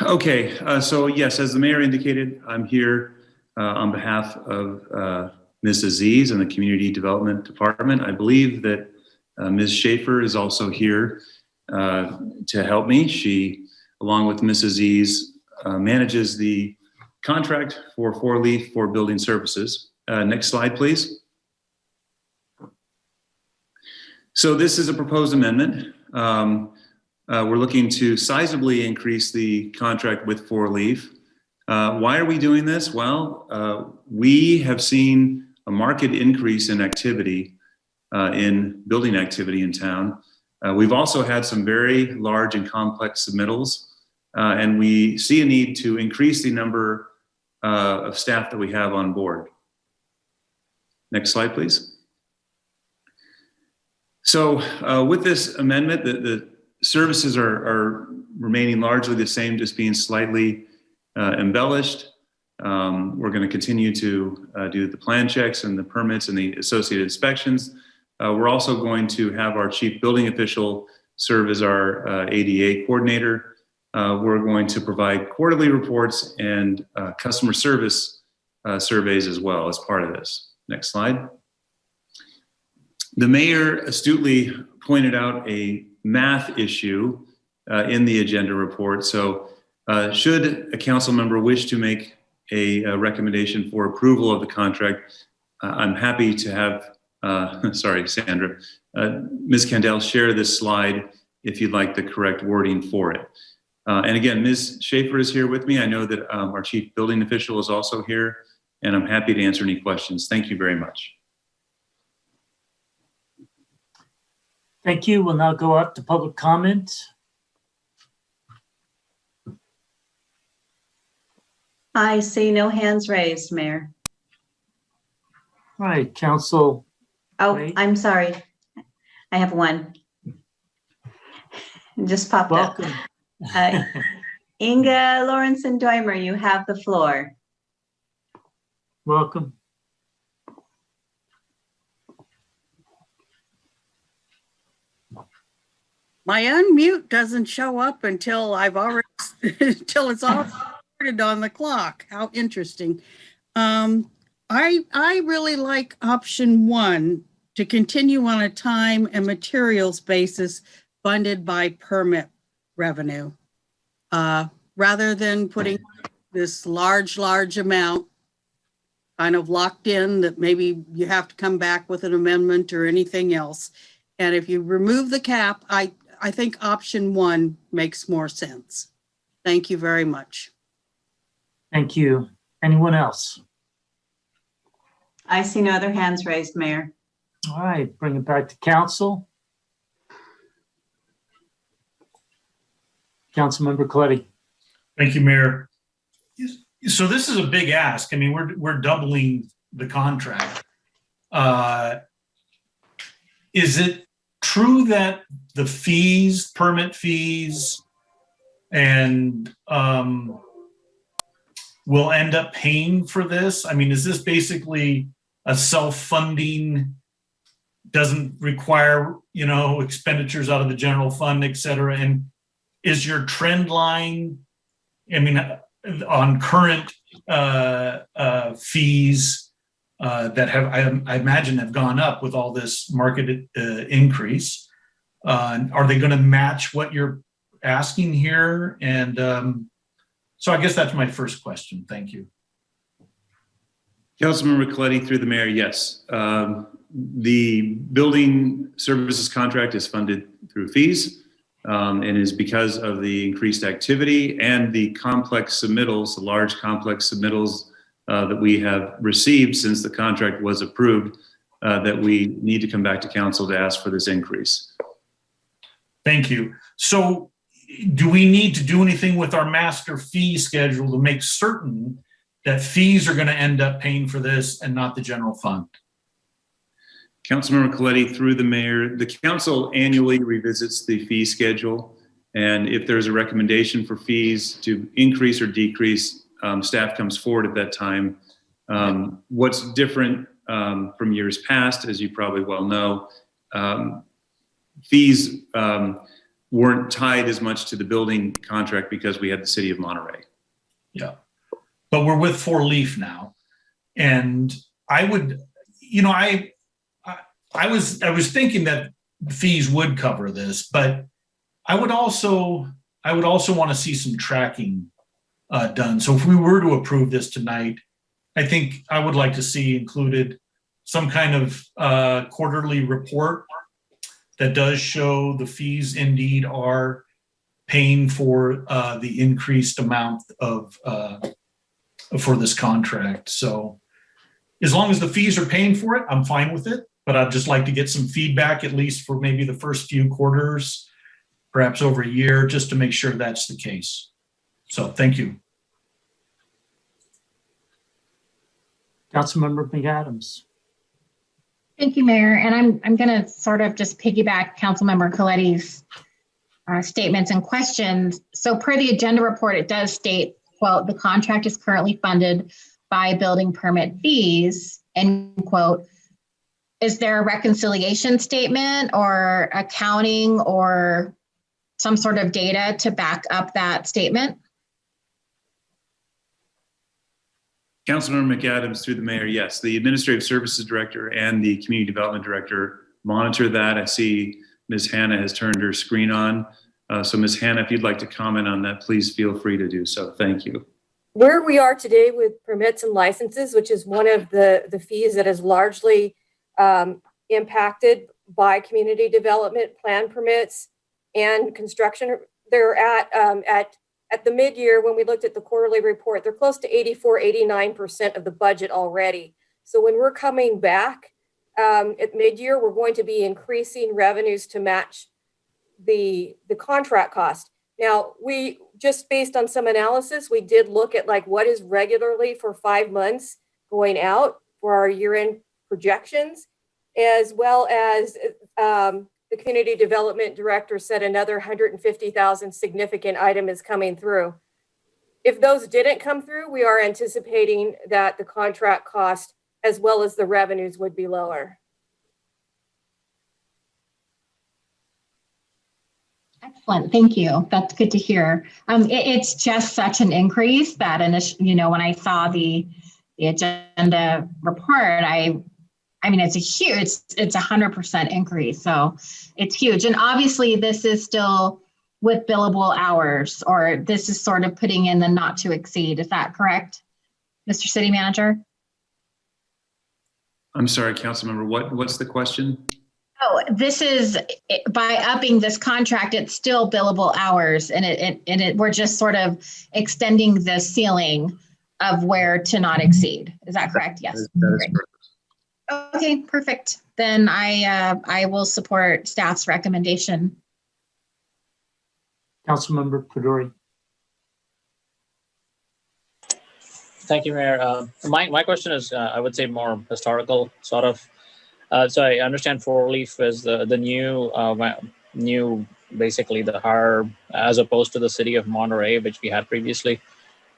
Okay, so yes, as the mayor indicated, I'm here on behalf of Ms. Aziz and the Community Development Department. I believe that Ms. Schaefer is also here to help me. She, along with Ms. Aziz, manages the contract for 4-leaf for building services. Next slide, please. So this is a proposed amendment. We're looking to sizably increase the contract with 4-leaf. Why are we doing this? Well, we have seen a marked increase in activity, in building activity in town. We've also had some very large and complex submittals, and we see a need to increase the number of staff that we have on board. Next slide, please. So with this amendment, the services are remaining largely the same, just being slightly embellished. We're going to continue to do the plan checks and the permits and the associated inspections. We're also going to have our chief building official serve as our ADA coordinator. We're going to provide quarterly reports and customer service surveys as well as part of this. Next slide. The mayor astutely pointed out a math issue in the agenda report. So should a council member wish to make a recommendation for approval of the contract, I'm happy to have, sorry, Sandra, Ms. Candell share this slide if you'd like the correct wording for it. And again, Ms. Schaefer is here with me. I know that our chief building official is also here, and I'm happy to answer any questions. Thank you very much. Thank you. We'll now go out to public comment. I see no hands raised, Mayor. All right, Council. Oh, Wait. I'm sorry. I have one. It just popped Welcome. up. Inga Lawrenson-Doimer, you have the floor. Welcome. My unmute doesn't show up until I've already, until it's already started on the clock. How interesting. I really like option 1, to continue on a time and materials basis funded by permit revenue. Rather than putting this large amount kind of locked in that maybe you have to come back with an amendment or anything else. And if you remove the cap, I think option 1 makes more sense. Thank you very much. Thank you. Anyone else? I see no other hands raised, Mayor. All right, bring it back to council. Councilmember Coletti. Thank you, Mayor. So this is a big ask. I mean, we're doubling the contract. Is it true that the fees, permit fees, and will end up paying for this? I mean, is this basically a self-funding, doesn't require, expenditures out of the general fund, et cetera? And is your trend line, I mean, on current fees that have, I imagine, have gone up with all this market increase, are they going to match what you're asking here? And so I guess that's my first question. Thank you. Councilmember Coletti, through the mayor, yes. The building services contract is funded through fees and is because of the increased activity and the complex submittals, the large complex submittals that we have received since the contract was approved, that we need to come back to council to ask for this increase. Thank you. So do we need to do anything with our master fee schedule to make certain that fees are going to end up paying for this and not the general fund? Councilmember Coletti, through the mayor, the council annually revisits the fee schedule. And if there's a recommendation for fees to increase or decrease, staff comes forward at that time. What's different from years past, as you probably well know, fees weren't tied as much to the building contract because we had the city of Monterey. Yeah. But we're with 4-leaf now. And I would, I was thinking that the fees would cover this, but I would also want to see some tracking done. So if we were to approve this tonight, I think I would like to see included some kind of quarterly report that does show the fees indeed are paying for the increased amount of for this contract. So as long as the fees are paying for it, I'm fine with it. But I'd just like to get some feedback, at least for maybe the first few quarters, perhaps over a year, just to make sure that's the case. So thank you. Councilmember McAdams. Thank you, Mayor. And I'm going to sort of just piggyback Councilmember Coletti's statements and questions. So per the agenda report, it does state, quote, the contract is currently funded by building permit fees, end quote. Is there a reconciliation statement or accounting or some sort of data to back up that statement? Councilmember McAdams, through the mayor, yes. The Administrative Services Director and the Community Development Director monitor that. I see Ms. Hannah has turned her screen on. So Ms. Hannah, if you'd like to comment on that, please feel free to do so. Thank you. Where we are today with permits and licenses, which is one of the fees that is largely impacted by community development plan permits and construction, they're at the mid-year, when we looked at the quarterly report, they're close to 84-89% of the budget already. So when we're coming back at mid-year, we're going to be increasing revenues to match the contract cost. Now, we just based on some analysis, we did look at like what is regularly for 5 months going out for our year-end projections, as well as the community development director said another 150,000 significant item is coming through. If those didn't come through, we are anticipating that the contract cost as well as the revenues would be lower. Excellent, thank you. That's good to hear. It's just such an increase that, when I saw the agenda report, I mean, it's a huge, it's 100% increase. So it's huge. And obviously this is still with billable hours, or this is sort of putting in the not to exceed. Is that correct, Mr. City Manager? I'm sorry, Councilmember, what's the question? Oh, this is by upping this contract, it's still billable hours, and we're just sort of extending the ceiling of where to not exceed. Is that correct? Yes. That is correct. Okay, perfect. Then I will support staff's recommendation. Councilmember Peduri. Thank you, Mayor. My question is, I would say, more historical, sort of. So I understand Four Leaf is the new, basically the higher, as opposed to the city of Monterey, which we had previously.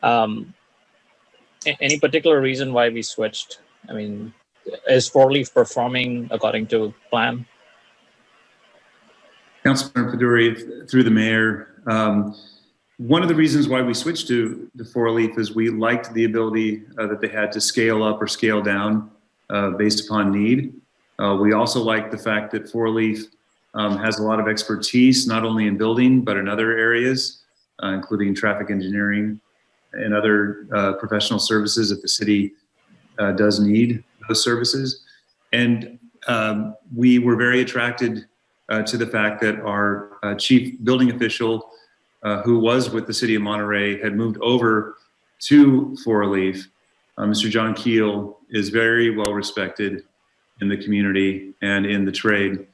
Any particular reason why we switched? I mean, is Four Leaf performing according to plan? Councilmember Peduri, through the mayor, one of the reasons why we switched to the Four Leaf is we liked the ability that they had to scale up or scale down based upon need. We also like the fact that Four Leaf has a lot of expertise, not only in building, but in other areas, including traffic engineering and other professional services that the city does need those services. And we were very attracted to the fact that our chief building official, who was with the city of Monterey, had moved over to Four Leaf. Mr. John Keel is very well respected in the community and in the trade.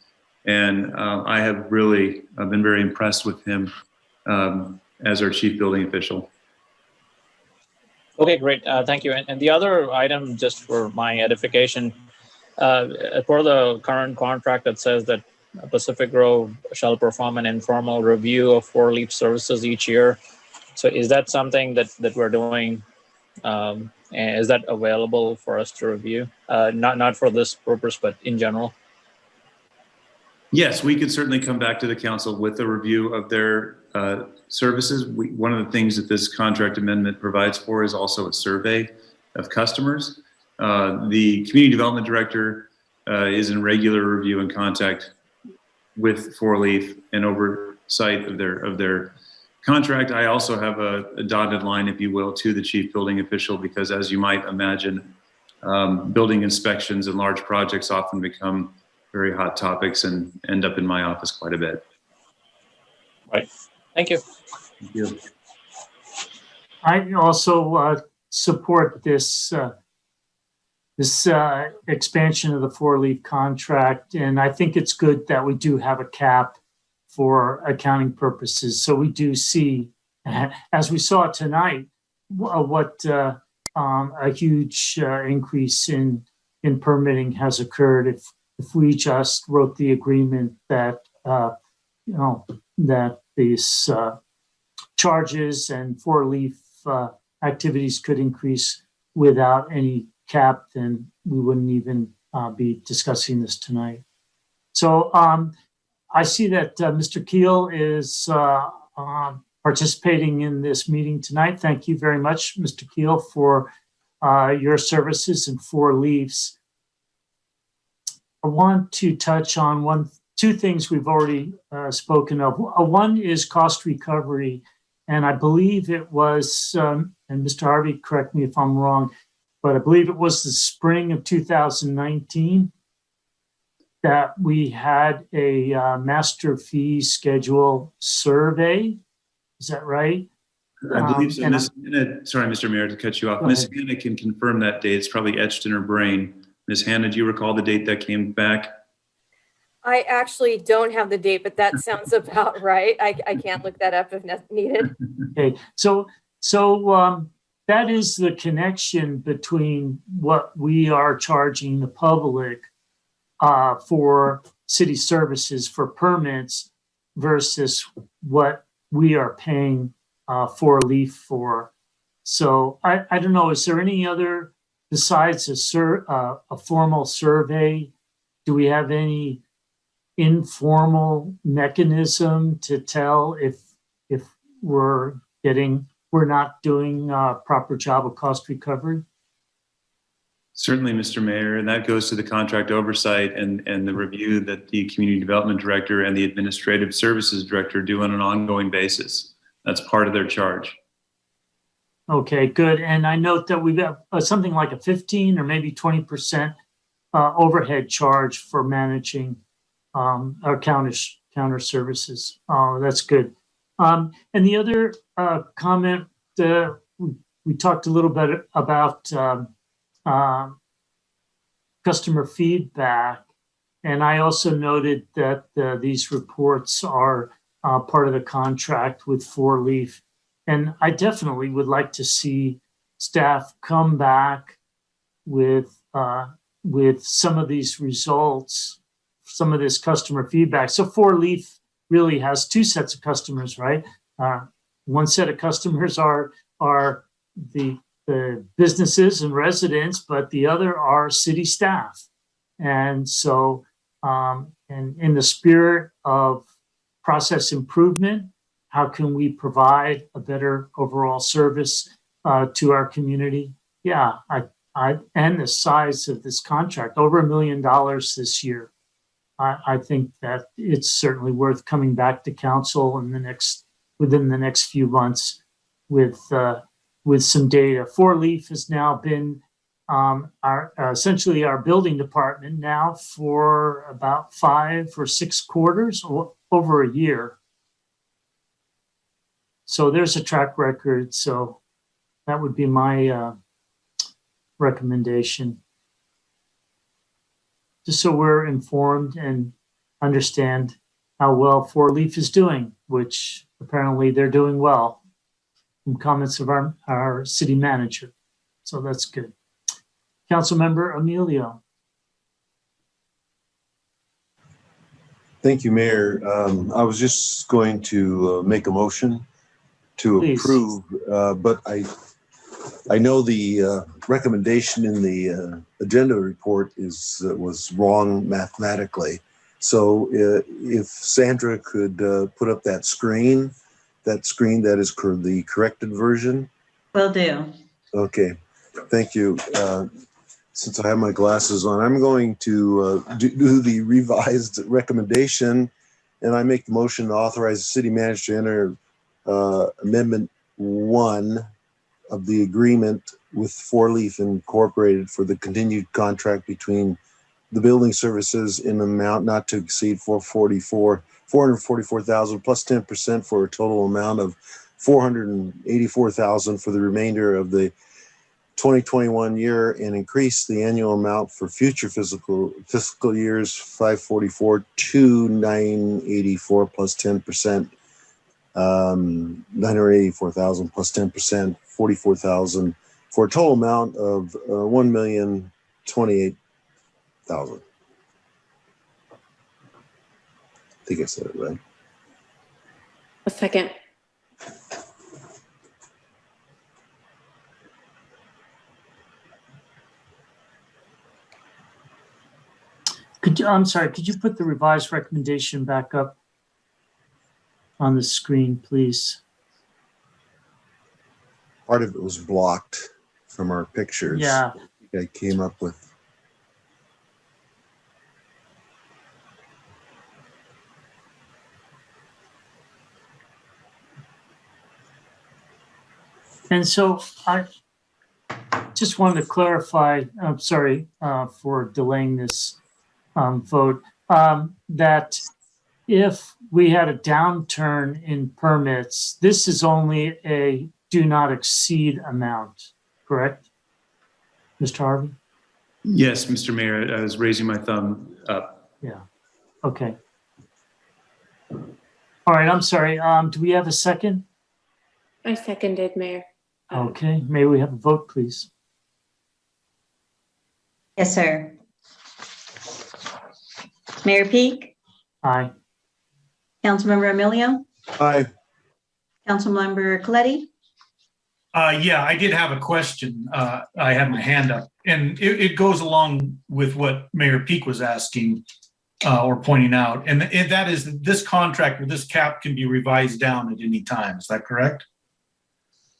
And I have really been very impressed with him as our chief building official. Okay, great. Thank you. And the other item, just for my edification, for the current contract, it says that Pacific Grove shall perform an informal review of Four Leaf services each year. So is that something that we're doing? And is that available for us to review? Not for this purpose, but in general? Yes, we could certainly come back to the council with a review of their services. One of the things that this contract amendment provides for is also a survey of customers. The community development director is in regular review and contact with Four Leaf and oversight of their contract. I also have a dotted line, if you will, to the chief building official, because as you might imagine, building inspections and large projects often become very hot topics and end up in my office quite a bit. Right. Thank you. Thank you. I also support this expansion of the 4-leaf contract. And I think it's good that we do have a cap for accounting purposes. So we do see, as we saw tonight, what a huge increase in permitting has occurred. If we just wrote the agreement that that these charges and 4-leaf activities could increase without any cap, then we wouldn't even be discussing this tonight. So I see that Mr. Keel is participating in this meeting tonight. Thank you very much, Mr. Keel, for your services and 4-leafs. I want to touch on two things we've already spoken of. One is cost recovery, and I believe it was, and Mr. Harvey, correct me if I'm wrong, but I believe it was the spring of 2019 that we had a master fee schedule survey. Is that right? I believe so. Ms. Hannah, sorry, Mr. Mayor, to cut you off. Ms. Hannah can confirm that date. It's probably etched in her brain. Ms. Hannah, do you recall the date that came back? I actually don't have the date, but that sounds about right. I can't look that up if needed. Okay, so that is the connection between what we are charging the public for city services for permits versus what we are paying 4-leaf for. So I don't know, is there any other, besides a formal survey, do we have any informal mechanism to tell if we're not doing a proper job of cost recovery? Certainly, Mr. Mayor, and that goes to the contract oversight and the review that the community development director and the administrative services director do on an ongoing basis. That's part of their charge. Okay, good. And I note that we've got something like a 15 or maybe 20% overhead charge for managing our counter services. Oh, that's good. And the other comment, we talked a little bit about customer feedback. And I also noted that these reports are part of the contract with 4-leaf. And I definitely would like to see staff come back with some of these results, some of this customer feedback. So 4-leaf really has two sets of customers, right? One set of customers are the businesses and residents, but the other are city staff. And so, and in the spirit of process improvement, how can we provide a better overall service to our community? Yeah, and the size of this contract, over $1 million this year. I think that it's certainly worth coming back to council within the next few months with some data. 4-leaf has now been essentially our building department now for about 5 or 6 quarters, or over a year. So there's a track record. So that would be my recommendation. Just so we're informed and understand how well 4-leaf is doing, which apparently they're doing well, from comments of our city manager. So that's good. Councilmember Emilio. Thank you, Mayor. I was just going to make a motion to approve, but I know the recommendation in the agenda report was wrong mathematically. So if Sandra could put up that screen that is the corrected version. Will do. Okay, thank you. Since I have my glasses on, I'm going to do the revised recommendation, and I make the motion to authorize the city manager to enter Amendment 1 of the agreement with 4-leaf Incorporated for the continued contract between the building services in an amount not to exceed $444,000 plus 10% for a total amount of $484,000 for the remainder of the 2021 year and increase the annual amount for future fiscal years 544 to 984 plus 10%, 984,000 plus 10%, 44,000 for a total amount of 1,028,000. I think I said it right. A second. I'm sorry, could you put the revised recommendation back up on the screen, please? Part of it was blocked from our pictures. Yeah. I came up with. And so I just wanted to clarify, I'm sorry for delaying this vote, that if we had a downturn in permits, this is only a do not exceed amount, correct? Mr. Harvey? Yes, Mr. Mayor, I was raising my thumb up. Yeah, okay. All right, I'm sorry. Do we have a second? I seconded, Mayor. Okay, may we have a vote, please? Yes, sir. Mayor Peak, Aye. Councilmember Emilio, Aye. Councilmember Coletti. Yeah, I did have a question. I had my hand up, and it goes along with what Mayor Peak was asking or pointing out, and that is that this contract or this cap can be revised down at any time. Is that correct?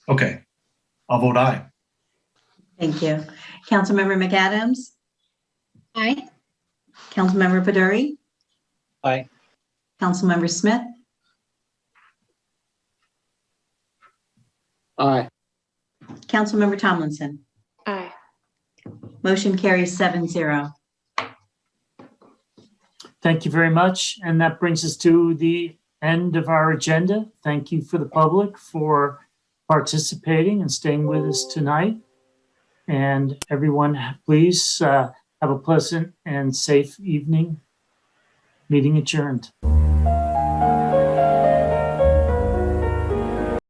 Okay, I'll vote aye. Thank you. Councilmember McAdams, Aye. Councilmember Paduri, Aye. Councilmember Smith, Aye. Councilmember Tomlinson. Aye. Motion carries 7-0. Thank you very much. And that brings us to the end of our agenda. Thank you for the public for participating and staying with us tonight. And everyone, please have a pleasant and safe evening. Meeting adjourned.